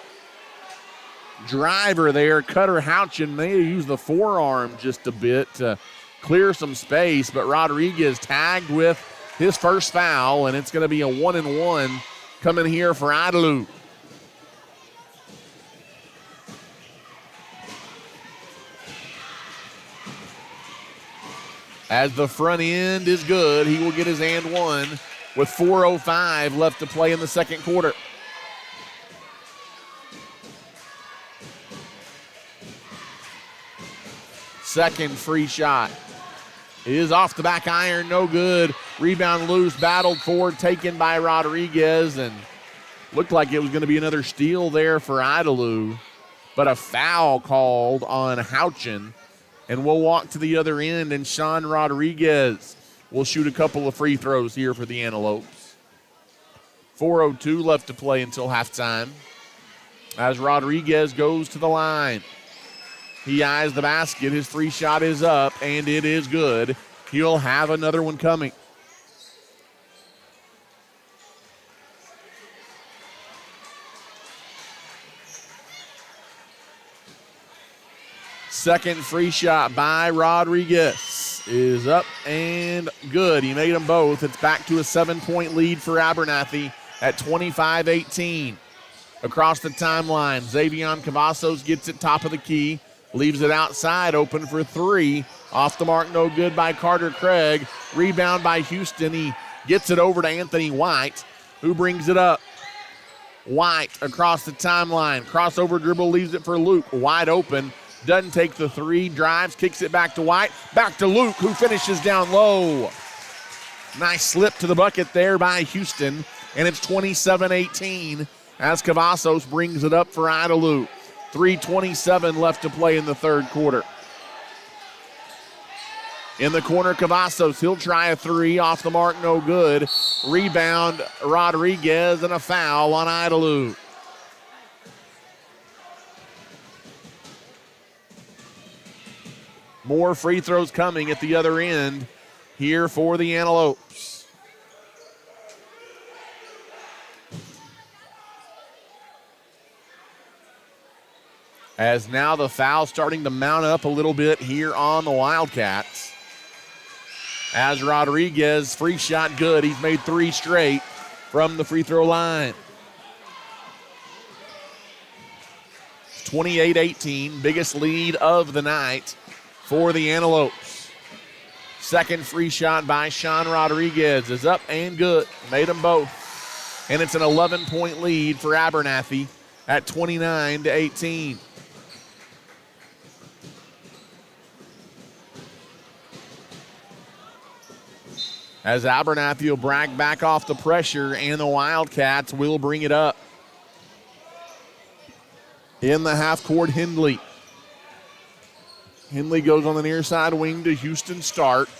driver there, Cutter Houchin, may have used the forearm just a bit to clear some space, but Rodriguez tagged with his first foul, and it's going to be a 1-and-1 coming here for Idalou. As the front end is good, he will get his and one with 4:05 left to play in the second quarter. Second free shot is off the back iron, no good. Rebound loose, battled forward, taken by Rodriguez, and looked like it was going to be another steal there for Idalou, but a foul called on Houchin. And we'll walk to the other end, and Sean Rodriguez will shoot a couple of free throws here for the Antelopes. 4:02 left to play until halftime as Rodriguez goes to the line. He eyes the basket. His free shot is up, and it is good. He'll have another one coming. Second free shot by Rodriguez is up and good. He made them both. It's back to a 7-point lead for Abernathy at 25-18. Across the timeline, Xavion Cavazos gets it top of the key, leaves it outside, open for three. Off the mark, no good by Carter Craig. Rebound by Houston. He gets it over to Anthony White, who brings it up. White across the timeline. Crossover dribble, leaves it for Luke. Wide open. Doesn't take the three, drives, kicks it back to White. Back to Luke, who finishes down low. Nice slip to the bucket there by Houston, and it's 27-18 as Cavazos brings it up for Idalou. 3:27 left to play in the third quarter. In the corner, Cavazos, he'll try a three, off the mark, no good. Rebound, Rodriguez, and a foul on Idalou. More free throws coming at the other end here for the Antelopes. As now the foul starting to mount up a little bit here on the Wildcats. As Rodriguez, free shot good. He's made 3 straight from the free throw line. 28-18, biggest lead of the night for the Antelopes. Second free shot by Sean Rodriguez is up and good. Made them both. And it's an 11-point lead for Abernathy at 29-18. As Abernathy will brag back off the pressure, and the Wildcats will bring it up. In the half court, Hindley. Hindley goes on the near side wing to Houston Stark.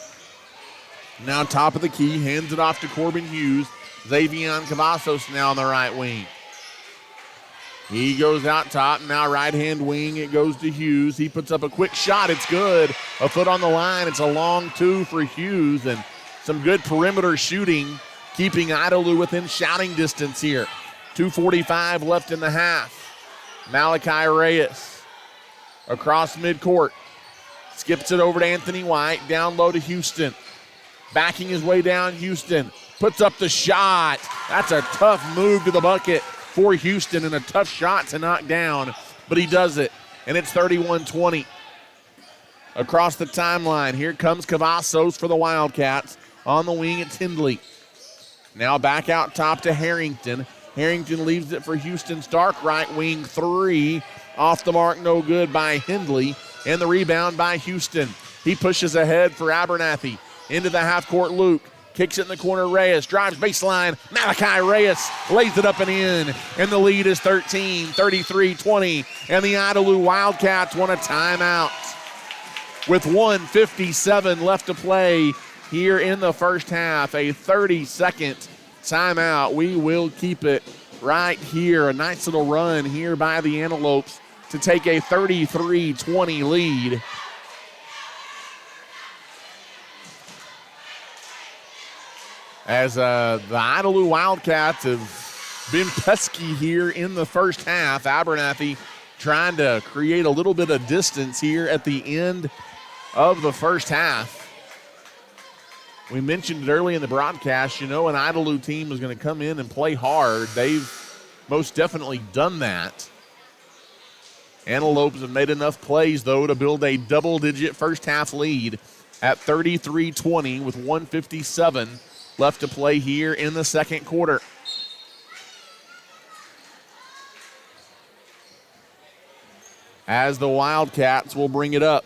Now top of the key, hands it off to Corbin Hughes. Xavion Cavazos now on the right wing. He goes out top, now right-hand wing, it goes to Hughes. He puts up a quick shot, it's good. A foot on the line, it's a long 2 for Hughes, and some good perimeter shooting, keeping Idalou within shouting distance here. 2:45 left in the half. Malachi Reyes across midcourt. Skips it over to Anthony White. Down low to Houston. Backing his way down, Houston puts up the shot. That's a tough move to the bucket for Houston and a tough shot to knock down, but he does it, and it's 31-20. Across the timeline, here comes Cavazos for the Wildcats. On the wing, it's Hindley. Now back out top to Harrington. Harrington leaves it for Houston Stark, right wing 3. Off the mark, no good by Hindley. And the rebound by Houston. He pushes ahead for Abernathy. Into the half-court Luke. Kicks it in the corner, Reyes. Drives baseline. Malachi Reyes lays it up and in. And the lead is 13, 33-20. And the Idalou Wildcats want a timeout. With 1:57 left to play here in the first half, a 30-second timeout. We will keep it right here. A nice little run here by the Antelopes to take a 33-20 lead. As the Idalou Wildcats have been pesky here in the first half. Abernathy trying to create a little bit of distance here at the end of the first half. We mentioned it early in the broadcast, an Idalou team is going to come in and play hard. They've most definitely done that. Antelopes have made enough plays, though, to build a double-digit first-half lead at 33-20 with 1:57 left to play here in the second quarter. As the Wildcats will bring it up.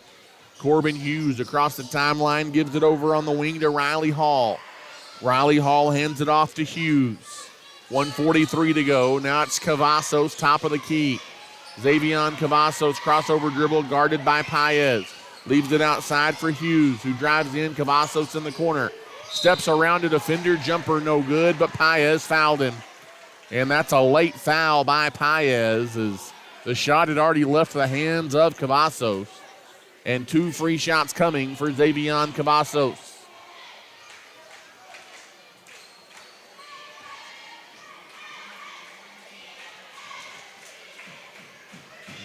Corbin Hughes across the timeline gives it over on the wing to Riley Hall. Riley Hall hands it off to Hughes. 1:43 to go. Now it's Cavazos, top of the key. Xavion Cavazos, crossover dribble guarded by Paez. Leaves it outside for Hughes, who drives in. Cavazos in the corner. Steps around a defender, jumper no good, but Paez fouled him. And that's a late foul by Paez as the shot had already left the hands of Cavazos. And 2 free shots coming for Xavion Cavazos.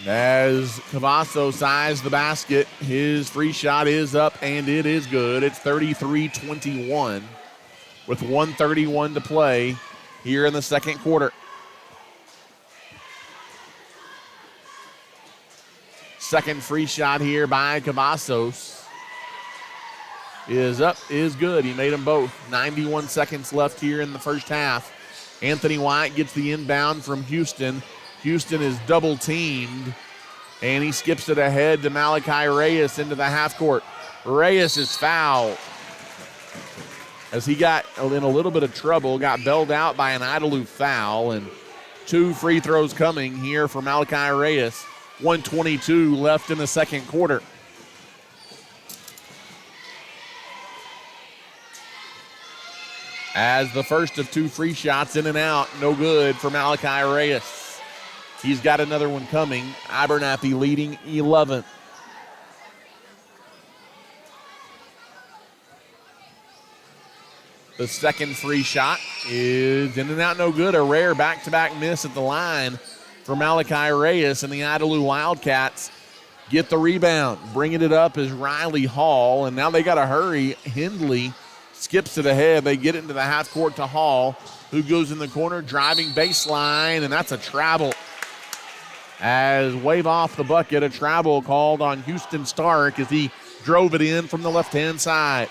As Cavazos eyes the basket, his free shot is up and it is good. It's 33-21 with 1:31 to play here in the second quarter. Second free shot here by Cavazos is up, is good. He made them both. 91 seconds left here in the first half. Anthony White gets the inbound from Houston. Houston is double teamed, and he skips it ahead to Malachi Reyes into the half court. Reyes is fouled as he got in a little bit of trouble, got bailed out by an Idalou foul, and 2 free throws coming here for Malachi Reyes. 1:22 left in the second quarter. As the first of 2 free shots in and out, no good for Malachi Reyes. He's got another one coming. Abernathy leading 11. The second free shot is in and out, no good. A rare back-to-back miss at the line for Malachi Reyes, and the Idalou Wildcats get the rebound. Bringing it up is Riley Hall, and now they got to hurry. Hindley skips it ahead. They get it into the half court to Hall, who goes in the corner, driving baseline, and that's a travel. As wave off the bucket, a travel called on Houston Stark as he drove it in from the left-hand side.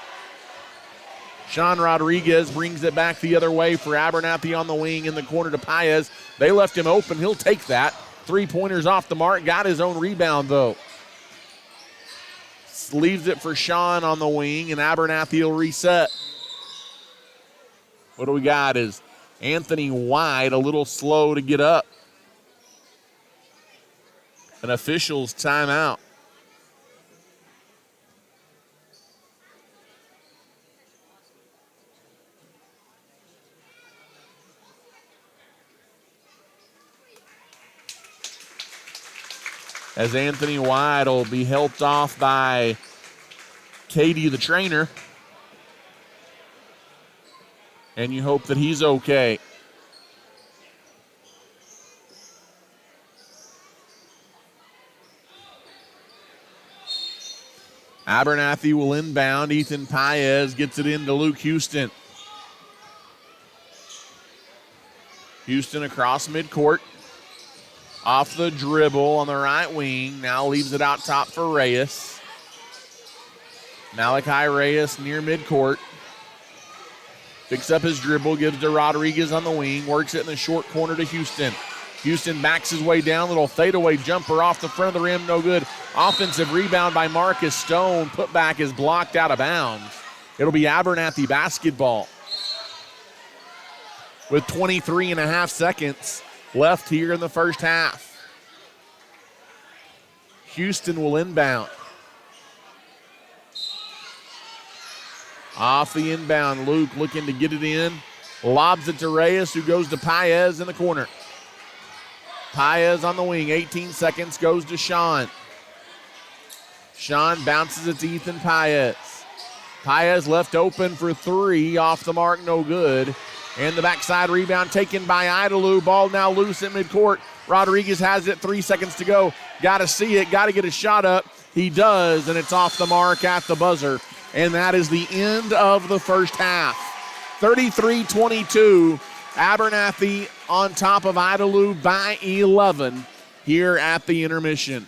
Sean Rodriguez brings it back the other way for Abernathy on the wing in the corner to Paez. They left him open. He'll take that. Three-pointers off the mark. Got his own rebound, though. Leaves it for Sean on the wing, and Abernathy will reset. What do we got is Anthony White a little slow to get up. An official's timeout. As Anthony White will be helped off by Katie, the trainer. And you hope that he's okay. Abernathy will inbound. Ethan Paez gets it into Luke Houston. Houston across midcourt. Off the dribble on the right wing. Now leaves it out top for Reyes. Malachi Reyes near midcourt. Picks up his dribble, gives to Rodriguez on the wing. Works it in the short corner to Houston. Houston backs his way down. Little fadeaway jumper off the front of the rim. No good. Offensive rebound by Marcus Stone. Putback is blocked out of bounds. It'll be Abernathy basketball. With 23 and a half seconds left here in the first half. Houston will inbound. Off the inbound, Luke looking to get it in. Lobs it to Reyes, who goes to Paez in the corner. Paez on the wing, 18 seconds, goes to Sean. Sean bounces it to Ethan Paez. Paez left open for three, off the mark, no good. And the backside rebound taken by Idalou. Ball now loose at midcourt. Rodriguez has it, 3 seconds to go. Got to see it, got to get a shot up. He does, and it's off the mark at the buzzer. And that is the end of the first half. 33-22, Abernathy on top of Idalou by 11 here at the intermission.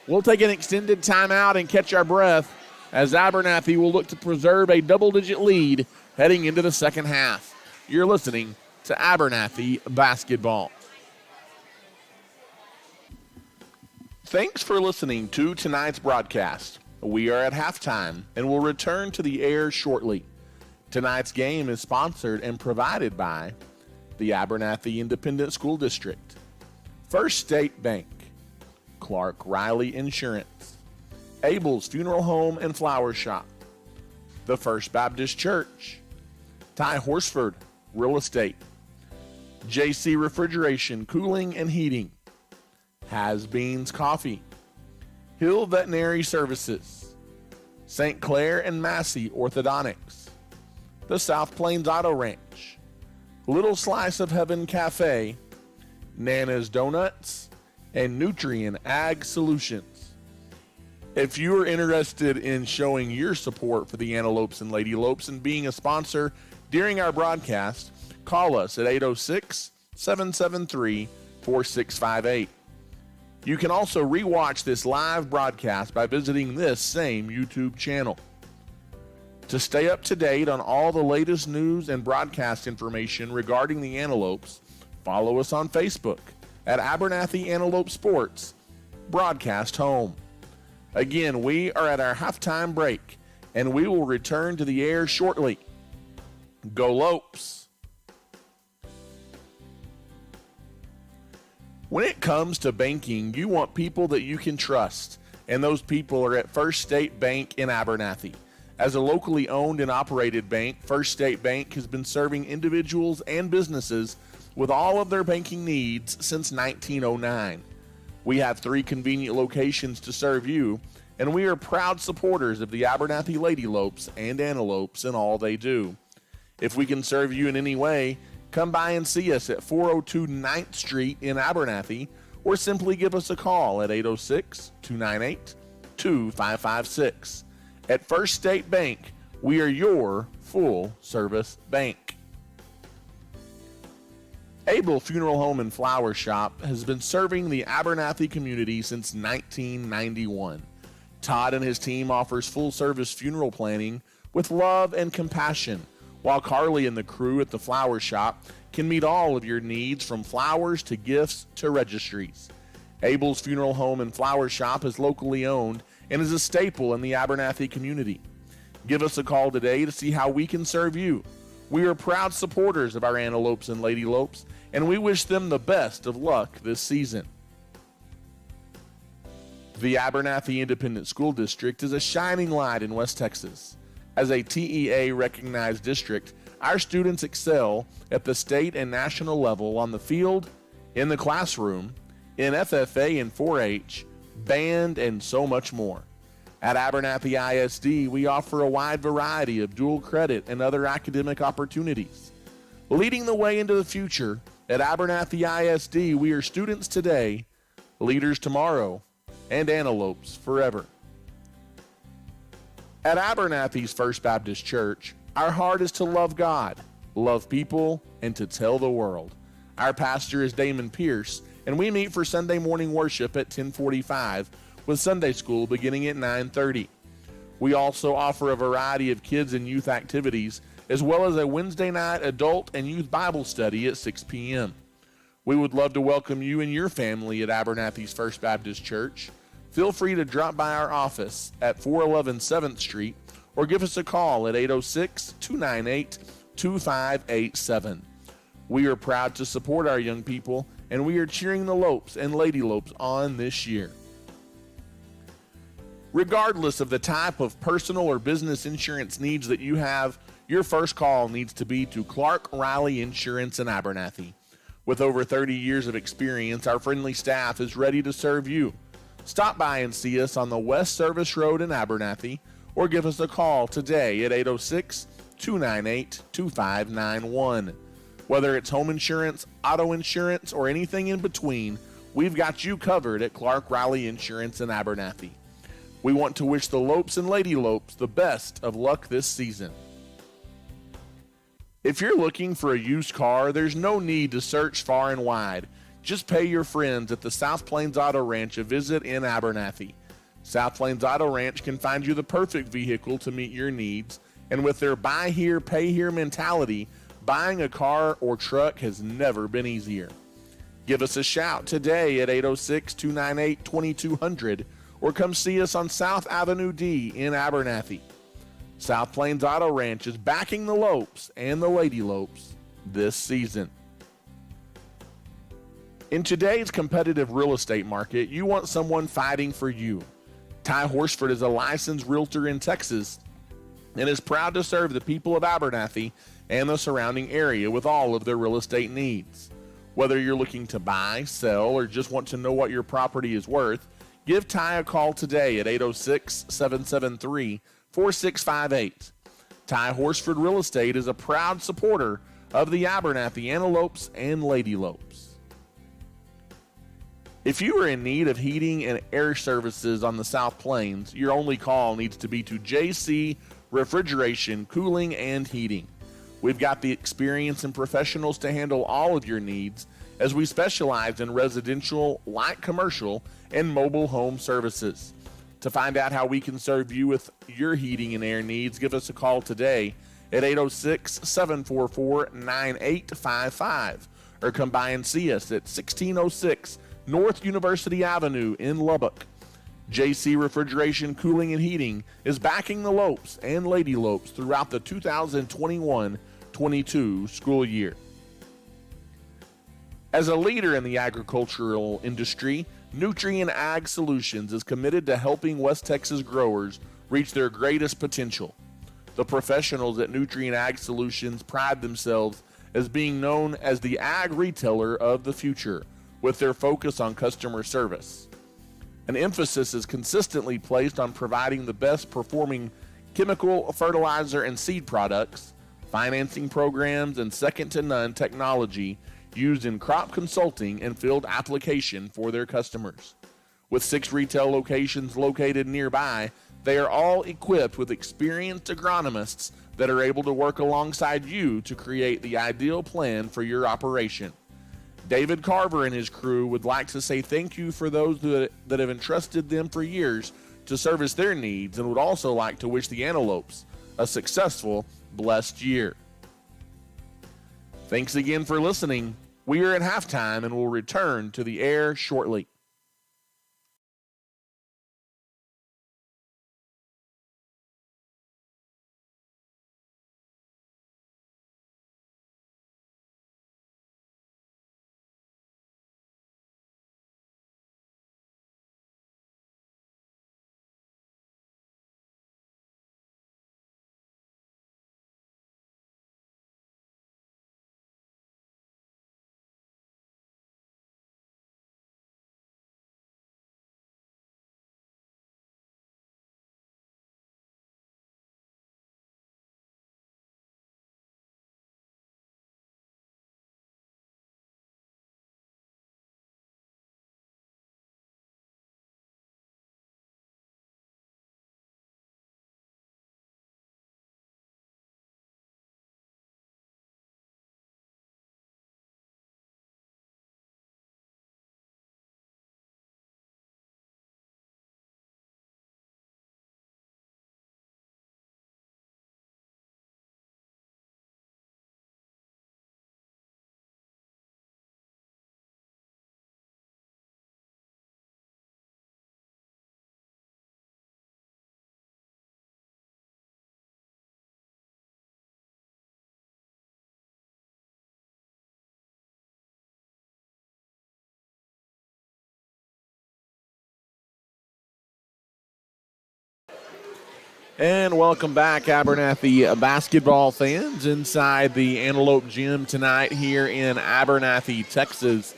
We'll take an extended timeout and catch our breath as Abernathy will look to preserve a double-digit lead heading into the second half. You're listening to Abernathy Basketball. Thanks for listening to tonight's broadcast. We are at halftime and will return to the air shortly. Tonight's game is sponsored and provided by the Abernathy Independent School District, First State Bank, Clark Riley Insurance, Abel's Funeral Home and Flower Shop, the First Baptist Church, Ty Horsford Real Estate, JC Refrigeration, Cooling and Heating, Has Beans Coffee, Hill Veterinary Services, St. Clair and Massey Orthodontics, the South Plains Auto Ranch, Little Slice of Heaven Cafe, Nana's Donuts, and Nutrien Ag Solutions. If you are interested in showing your support for the Antelopes and Lady Lopes and being a sponsor during our broadcast, call us at 806-773-4658. You can also rewatch this live broadcast by visiting this same YouTube channel. To stay up to date on all the latest news and broadcast information regarding the Antelopes, follow us on Facebook at Abernathy Antelope Sports, Broadcast Home. Again, we are at our halftime break, and we will return to the air shortly. Go Lopes! When it comes to banking, you want people that you can trust, and those people are at First State Bank in Abernathy. As a locally owned and operated bank, First State Bank has been serving individuals and businesses with all of their banking needs since 1909. We have 3 convenient locations to serve you, and we are proud supporters of the Abernathy Lady Lopes and Antelopes in all they do. If we can serve you in any way, come by and see us at 402 9th Street in Abernathy, or simply give us a call at 806-298-2556. At First State Bank, we are your full-service bank. Abel Funeral Home and Flower Shop has been serving the Abernathy community since 1991. Todd and his team offers full-service funeral planning with love and compassion, while Carly and the crew at the flower shop can meet all of your needs from flowers to gifts to registries. Abel's Funeral Home and Flower Shop is locally owned and is a staple in the Abernathy community. Give us a call today to see how we can serve you. We are proud supporters of our Antelopes and Lady Lopes, and we wish them the best of luck this season. The Abernathy Independent School District is a shining light in West Texas. As a TEA-recognized district, our students excel at the state and national level on the field, in the classroom, in FFA and 4-H, band, and so much more. At Abernathy ISD, we offer a wide variety of dual credit and other academic opportunities. Leading the way into the future, at Abernathy ISD, we are students today, leaders tomorrow, and antelopes forever. At Abernathy's First Baptist Church, our heart is to love God, love people, and to tell the world. Our pastor is Damon Pierce, and we meet for Sunday morning worship at 10:45, with Sunday school beginning at 9:30. We also offer a variety of kids and youth activities, as well as a Wednesday night adult and youth Bible study at 6 p.m. We would love to welcome you and your family at Abernathy's First Baptist Church. Feel free to drop by our office at 411 7th Street or give us a call at 806-298-2587. We are proud to support our young people, and we are cheering the Lopes and Lady Lopes on this year. Regardless of the type of personal or business insurance needs that you have, your first call needs to be to Clark Riley Insurance in Abernathy. With over 30 years of experience, our friendly staff is ready to serve you. Stop by and see us on the West Service Road in Abernathy, or give us a call today at 806-298-2591. Whether it's home insurance, auto insurance, or anything in between, we've got you covered at Clark Riley Insurance in Abernathy. We want to wish the Lopes and Lady Lopes the best of luck this season. If you're looking for a used car, there's no need to search far and wide. Just pay your friends at the South Plains Auto Ranch a visit in Abernathy. South Plains Auto Ranch can find you the perfect vehicle to meet your needs, and with their buy here, pay here mentality, buying a car or truck has never been easier. Give us a shout today at 806-298-2200 or come see us on South Avenue D in Abernathy. South Plains Auto Ranch is backing the Lopes and the Lady Lopes this season. In today's competitive real estate market, you want someone fighting for you. Ty Horsford is a licensed realtor in Texas and is proud to serve the people of Abernathy and the surrounding area with all of their real estate needs. Whether you're looking to buy, sell, or just want to know what your property is worth, give Ty a call today at 806-773-4658. Ty Horsford Real Estate is a proud supporter of the Abernathy Antelopes and Lady Lopes. If you are in need of heating and air services on the South Plains, your only call needs to be to JC Refrigeration, Cooling, and Heating. We've got the experience and professionals to handle all of your needs, as we specialize in residential, light commercial, and mobile home services. To find out how we can serve you with your heating and air needs, give us a call today at 806-744-9855 or come by and see us at 1606 North University Avenue in Lubbock. JC Refrigeration, Cooling, and Heating is backing the Lopes and Lady Lopes throughout the 2021-22 school year. As a leader in the agricultural industry, Nutrien Ag Solutions is committed to helping West Texas growers reach their greatest potential. The professionals at Nutrien Ag Solutions pride themselves as being known as the ag retailer of the future, with their focus on customer service. An emphasis is consistently placed on providing the best performing chemical, fertilizer, and seed products, financing programs, and second-to-none technology used in crop consulting and field application for their customers. With 6 retail locations located nearby, they are all equipped with experienced agronomists that are able to work alongside you to create the ideal plan for your operation. David Carver and his crew would like to say thank you for those that have entrusted them for years to service their needs, and would also like to wish the Antelopes a successful, blessed year. Thanks again for listening. We are at halftime and will return to the air shortly. And welcome back, Abernathy basketball fans, inside the Antelope Gym tonight here in Abernathy, Texas.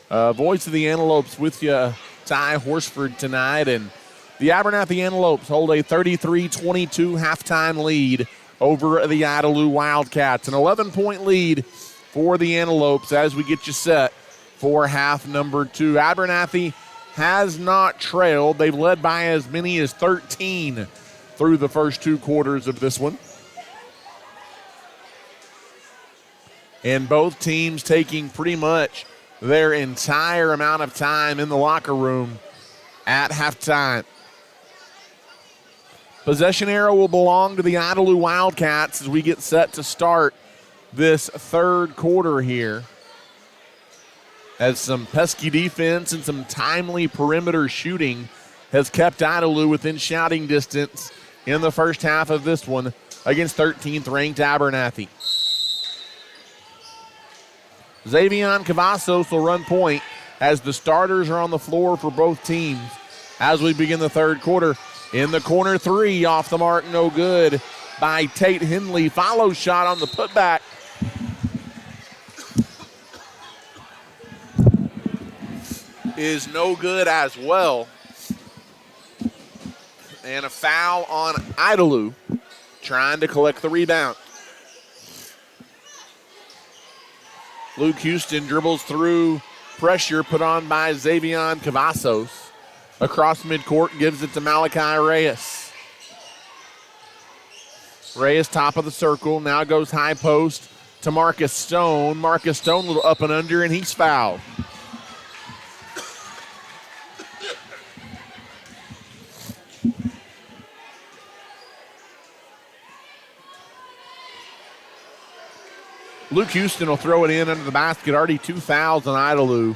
Voice of the Antelopes with you, Ty Horsford, tonight. And the Abernathy Antelopes hold a 33-22 halftime lead over the Idalou Wildcats. An 11-point lead for the Antelopes as we get you set for half number 2. Abernathy has not trailed. They've led by as many as 13 through the first 2 quarters of this one. And both teams taking pretty much their entire amount of time in the locker room at halftime. Possession arrow will belong to the Idalou Wildcats as we get set to start this third quarter here, as some pesky defense and some timely perimeter shooting has kept Idalou within shouting distance in the first half of this one against 13th ranked Abernathy. Xavion Cavazos will run point as the starters are on the floor for both teams as we begin the third quarter. In the corner, 3 off the mark, no good by Tate Hindley. Follow shot on the putback. Is no good as well. And a foul on Idalou, trying to collect the rebound. Luke Houston dribbles through pressure put on by Xavion Cavazos. Across midcourt, gives it to Malachi Reyes. Reyes top of the circle, now goes high post to Marcus Stone. Marcus Stone a little up and under, and he's fouled. Luke Houston will throw it in under the basket. Already 2 fouls on Idalou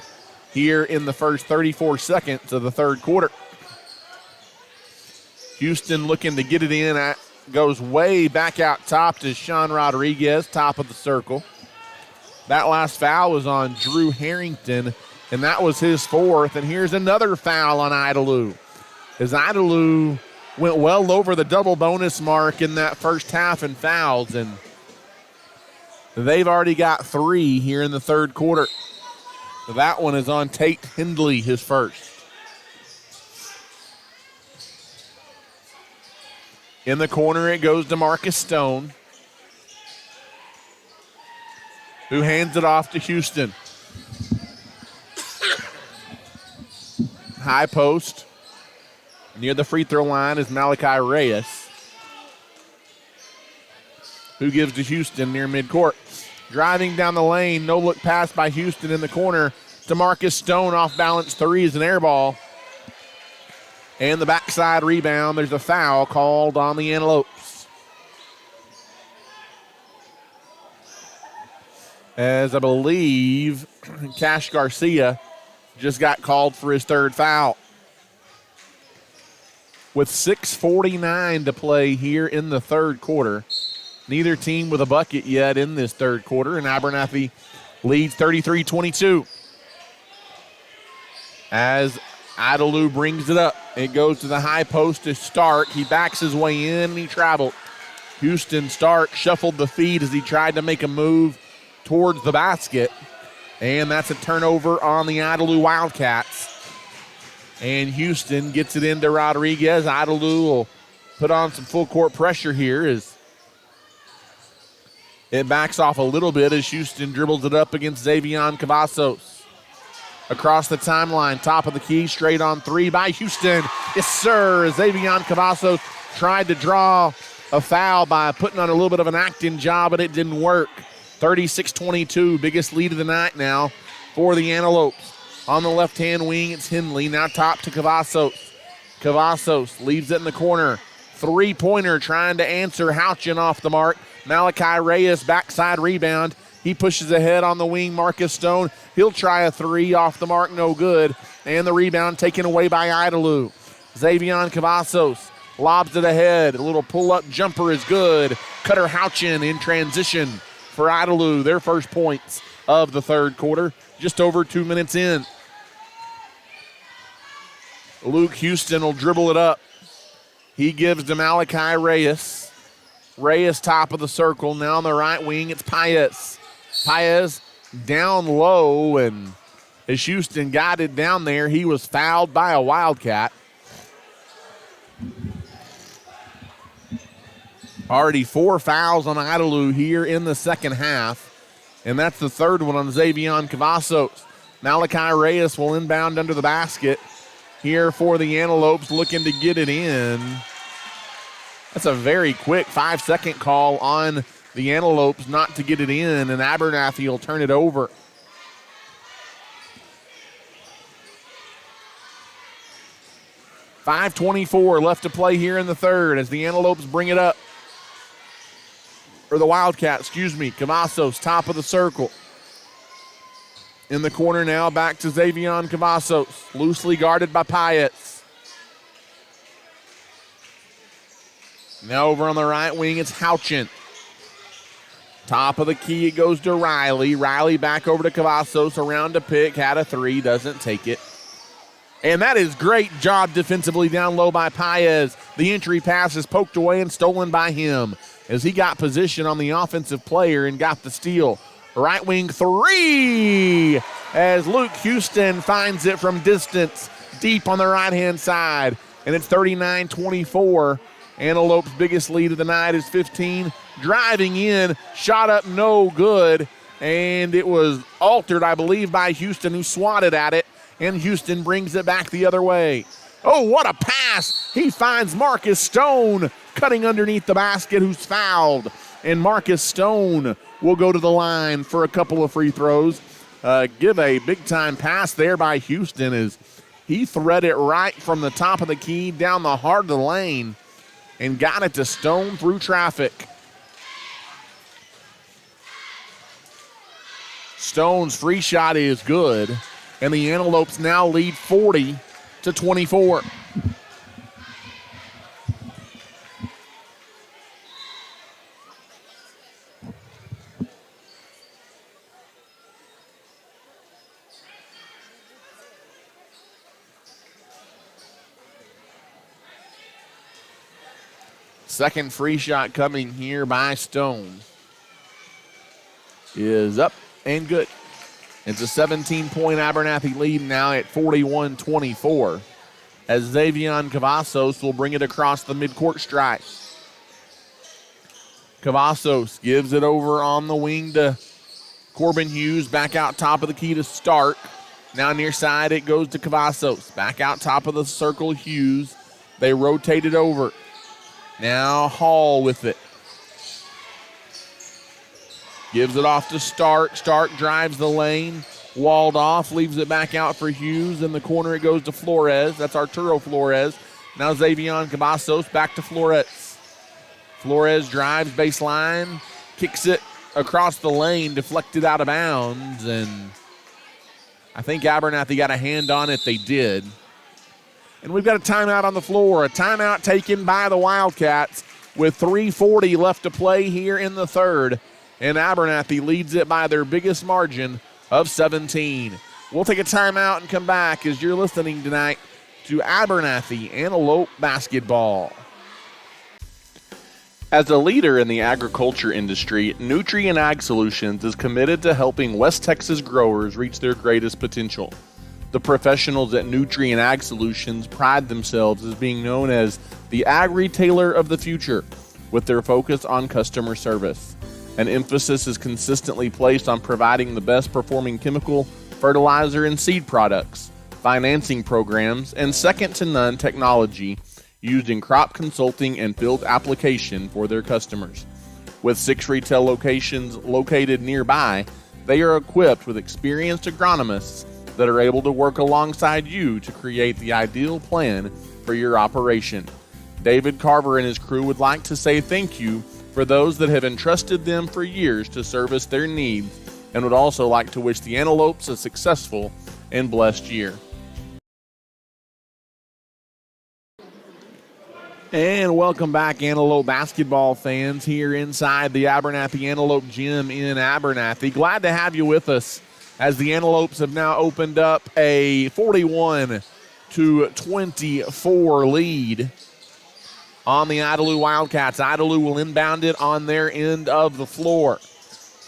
here in the first 34 seconds of the third quarter. Houston looking to get it in. Goes way back out top to Sean Rodriguez, top of the circle. That last foul was on Drew Harrington, and that was his 4th. And here's another foul on Idalou, as Idalou went well over the double bonus mark in that first half in fouls, and they've already got 3 here in the third quarter. So that one is on Tate Hindley, his first. In the corner, it goes to Marcus Stone. who hands it off to Houston. High post. Near the free throw line is Malachi Reyes, who gives to Houston near midcourt. Driving down the lane, no look pass by Houston in the corner to Marcus Stone. Off balance three is an air ball. And the backside rebound, there's a foul called on the Antelopes. As I believe Cash Garcia just got called for his third foul. With 6:49 to play here in the third quarter. Neither team with a bucket yet in this third quarter, and Abernathy leads 33-22. As Idalou brings it up, it goes to the high post to Stark. He backs his way in and he traveled. Houston Stark shuffled the feet as he tried to make a move towards the basket, and that's a turnover on the Idalou Wildcats. And Houston gets it into Rodriguez. Idalou will put on some full court pressure here as it backs off a little bit as Houston dribbles it up against Xavier Cavazos. Across the timeline, top of the key, straight on three by Houston. Yes, sir. Xavier Cavazos tried to draw a foul by putting on a little bit of an acting job, but it didn't work. 36-22, biggest lead of the night now for the Antelopes. On the left-hand wing, it's Henley, now top to Cavazos. Cavazos leaves it in the corner. Three-pointer trying to answer, Houchin off the mark. Malachi Reyes, backside rebound. He pushes ahead on the wing, Marcus Stone. He'll try a three, off the mark, no good. And the rebound taken away by Idalou. Xavier Cavazos lobs it ahead. A little pull-up jumper is good. Cutter Houchin in transition for Idalou. Their first points of the third quarter, just over 2 minutes in. Luke Houston will dribble it up. He gives to Malachi Reyes. Reyes top of the circle. Now on the right wing, it's Paez. Paez down low, and as Houston got it down there, he was fouled by a Wildcat. Already 4 fouls on Idalou here in the second half, and that's the third one on Xavier Cavazos. Malachi Reyes will inbound under the basket here for the Antelopes, looking to get it in. That's a very quick 5-second call on the Antelopes not to get it in, and Abernathy will turn it over. .5:24 left to play here in the third as the Antelopes bring it up. Or the Wildcats, excuse me. Cavazos, top of the circle. In the corner now, back to Xavier Cavazos. Loosely guarded by Paez. Now over on the right wing, it's Houchin. Top of the key, it goes to Riley. Riley back over to Cavazos, around to pick, had a three, doesn't take it. And that is great job defensively down low by Paez. The entry pass is poked away and stolen by him as he got position on the offensive player and got the steal. Right wing three as Luke Houston finds it from distance deep on the right-hand side. And it's 39-24. Antelope's biggest lead of the night is 15. Driving in, shot up no good. And it was altered, I believe, by Houston, who swatted at it. And Houston brings it back the other way. Oh, what a pass. He finds Marcus Stone cutting underneath the basket, who's fouled. And Marcus Stone will go to the line for a couple of free throws. Give a big-time pass there by Houston as he threaded it right from the top of the key down the heart of the lane and got it to Stone through traffic. Stone's free shot is good, and the Antelopes now lead 40-24. Second free shot coming here by Stone is up and good. It's a 17-point Abernathy lead now at 41-24 as Xavier Cavazos will bring it across the midcourt stripe. Cavazos gives it over on the wing to Corbin Hughes back out top of the key to Stark. Now near side it goes to Cavazos. Back out top of the circle, Hughes. They rotate it over. Now Hall with it. Gives it off to Stark. Stark drives the lane. Walled off, leaves it back out for Hughes. In the corner it goes to Flores. That's Arturo Flores. Now Xavion Cavazos back to Flores. Flores drives baseline, kicks it across the lane, deflected out of bounds, and I think Abernathy got a hand on it. They did. And we've got a timeout on the floor. A timeout taken by the Wildcats with 3:40 left to play here in the third. And Abernathy leads it by their biggest margin of 17. We'll take a timeout and come back as you're listening tonight to Abernathy Antelope Basketball. As a leader in the agriculture industry, Nutrien Ag Solutions is committed to helping West Texas growers reach their greatest potential. The professionals at Nutrien Ag Solutions pride themselves as being known as the ag retailer of the future, with their focus on customer service. An emphasis is consistently placed on providing the best performing chemical, fertilizer, and seed products, financing programs, and second-to-none technology used in crop consulting and field application for their customers. With 6 retail locations located nearby, they are equipped with experienced agronomists that are able to work alongside you to create the ideal plan for your operation. David Carver and his crew would like to say thank you for those that have entrusted them for years to service their needs, and would also like to wish the Antelopes a successful and blessed year. And welcome back, Antelope basketball fans, here inside the Abernathy Antelope Gym in Abernathy. Glad to have you with us as the Antelopes have now opened up a 41-24 lead on the Idalou Wildcats. Idalou will inbound it on their end of the floor.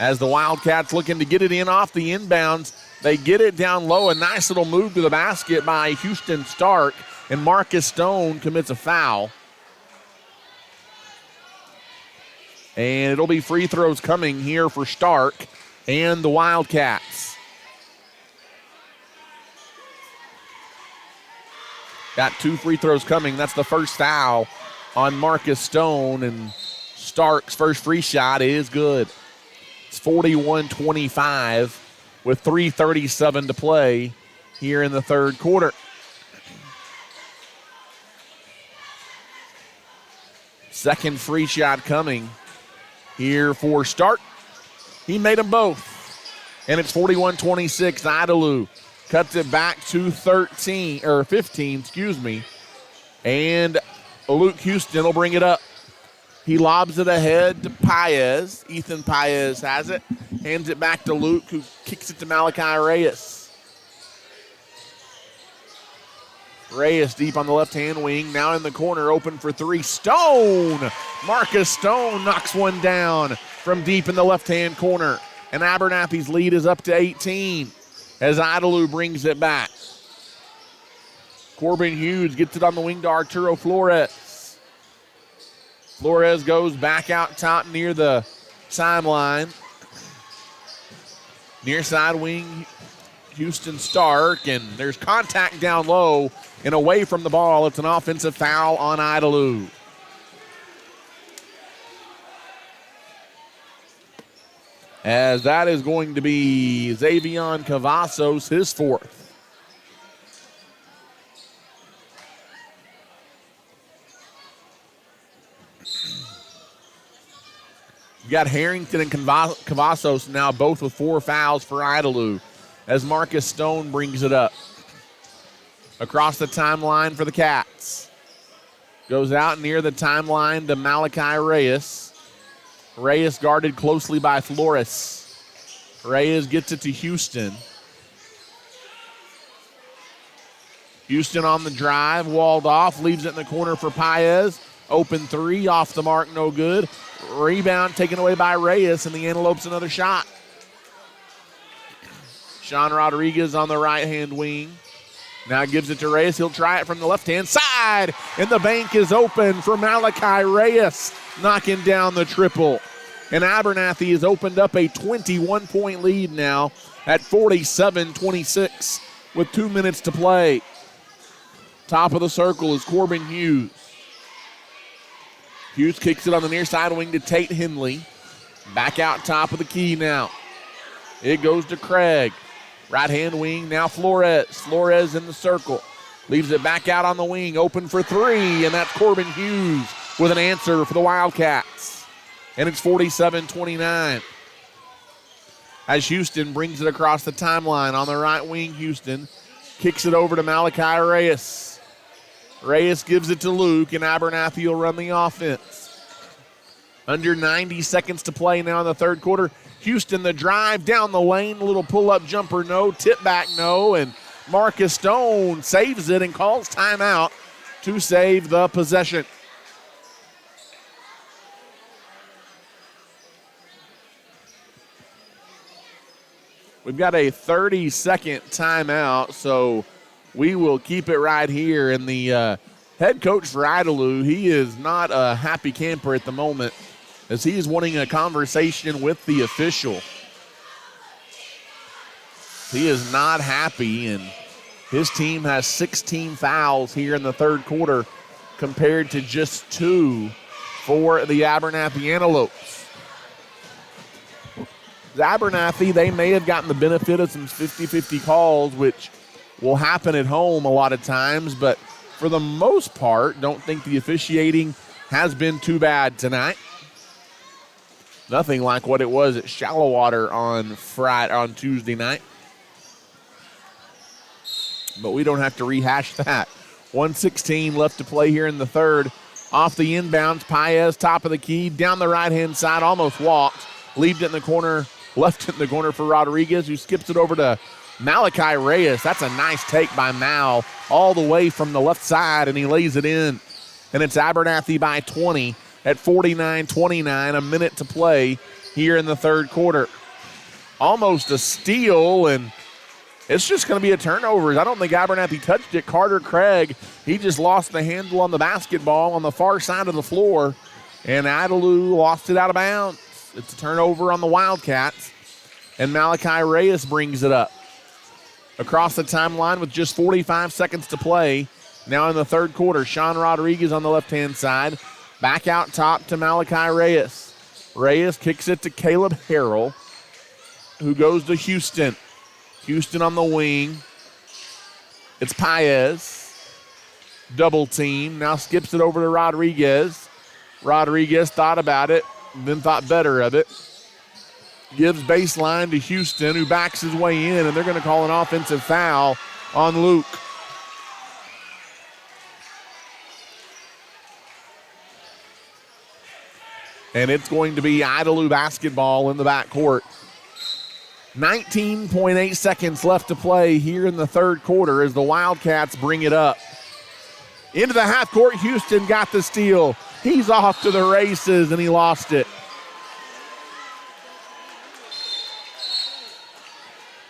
As the Wildcats looking to get it in off the inbounds, they get it down low. A nice little move to the basket by Houston Stark, and Marcus Stone commits a foul. And it'll be free throws coming here for Stark and the Wildcats. Got 2 free throws coming. That's the first foul on Marcus Stone, and Stark's first free shot is good. It's 41-25 with 3:37 to play here in the third quarter. Second free shot coming here for Stark. He made them both. And it's 41-26. Idalou cuts it back to 15, And Luke Houston will bring it up. He lobs it ahead to Paez. Ethan Paez has it. Hands it back to Luke, who kicks it to Malachi Reyes. Reyes deep on the left-hand wing. Now in the corner, open for 3. Stone! Marcus Stone knocks one down from deep in the left-hand corner. And Abernathy's lead is up to 18 as Idalou brings it back. Corbin Hughes gets it on the wing to Arturo Flores. Flores goes back out top near the timeline. Near side wing, Houston Stark, and there's contact down low and away from the ball. It's an offensive foul on Idalou. As that is going to be Xavion Cavazos, his 4th. You've got Harrington and Cavazos now both with 4 fouls for Idalou as Marcus Stone brings it up. Across the timeline for the Cats. Goes out near the timeline to Malachi Reyes. Reyes guarded closely by Flores. Reyes gets it to Houston. Houston on the drive, walled off, leaves it in the corner for Paez. Open 3, off the mark, no good. Rebound taken away by Reyes, and the Antelopes another shot. Sean Rodriguez on the right-hand wing. Now gives it to Reyes. He'll try it from the left-hand side, and the bank is open for Malachi Reyes, knocking down the triple. And Abernathy has opened up a 21-point lead now at 47-26 with 2 minutes to play. Top of the circle is Corbin Hughes. Hughes kicks it on the near side wing to Tate Henley. Back out top of the key now. It goes to Craig. Right-hand wing, now Flores. Flores in the circle. Leaves it back out on the wing, open for three, and that's Corbin Hughes with an answer for the Wildcats. And it's 47-29. As Houston brings it across the timeline on the right wing, Houston kicks it over to Malachi Reyes. Reyes gives it to Luke, and Abernathy will run the offense. Under 90 seconds to play now in the third quarter. Houston, the drive down the lane, little pull-up jumper, no. Tip back, no. And Marcus Stone saves it and calls timeout to save the possession. We've got a 30-second timeout, so we will keep it right here. And the head coach for Idalou, he is not a happy camper at the moment as he is wanting a conversation with the official. He is not happy, and his team has 16 fouls here in the third quarter compared to just 2 for the Abernathy Antelopes. Abernathy, they may have gotten the benefit of some 50-50 calls, which will happen at home a lot of times, but for the most part, don't think the officiating has been too bad tonight. Nothing like what it was at Shallowater on Tuesday night. But we don't have to rehash that. 1:16 left to play here in the third. Off the inbounds, Paez, top of the key, down the right-hand side, almost walked. Left it in the corner for Rodriguez, who skips it over to Malachi Reyes. That's a nice take by Mal all the way from the left side, and he lays it in. And it's Abernathy by 20 at 49-29, a minute to play here in the third quarter. Almost a steal, and it's just going to be a turnover. I don't think Abernathy touched it. Carter Craig, he just lost the handle on the basketball on the far side of the floor, and Idalou lost it out of bounds. It's a turnover on the Wildcats, and Malachi Reyes brings it up. Across the timeline with just 45 seconds to play. Now in the third quarter, Sean Rodriguez on the left-hand side. Back out top to Malachi Reyes. Reyes kicks it to Caleb Harrell, who goes to Houston. Houston on the wing. It's Paez. Double team. Now skips it over to Rodriguez. Rodriguez thought about it, then thought better of it. Gives baseline to Houston, who backs his way in, and they're going to call an offensive foul on Luke. And it's going to be Idalou basketball in the backcourt. 19.8 seconds left to play here in the third quarter as the Wildcats bring it up. Into the half court, Houston got the steal. He's off to the races, and he lost it.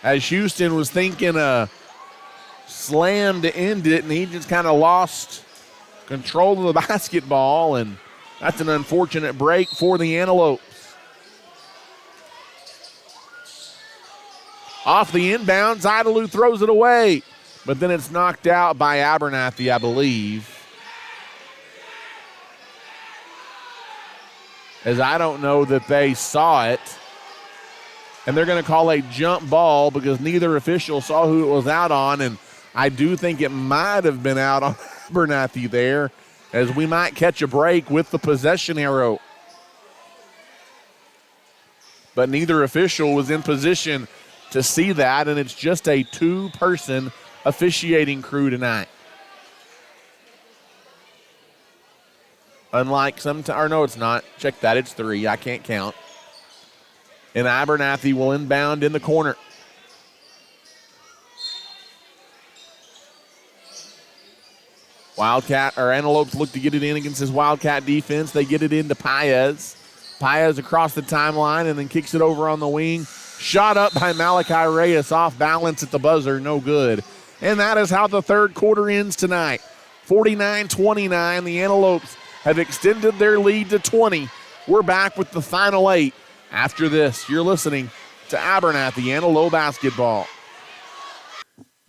As Houston was thinking a slam to end it, and he just kind of lost control of the basketball, and that's an unfortunate break for the Antelopes. Off the inbounds, Idalou throws it away, but then it's knocked out by Abernathy, I believe. As I don't know that they saw it. And they're going to call a jump ball because neither official saw who it was out on, and I do think it might have been out on Abernathy there, as we might catch a break with the possession arrow. But neither official was in position to see that, and it's just a 2-person officiating crew tonight. Unlike no, it's not. Check that, it's 3. I can't count. And Abernathy will inbound in the corner. Antelopes look to get it in against this Wildcat defense. They get it into Paez. Paez across the timeline and then kicks it over on the wing. Shot up by Malachi Reyes, off balance at the buzzer, no good. And that is how the third quarter ends tonight. 49-29, the Antelopes have extended their lead to 20 We're back with the final 8. After this, you're listening to Abernathy Idalou Basketball.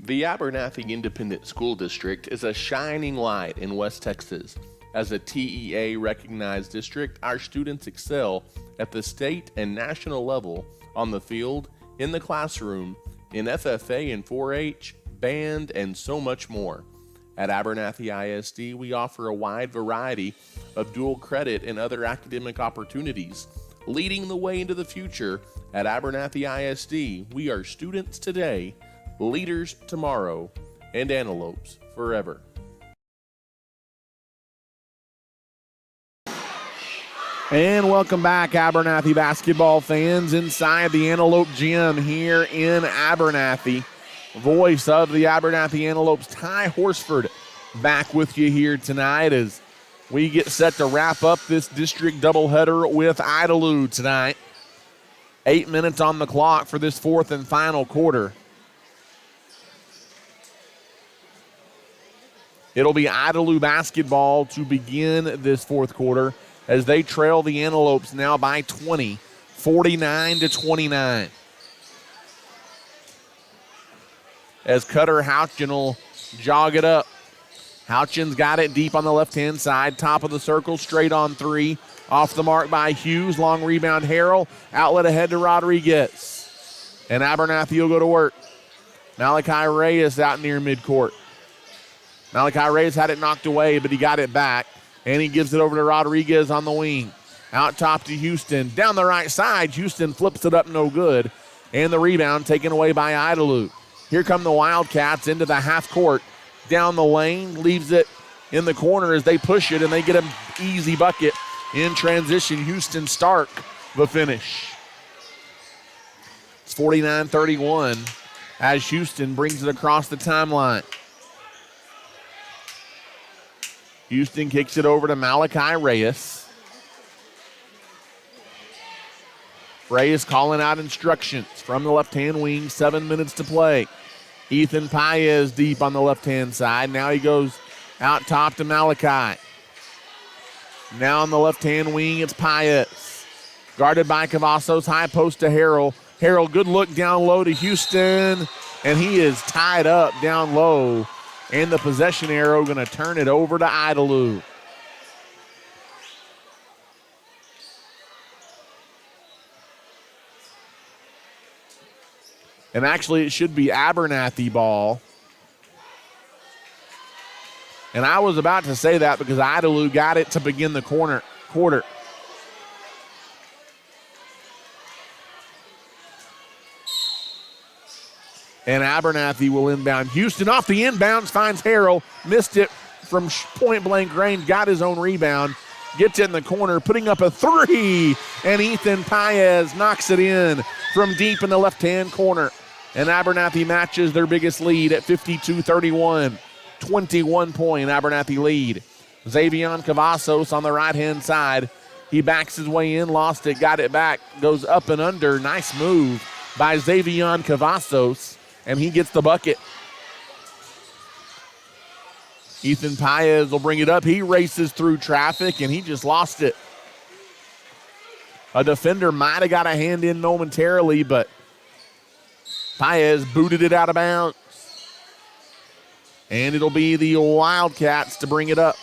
The Abernathy Independent School District is a shining light in West Texas. As a TEA-recognized district, our students excel at the state and national level on the field, in the classroom, in FFA and 4-H, band, and so much more. At Abernathy ISD, we offer a wide variety of dual credit and other academic opportunities. Leading the way into the future, at Abernathy ISD, we are students today, leaders tomorrow, and antelopes forever. And welcome back, Abernathy basketball fans, inside the Antelope Gym here in Abernathy. Voice of the Abernathy Antelopes, Ty Horsford, back with you here tonight as we get set to wrap up this district doubleheader with Idalou tonight. 8 minutes on the clock for this fourth and final quarter. It'll be Idalou basketball to begin this fourth quarter as they trail the Antelopes now by 20, 49-29. As Cutter Houchin will jog it up. Houchin's got it deep on the left-hand side, top of the circle, straight on three. Off the mark by Hughes, long rebound Harrell, outlet ahead to Rodriguez. And Abernathy will go to work. Malachi Reyes out near midcourt. Malachi Reyes had it knocked away, but he got it back. And he gives it over to Rodriguez on the wing. Out top to Houston. Down the right side, Houston flips it up no good. And the rebound taken away by Idalou. Here come the Wildcats into the half court. Down the lane, leaves it in the corner as they push it, and they get an easy bucket in transition. Houston Stark, the finish. It's 49-31 as Houston brings it across the timeline. Houston kicks it over to Malachi Reyes. Reyes calling out instructions from the left-hand wing. 7 minutes to play. Ethan Paez deep on the left-hand side. Now he goes out top to Malachi. Now on the left-hand wing, it's Paez. Guarded by Cavazos. High post to Harrell. Harrell, good look down low to Houston. And he is tied up down low. And the possession arrow going to turn it over to Idalou. And actually, it should be Abernathy ball. And I was about to say that because Idalou got it to begin the quarter. And Abernathy will inbound. Houston off the inbounds, finds Harrell. Missed it from point-blank range, got his own rebound. Gets it in the corner, putting up a three. And Ethan Paez knocks it in from deep in the left-hand corner. And Abernathy matches their biggest lead at 52-31. 21-point Abernathy lead. Xavion Cavazos on the right-hand side. He backs his way in, lost it, got it back, goes up and under. Nice move by Xavion Cavazos, and he gets the bucket. Ethan Paez will bring it up. He races through traffic, and he just lost it. A defender might have got a hand in momentarily, but Paez booted it out of bounds. And it'll be the Wildcats to bring it up.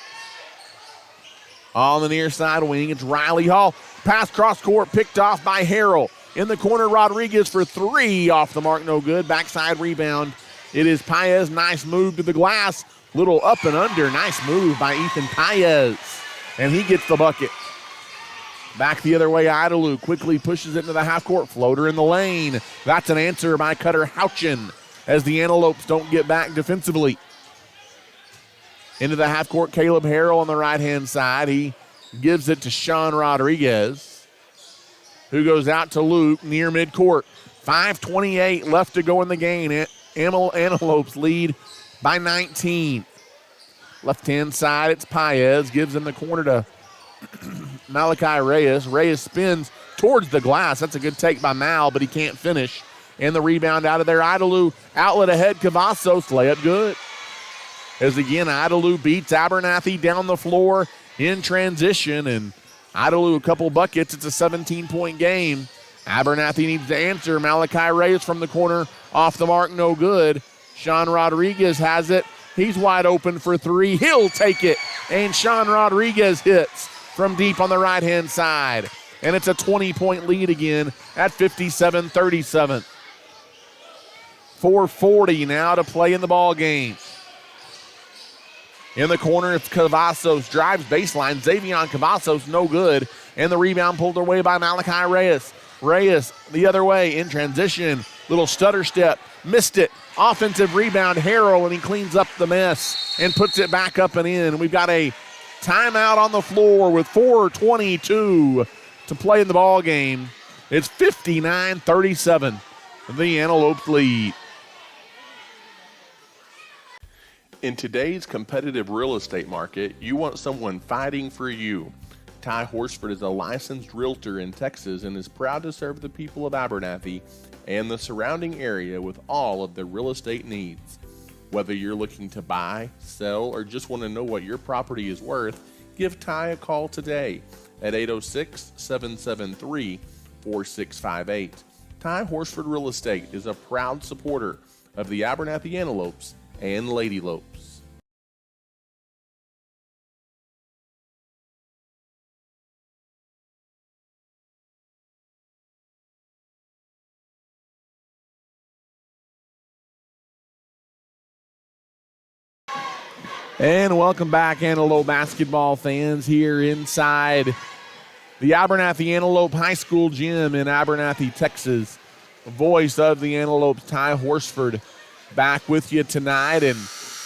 On the near side wing, it's Riley Hall. Pass cross court, picked off by Harrell. In the corner, Rodriguez for three. Off the mark, no good. Backside rebound. It is Paez. Nice move to the glass. Little up and under. Nice move by Ethan Paez. And he gets the bucket. Back the other way, Idalou quickly pushes it into the half-court. Floater in the lane. That's an answer by Cutter Houchin as the Antelopes don't get back defensively. Into the half-court, Caleb Harrell on the right-hand side. He gives it to Sean Rodriguez, who goes out to Luke near midcourt. 5:28 left to go in the game. Antelopes lead by 19. Left-hand side, it's Paez. Gives in the corner to Malachi Reyes. Reyes spins towards the glass. That's a good take by Mal, but he can't finish. And the rebound out of there. Idalou outlet ahead. Cavazos layup good. As again, Idalou beats Abernathy down the floor in transition. And Idalou, a couple buckets. It's a 17-point game. Abernathy needs to answer. Malachi Reyes from the corner, off the mark, no good. Sean Rodriguez has it. He's wide open for three. He'll take it. And Sean Rodriguez hits from deep on the right-hand side. And it's a 20-point lead again at 57-37. 4:40 now to play in the ball game. In the corner, it's Cavazos, drives baseline. Xavion Cavazos, no good. And the rebound pulled away by Malachi Reyes. Reyes the other way in transition. Little stutter step. Missed it. Offensive rebound, Harrell, and he cleans up the mess and puts it back up and in. We've got a timeout on the floor with 4:22 to play in the ball game. It's 59-37. The Antelopes lead. In today's competitive real estate market, you want someone fighting for you. Ty Horsford is a licensed realtor in Texas and is proud to serve the people of Abernathy and the surrounding area with all of their real estate needs. Whether you're looking to buy, sell, or just want to know what your property is worth, give Ty a call today at 806-773-4658. Ty Horsford Real Estate is a proud supporter of the Abernathy Antelopes and Lady Lopes. And welcome back, Antelope basketball fans, here inside the Abernathy Antelope High School gym in Abernathy, Texas. The voice of the Antelopes, Ty Horsford, back with you tonight. And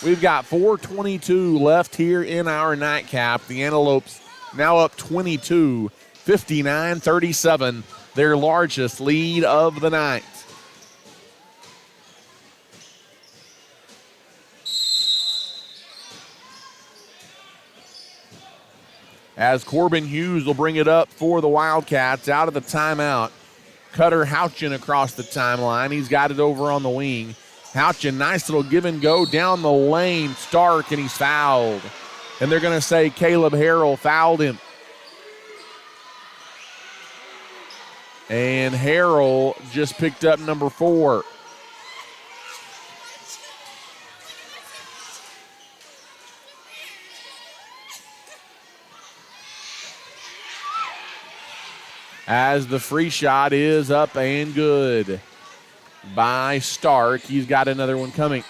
we've got 4:22 left here in our nightcap. The Antelopes now up 22, 59-37, their largest lead of the night. As Corbin Hughes will bring it up for the Wildcats out of the timeout. Cutter Houchin across the timeline. He's got it over on the wing. Houchin, nice little give and go down the lane. Stark, and he's fouled. And they're going to say Caleb Harrell fouled him. And Harrell just picked up number 4. As the free shot is up and good by Stark. He's got another one coming.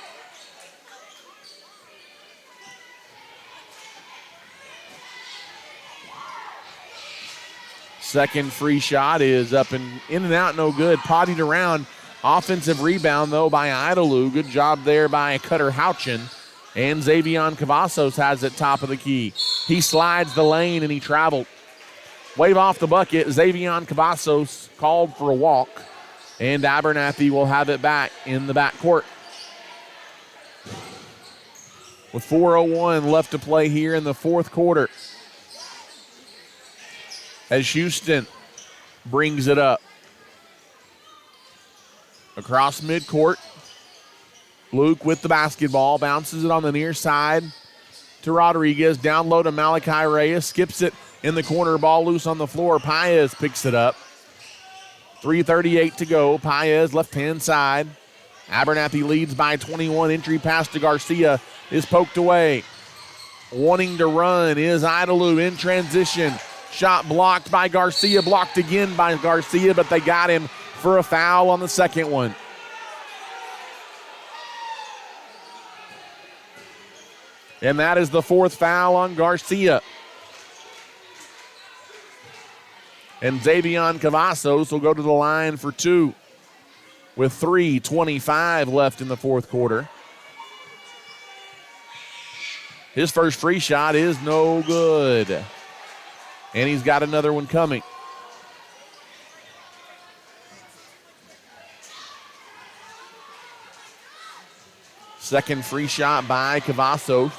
Second free shot is up and in and out, no good. Pottied around. Offensive rebound, though, by Idalou. Good job there by Cutter Houchin. And Xavion Cavazos has it top of the key. He slides the lane and he traveled. Wave off the bucket. Xavion Cavazos called for a walk. And Abernathy will have it back in the backcourt. With 4:01 left to play here in the fourth quarter. As Houston brings it up. Across midcourt. Luke with the basketball. Bounces it on the near side to Rodriguez. Down low to Malachi Reyes. Skips it in the corner. Ball loose on the floor. Paez picks it up. 3:38 to go. Paez left-hand side. Abernathy leads by 21. Entry pass to Garcia is poked away. Wanting to run is Idalou in transition. Shot blocked by Garcia. Blocked again by Garcia, but they got him for a foul on the second one. And that is the fourth foul on Garcia. And Xavion Cavazos will go to the line for 2 with 3:25 left in the fourth quarter. His first free shot is no good. And he's got another one coming. Second free shot by Cavazos.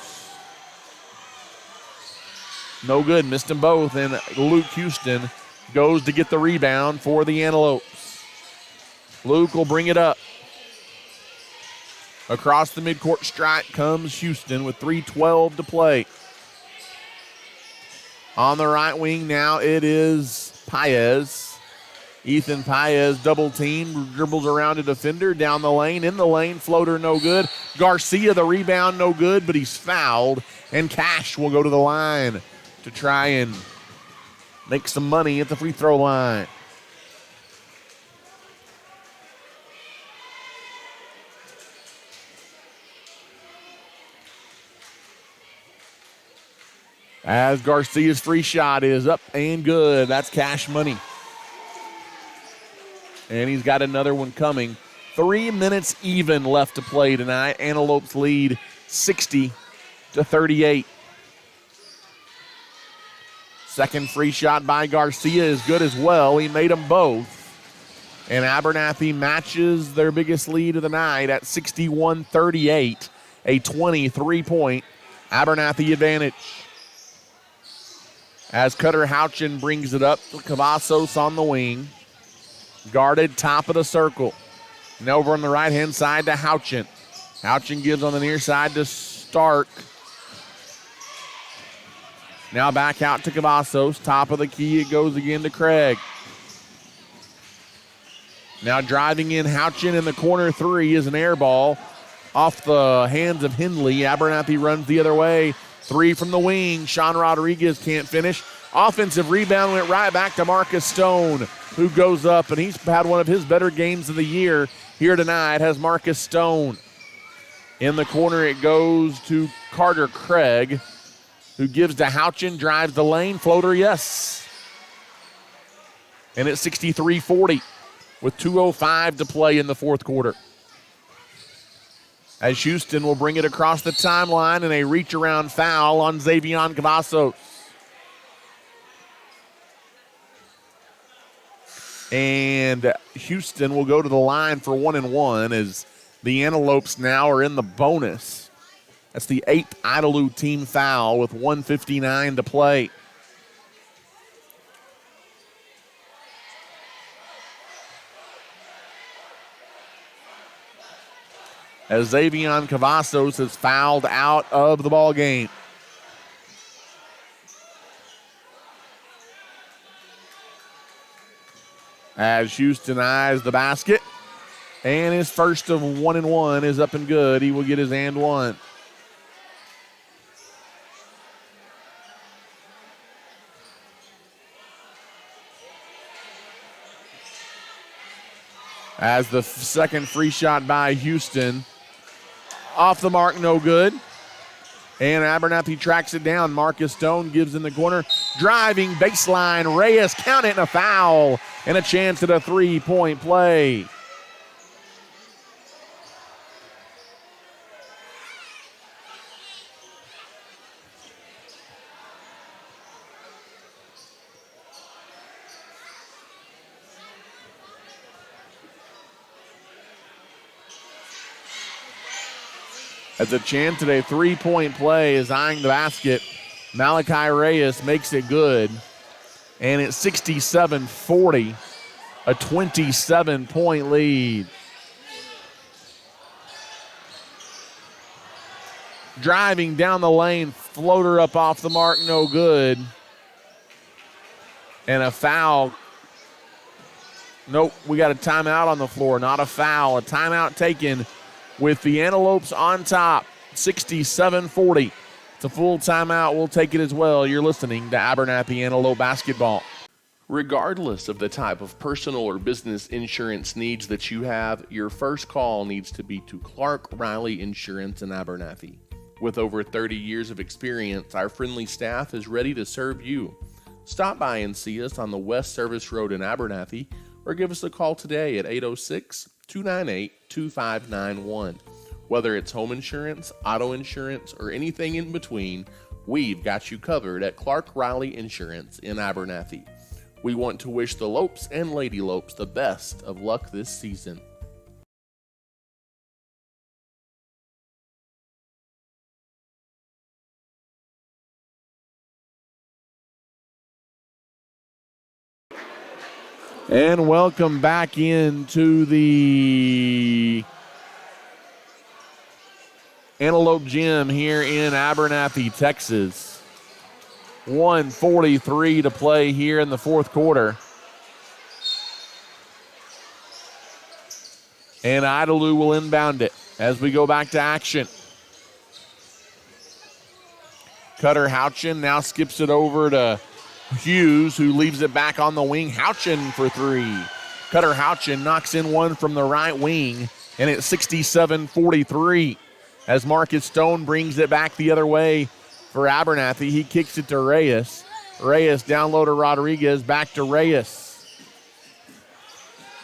No good, missed them both, and Luke Houston goes to get the rebound for the Antelopes. Luke will bring it up. Across the midcourt stripe comes Houston with 3:12 to play. On the right wing now it is Paez. Ethan Paez double team, dribbles around a defender, down the lane, in the lane, floater no good. Garcia the rebound no good, but he's fouled. And Cash will go to the line to try and make some money at the free throw line. As Garcia's free shot is up and good. That's cash money. And he's got another one coming. 3 minutes even left to play tonight. Antelopes lead 60-38. Second free shot by Garcia is good as well. He made them both. And Abernathy matches their biggest lead of the night at 61-38. A 23-point Abernathy advantage. As Cutter Houchin brings it up, Cavazos on the wing. Guarded top of the circle. And over on the right-hand side to Houchin. Houchin gives on the near side to Stark. Now back out to Cavazos. Top of the key, it goes again to Craig. Now driving in Houchin in the corner three is an air ball off the hands of Hindley. Abernathy runs the other way. Three from the wing. Sean Rodriguez can't finish. Offensive rebound went right back to Marcus Stone, who goes up, and he's had one of his better games of the year here tonight, has Marcus Stone. In the corner it goes to Carter Craig, who gives to Houchin, drives the lane, floater, yes. And it's 63-40 with 2:05 to play in the fourth quarter. As Houston will bring it across the timeline and a reach-around foul on Xavion Cavazos. And Houston will go to the line for 1-1 as the Antelopes now are in the bonus. That's the 8th Idalou team foul with 1:59 to play. As Xavion Cavazos is fouled out of the ball game. As Houston eyes the basket, and his first of 1-1 is up and good. He will get his and one. As the second free shot by Houston, off the mark, no good. And Abernathy tracks it down. Marcus Stone gives in the corner. Driving baseline. Reyes, count it, and a foul. And a chance at a three-point play. As a chance at a three-point play is eyeing the basket. Malachi Reyes makes it good. And it's 67-40, a 27-point lead. Driving down the lane, floater up off the mark, no good. And a foul. Nope, we got a timeout on the floor, not a foul. A timeout taken with the Antelopes on top, 67-40. It's a full timeout. We'll take it as well. You're listening to Abernathy Antelope Basketball. Regardless of the type of personal or business insurance needs that you have, your first call needs to be to Clark Riley Insurance in Abernathy. With over 30 years of experience, our friendly staff is ready to serve you. Stop by and see us on the West Service Road in Abernathy, or give us a call today at 806-298-2591. Whether it's home insurance, auto insurance, or anything in between, we've got you covered at Clark Riley Insurance in Abernathy. We want to wish the Lopes and Lady Lopes the best of luck this season. And welcome back into the Antelope Gym here in Abernathy, Texas. 1:43 to play here in the fourth quarter. And Idalou will inbound it as we go back to action. Cutter Houchin now skips it over to Hughes, who leaves it back on the wing. Houchin for three. Cutter Houchin knocks in one from the right wing, and it's 67-43 as Marcus Stone brings it back the other way for Abernathy. He kicks it to Reyes. Reyes down low to Rodriguez, back to Reyes.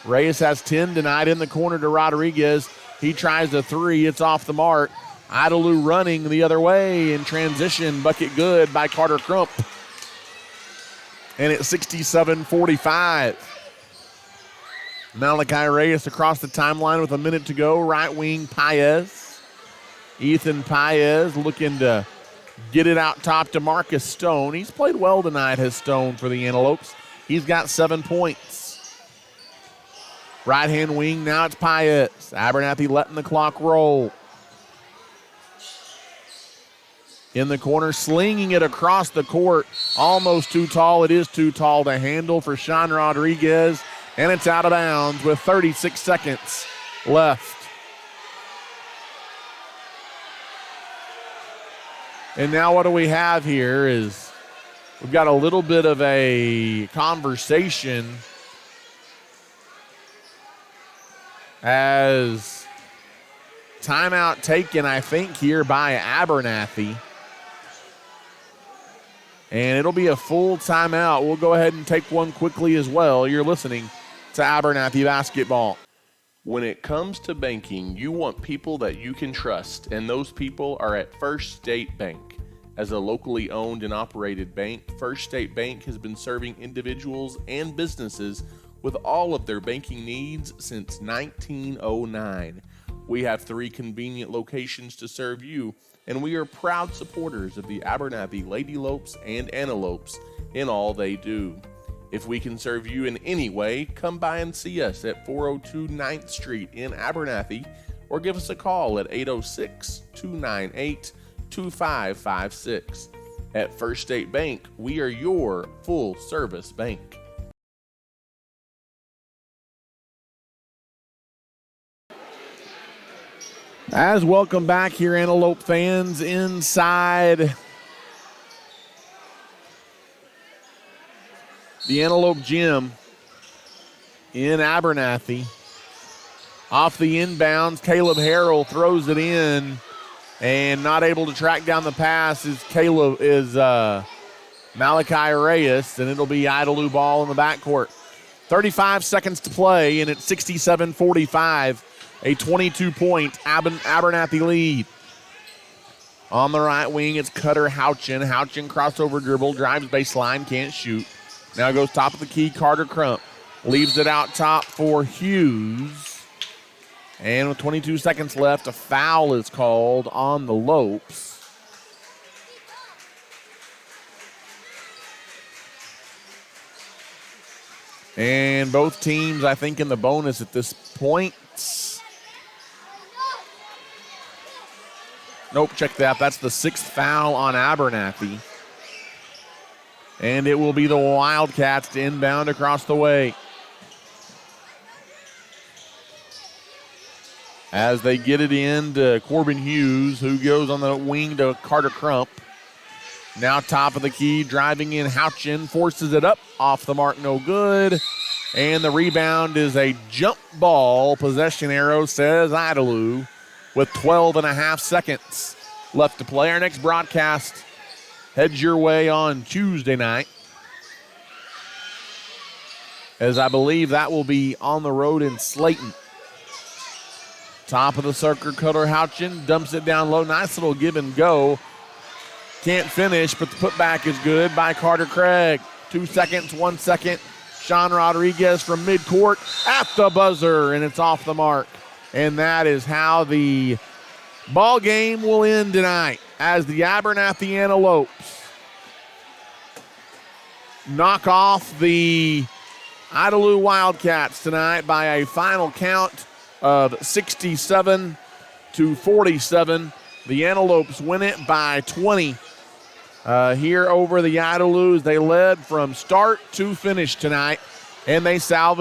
Reyes has 10 tonight in the corner to Rodriguez. He tries a three. It's off the mark. Idalou running the other way in transition. Bucket good by Carter Crump. And it's 67-45. Malachi Reyes across the timeline with a minute to go. Right wing Paez. Ethan Paez looking to get it out top to Marcus Stone. He's played well tonight, has Stone, for the Antelopes. He's got 7 points. Right-hand wing, now it's Paez. Abernathy letting the clock roll. In the corner, slinging it across the court. Almost too tall. It is too tall to handle for Sean Rodriguez. And it's out of bounds with 36 seconds left. And now what do we have here is we've got a little bit of a conversation as timeout taken, I think, here by Abernathy. And it'll be a full timeout. We'll go ahead and take one quickly as well. You're listening to Abernathy Basketball. When it comes to banking, you want people that you can trust, and those people are at First State Bank. As a locally owned and operated bank, First State Bank has been serving individuals and businesses with all of their banking needs since 1909. We have 3 convenient locations to serve you, and we are proud supporters of the Abernathy Lady Lopes and Antelopes in all they do. If we can serve you in any way, come by and see us at 402 9th Street in Abernathy, or give us a call at 806-298-2556. At First State Bank, we are your full-service bank. As welcome back here, Antelope fans, inside the Antelope Gym in Abernathy. Off the inbounds, Caleb Harrell throws it in, and not able to track down the pass is Malachi Reyes, and it'll be Idalou ball in the backcourt. 35 seconds to play, and it's 67-45. A 22-point Abernathy lead. On the right wing, it's Cutter Houchin. Houchin crossover dribble, drives baseline, can't shoot. Now goes top of the key, Carter Crump. Leaves it out top for Hughes. And with 22 seconds left, a foul is called on the Lopes. And both teams, I think, in the bonus at this point. Nope, check that. That's the 6th foul on Abernathy. And it will be the Wildcats to inbound across the way. As they get it in to Corbin Hughes, who goes on the wing to Carter Crump. Now top of the key, driving in Houchin, forces it up, off the mark, no good. And the rebound is a jump ball. Possession arrow says Idalou with 12 and a half seconds left to play. Our next broadcast heads your way on Tuesday night, as I believe that will be on the road in Slayton. Top of the circle, Cutter Houchin dumps it down low. Nice little give and go. Can't finish, but the putback is good by Carter Craig. 2 seconds, 1 second. Sean Rodriguez from midcourt at the buzzer, and it's off the mark. And that is how the ball game will end tonight, as the Abernathy Antelopes knock off the Idalou Wildcats tonight by a final count of 67-47. The Antelopes win it by 20. here over the Idalous. They led from start to finish tonight, and they salvaged